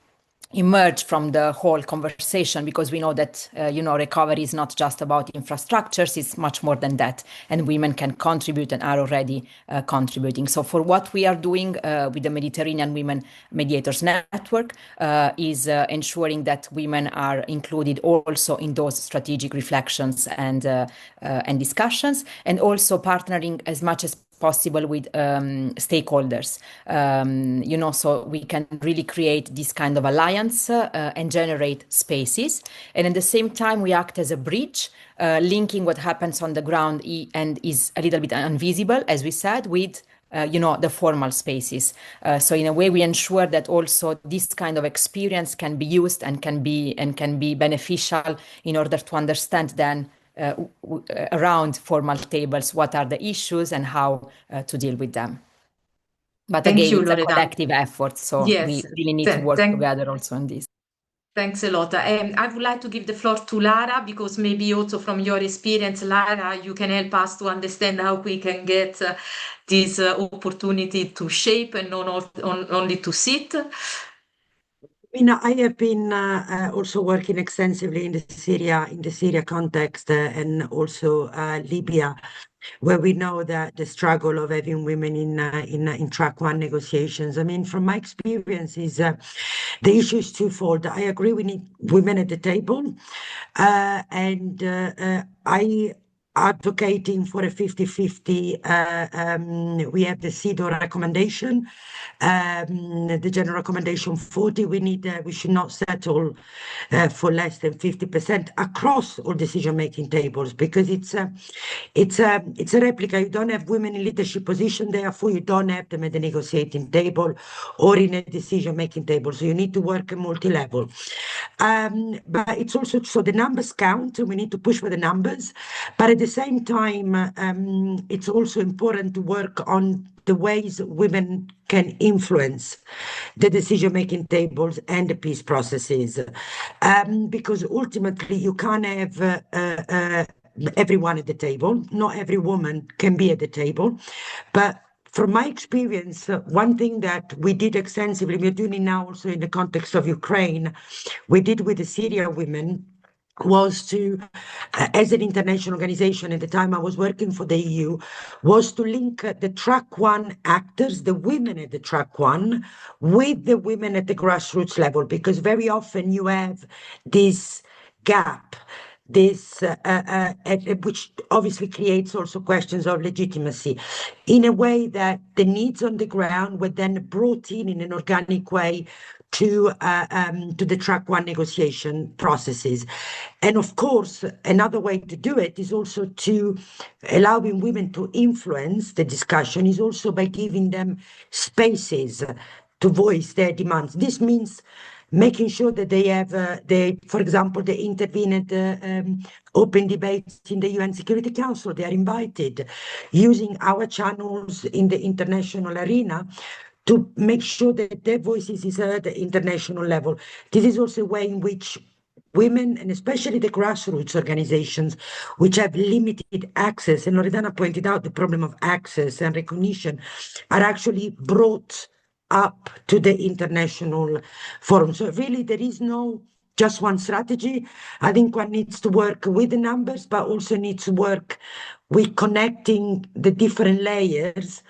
emerge from the whole conversation, because we know that recovery is not just about infrastructures, it's much more than that, and women can contribute and are already contributing. So for what we are doing with the Mediterranean Women Mediators Network is ensuring that women are included also in those strategic reflections and discussions, and also partnering as much as possible with stakeholders, so we can really create this kind of alliance and generate spaces. And at the same time, we act as a bridge, linking what happens on the ground and is a little bit invisible, as we said, with the formal spaces. So in a way, we ensure that also this kind of experience can be used and can be beneficial in order to understand then around formal tables what are the issues and how to deal with them. But Thank again, you, it's a Loredana. collective effort, so Yes, we really need to work together also on this. Thanks a lot. I would like to give the floor to Lara, because maybe also from your experience, Lara, you can help us to understand how we can get this opportunity to shape and not only to sit. I have been also working extensively in the Syria context and also Libya, where we know that the struggle of having women in track one negotiations. I mean, from my experiences, the issue is twofold. I agree we need women at the table, and I advocating for a 50-50. We have the CEDAW recommendation, the general recommendation 40. We should not settle for less than 50% across all decision-making tables, because it's a replica. You don't have women in leadership position, therefore you don't have them at the negotiating table or in a decision-making table. So you need to work at multi-level. But it's also, so the numbers count, we need to push for the numbers, but at the same time, it's also important to work on the ways women can influence the decision-making tables and the peace processes. Because ultimately you can't have everyone at the table. Not every woman can be at the table. But from my experience, one thing that we did extensively, we're doing it now also in the context of Ukraine, we did with the Syria women, was to, as an international organization, at the time I was working for the EU, was to link the track one actors, the women at the track one, with the women at the grassroots level, because very often you have this gap, this which obviously creates also questions of legitimacy, in a way that the needs on the ground were then brought in an organic way to the track one negotiation processes. And of course, another way to do it is also to allowing women to influence the discussion, is also by giving them spaces to voice their demands. This means making sure that they have, for example, they intervene at open debates in the UN Security Council. They are invited, using our channels in the international arena to make sure that their voices is heard at international level. This is also a way in which women, and especially the grassroots organizations, which have limited access, and Loredana pointed out the problem of access and recognition, are actually brought up to the international forum. So really there is no just one strategy. I think one needs to work with the numbers, but also needs to work with connecting the different layers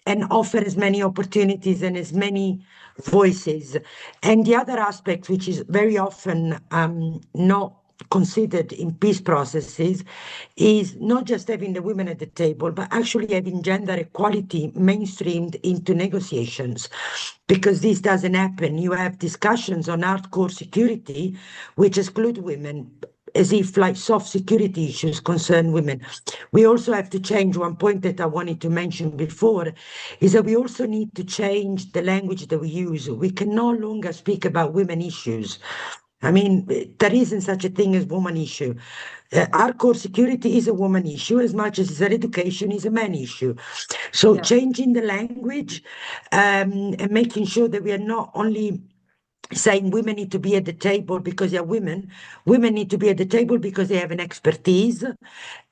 and offer as many opportunities and as many voices. And the other aspect, which is very often not considered in peace processes, is not just having the women at the table, but actually having gender equality mainstreamed into negotiations, because this doesn't happen. You have discussions on hardcore security which exclude women, as if like soft security issues concern women. We also have to change, one point that I wanted to mention before, is that we also need to change the language that we use. We can no longer speak about women issues. I mean, there isn't such a thing as woman issue. Hardcore security is a woman issue as much as education is a man issue. So changing the language and making sure that we are not only saying women need to be at the table because they're women. Women need to be at the table because they have an expertise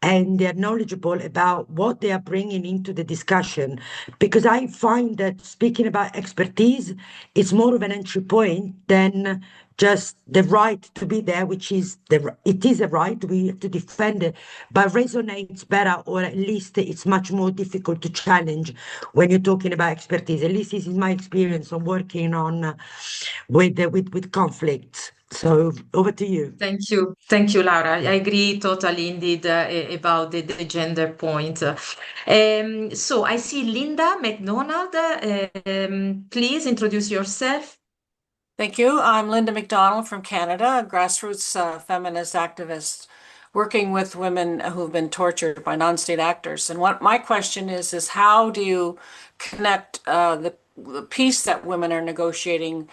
and they're knowledgeable about what they are bringing into the discussion. Because I find that speaking about expertise is more of an entry point than just the right to be there, which is it is a right, we have to defend it, but resonates better, or at least it's much more difficult to challenge when you're talking about expertise. At least this is my experience of working on with conflicts. So over to you. Thank you, Laura. I agree totally indeed about the gender point. So I see Linda McDonald. Please introduce yourself. Thank you. I'm Linda McDonald from Canada, a grassroots feminist activist working with women who've been tortured by non-state actors. And what my question is how do you connect the peace that women are negotiating,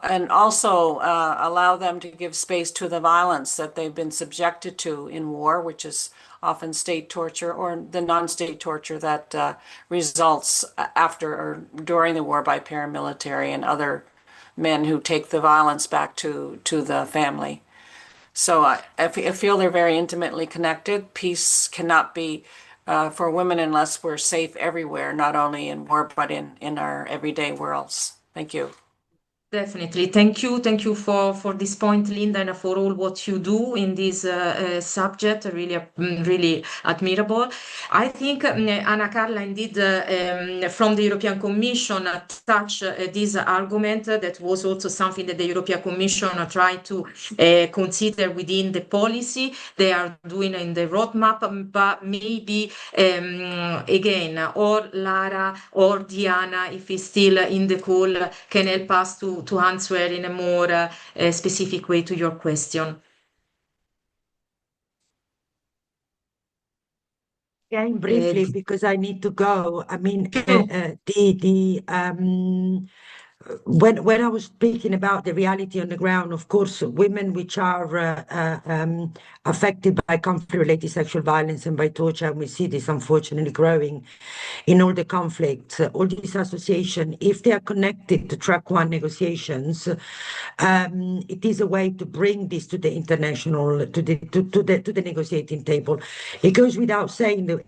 and also allow them to give space to the violence that they've been subjected to in war, which is often state torture or the non-state torture that results after or during the war by paramilitary and other men who take the violence back to the family. So I feel they're very intimately connected. Peace cannot be for women unless we're safe everywhere, not only in war, but in our everyday worlds. Thank you. Definitely. Thank you for this point, Linda, and for all what you do in this subject. Really admirable. I think Anna Carla, indeed, from the European Commission, touched this argument that was also something that the European Commission tried to consider within the policy they are doing in the roadmap, but maybe again, or Lara or Diana, if he's still in the call, can help us to answer in a more specific way to your question. Yeah, briefly, because I need to go. I mean, when I was speaking about the reality on the ground, of course, women which are affected by conflict-related sexual violence and by torture, and we see this unfortunately growing in all the conflicts, all these associations, if they are connected to track one negotiations, it is a way to bring this to the international, to the negotiating table. It goes without saying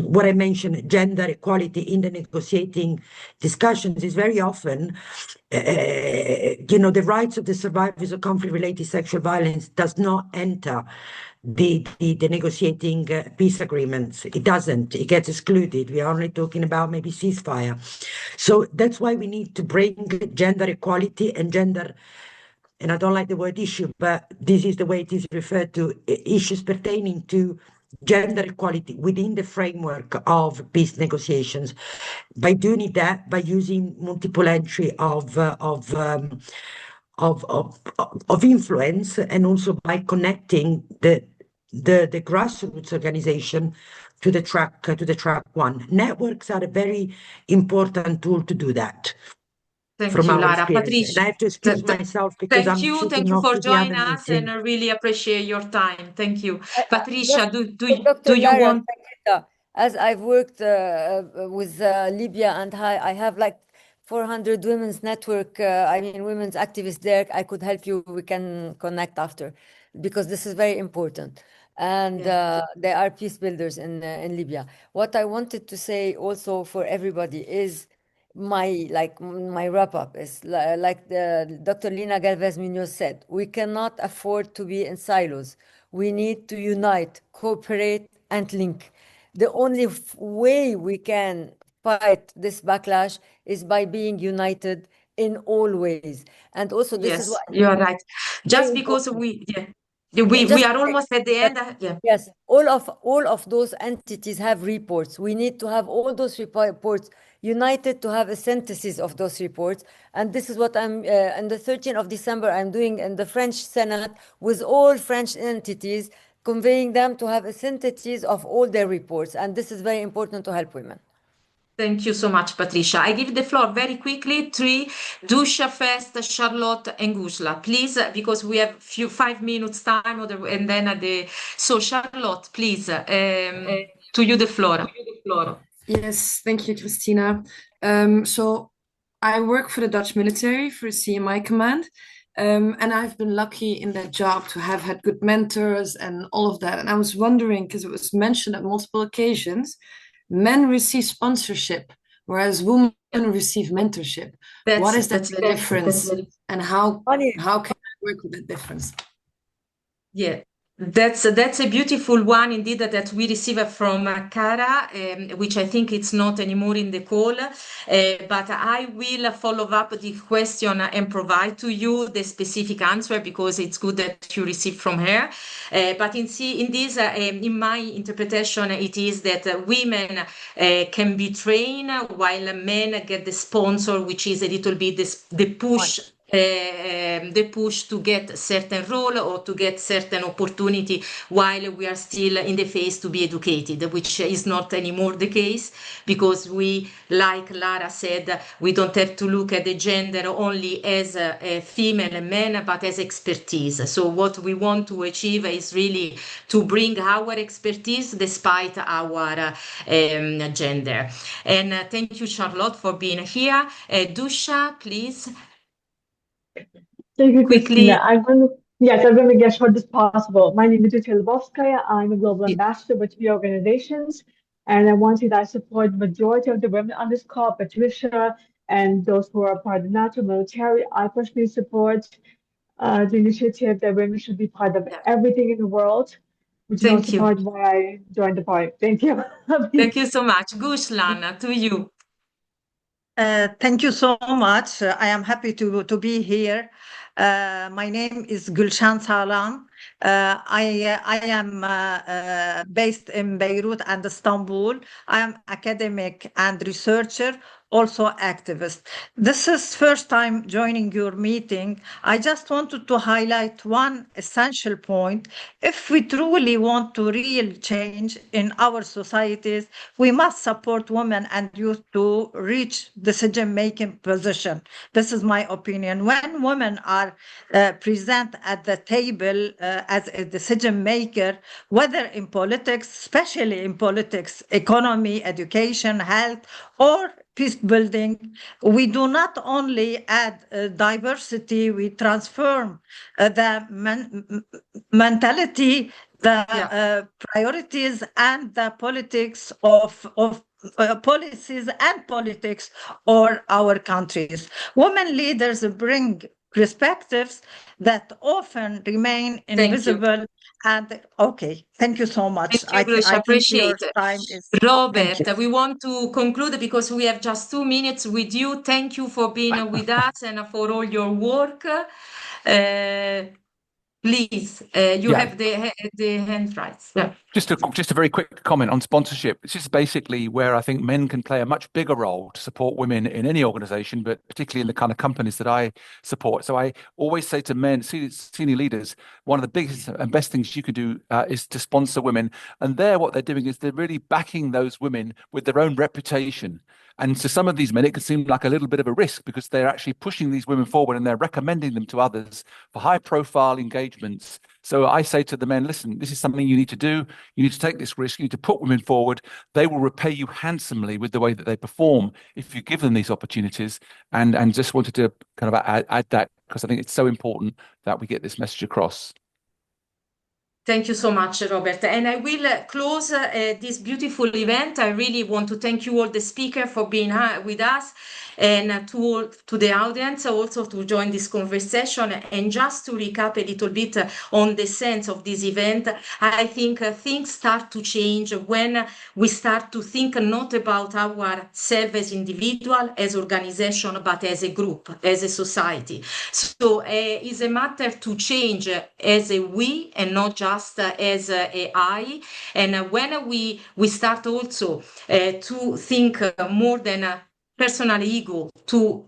what I mentioned, gender equality in the negotiating discussions is very often, the rights of the survivors of conflict-related sexual violence does not enter the negotiating peace agreements. It doesn't. It gets excluded. We are only talking about maybe ceasefire. So that's why we need to bring gender equality and gender, and I don't like the word issue, but this is the way it is referred to, issues pertaining to gender equality within the framework of peace negotiations. By doing that, by using multiple entry of influence, and also by connecting the grassroots organization to the track one. Networks are a very important tool to do that. Thank from you, our Lara. experience. Patricia, And I have to excuse myself because I'm shooting thank you off for to the other joining us, meeting. and I really appreciate your time. Thank you. Patricia, do Dr. you Lara, want? as I've worked with Libya, and I have like 400 women's network, women's activists there, I could help you. We can connect after, because this is very important. And they are peace builders in Libya. What I wanted to say also for everybody is my wrap up is like Dr. Lina Galvez Munoz said, we cannot afford to be in silos. We need to unite, cooperate, and link. The only way we can fight this backlash is by being united in all ways. And also, this is Yes, what you are right. Just very because important. we are almost at the end. Yes, all of those entities have reports. We need to have all those reports united to have a synthesis of those reports. And this is what I'm, on the 13th of December, I'm doing in the French Senate with all French entities, conveying them to have a synthesis of all their reports. And this is very important to help women. Thank you so much, Patricia. I give the floor very quickly. Dusha, Fest, Charlotte, and Gusla, please, because we have 5 minutes time, and then so Charlotte, please, to you the floor. Yes, thank you, Cristina. So I work for the Dutch military for CMI command, and I've been lucky in that job to have had good mentors and all of that. And I was wondering, because it was mentioned at multiple occasions, men receive sponsorship, whereas women receive mentorship. What is that difference, and how can I work with that difference? Yeah, that's a beautiful one indeed that we received from Cara, which I think it's not anymore in the call, but I will follow up the question and provide to you the specific answer, because it's good that you received from her. But in my interpretation, it is that women can be trained while men get the sponsor, which is a little bit the push the push to get certain role or to get certain opportunity while we are still in the phase to be educated, which is not anymore the case, because we, like Lara said, we don't have to look at the gender only as a female and men, but as expertise. So what we want to achieve is really to bring our expertise despite our gender. And thank you, Charlotte, for being here. Dusha, please. Thank you, Quickly. Cristina. I'm going to get short as possible. My name is Dusha Lvovskaya. I'm a global ambassador with 3 organizations, and I want to say that I support the majority of the women on this call, Patricia, and those who are part of the natural military. I personally support the initiative that women should be part of everything in the world, which is also part of why I joined the party. Thank you. Thank you so much. Guslan, to you. Thank you so much. I am happy to be here. My name is Gulshan Salam. I am based in Beirut and Istanbul. I am academic and researcher, also activist. This is first time joining your meeting. I just wanted to highlight one essential point. If we truly want to real change in our societies, we must support women and youth to reach decision-making position. This is my opinion. When women are present at the table as a decision maker, whether in politics, especially in politics, economy, education, health, or peace building, we do not only add diversity, we transform the mentality, the priorities, and the politics of policies and politics or our countries. Women leaders bring perspectives that often remain invisible. And okay, thank you so much. Thank you, Grisha. I think Appreciate your it. time is. Robert, we want to conclude because we have just 2 minutes with you. Thank you for being with us and for all your work. Please, you have the hand raised. Yeah. Just a very quick comment on sponsorship. This is basically where I think men can play a much bigger role to support women in any organization, but particularly in the kind of companies that I support. So I always say to men, senior leaders, one of the biggest and best things you can do is to sponsor women. And what they're doing is they're really backing those women with their own reputation. And to some of these men, it can seem like a little bit of a risk because they're actually pushing these women forward and they're recommending them to others for high-profile engagements. So I say to the men, listen, this is something you need to do. You need to take this risk. You need to put women forward. They will repay you handsomely with the way that they perform if you give them these opportunities. And just wanted to kind of add that because I think it's so important that we get this message across. Thank you so much, Robert. And I will close this beautiful event. I really want to thank you all, the speaker, for being with us, and to the audience also to join this conversation. And just to recap a little bit on the sense of this event, I think things start to change when we start to think not about ourselves as individual, as organization, but as a group, as a society. So it's a matter to change as a we and not just as a I. And when we start also to think more than a personal ego to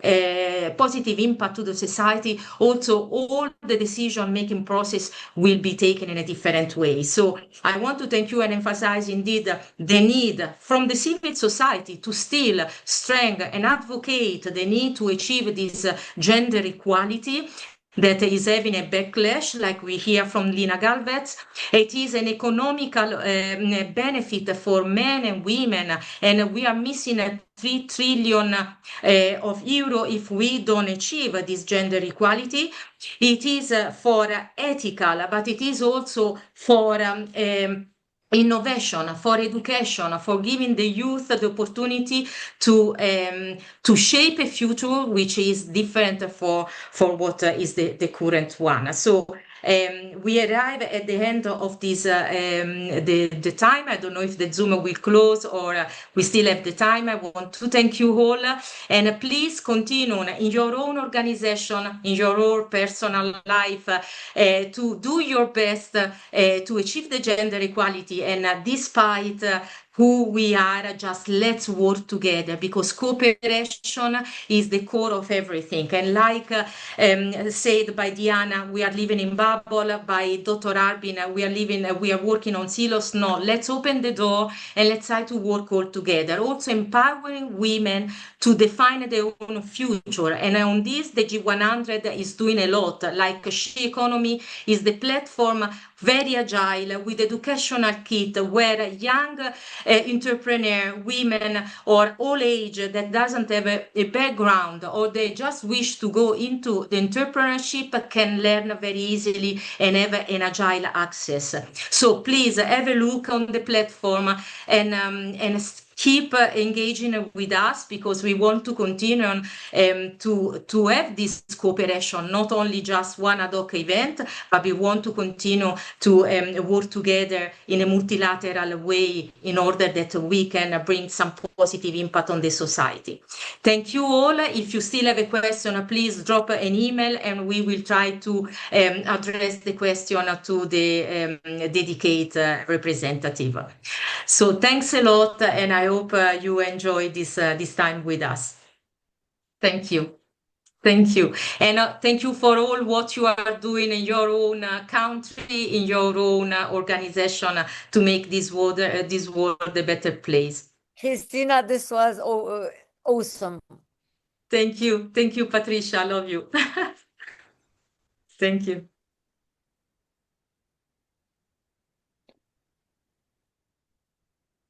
positive impact to the society, also all the decision-making process will be taken in a different way. So I want to thank you and emphasize indeed the need from the civil society to still strengthen and advocate the need to achieve this gender equality that is having a backlash, like we hear from Lina Galvez. It is an economical benefit for men and women, and we are missing a 3 trillion of euro if we don't achieve this gender equality. It is for ethical, but it is also for innovation, for education, for giving the youth the opportunity to shape a future which is different for what is the current one. So we arrive at the end of this the time. I don't know if the Zoom will close or we still have the time. I want to thank you all, and please continue in your own organization, in your own personal life, to do your best to achieve the gender equality. And despite who we are, just let's work together, because cooperation is the core of everything. And like said by Diana, we are living in bubble, by Dr. Arbin, we are working on silos. No, let's open the door and let's try to work all together. Also empowering women to define their own future. And on this, the G100 is doing a lot. Like Sheconomy is the platform, very agile, with educational kit, where young entrepreneur, women, or all age that doesn't have a background, or they just wish to go into the entrepreneurship, can learn very easily and have an agile access. So please have a look on the platform and keep engaging with us, because we want to continue to have this cooperation, not only just one ad hoc event, but we want to continue to work together in a multilateral way in order that we can bring some positive impact on the society. Thank you all. If you still have a question, please drop an email and we will try to address the question to the dedicated representative. So thanks a lot, and I hope you enjoy this time with us. Thank you. Thank you. And thank you for all what you are doing in your own country, in your own organization, to make this world a better place. Cristina, this was awesome. Thank you. Thank you, Patricia. I love you. Thank you.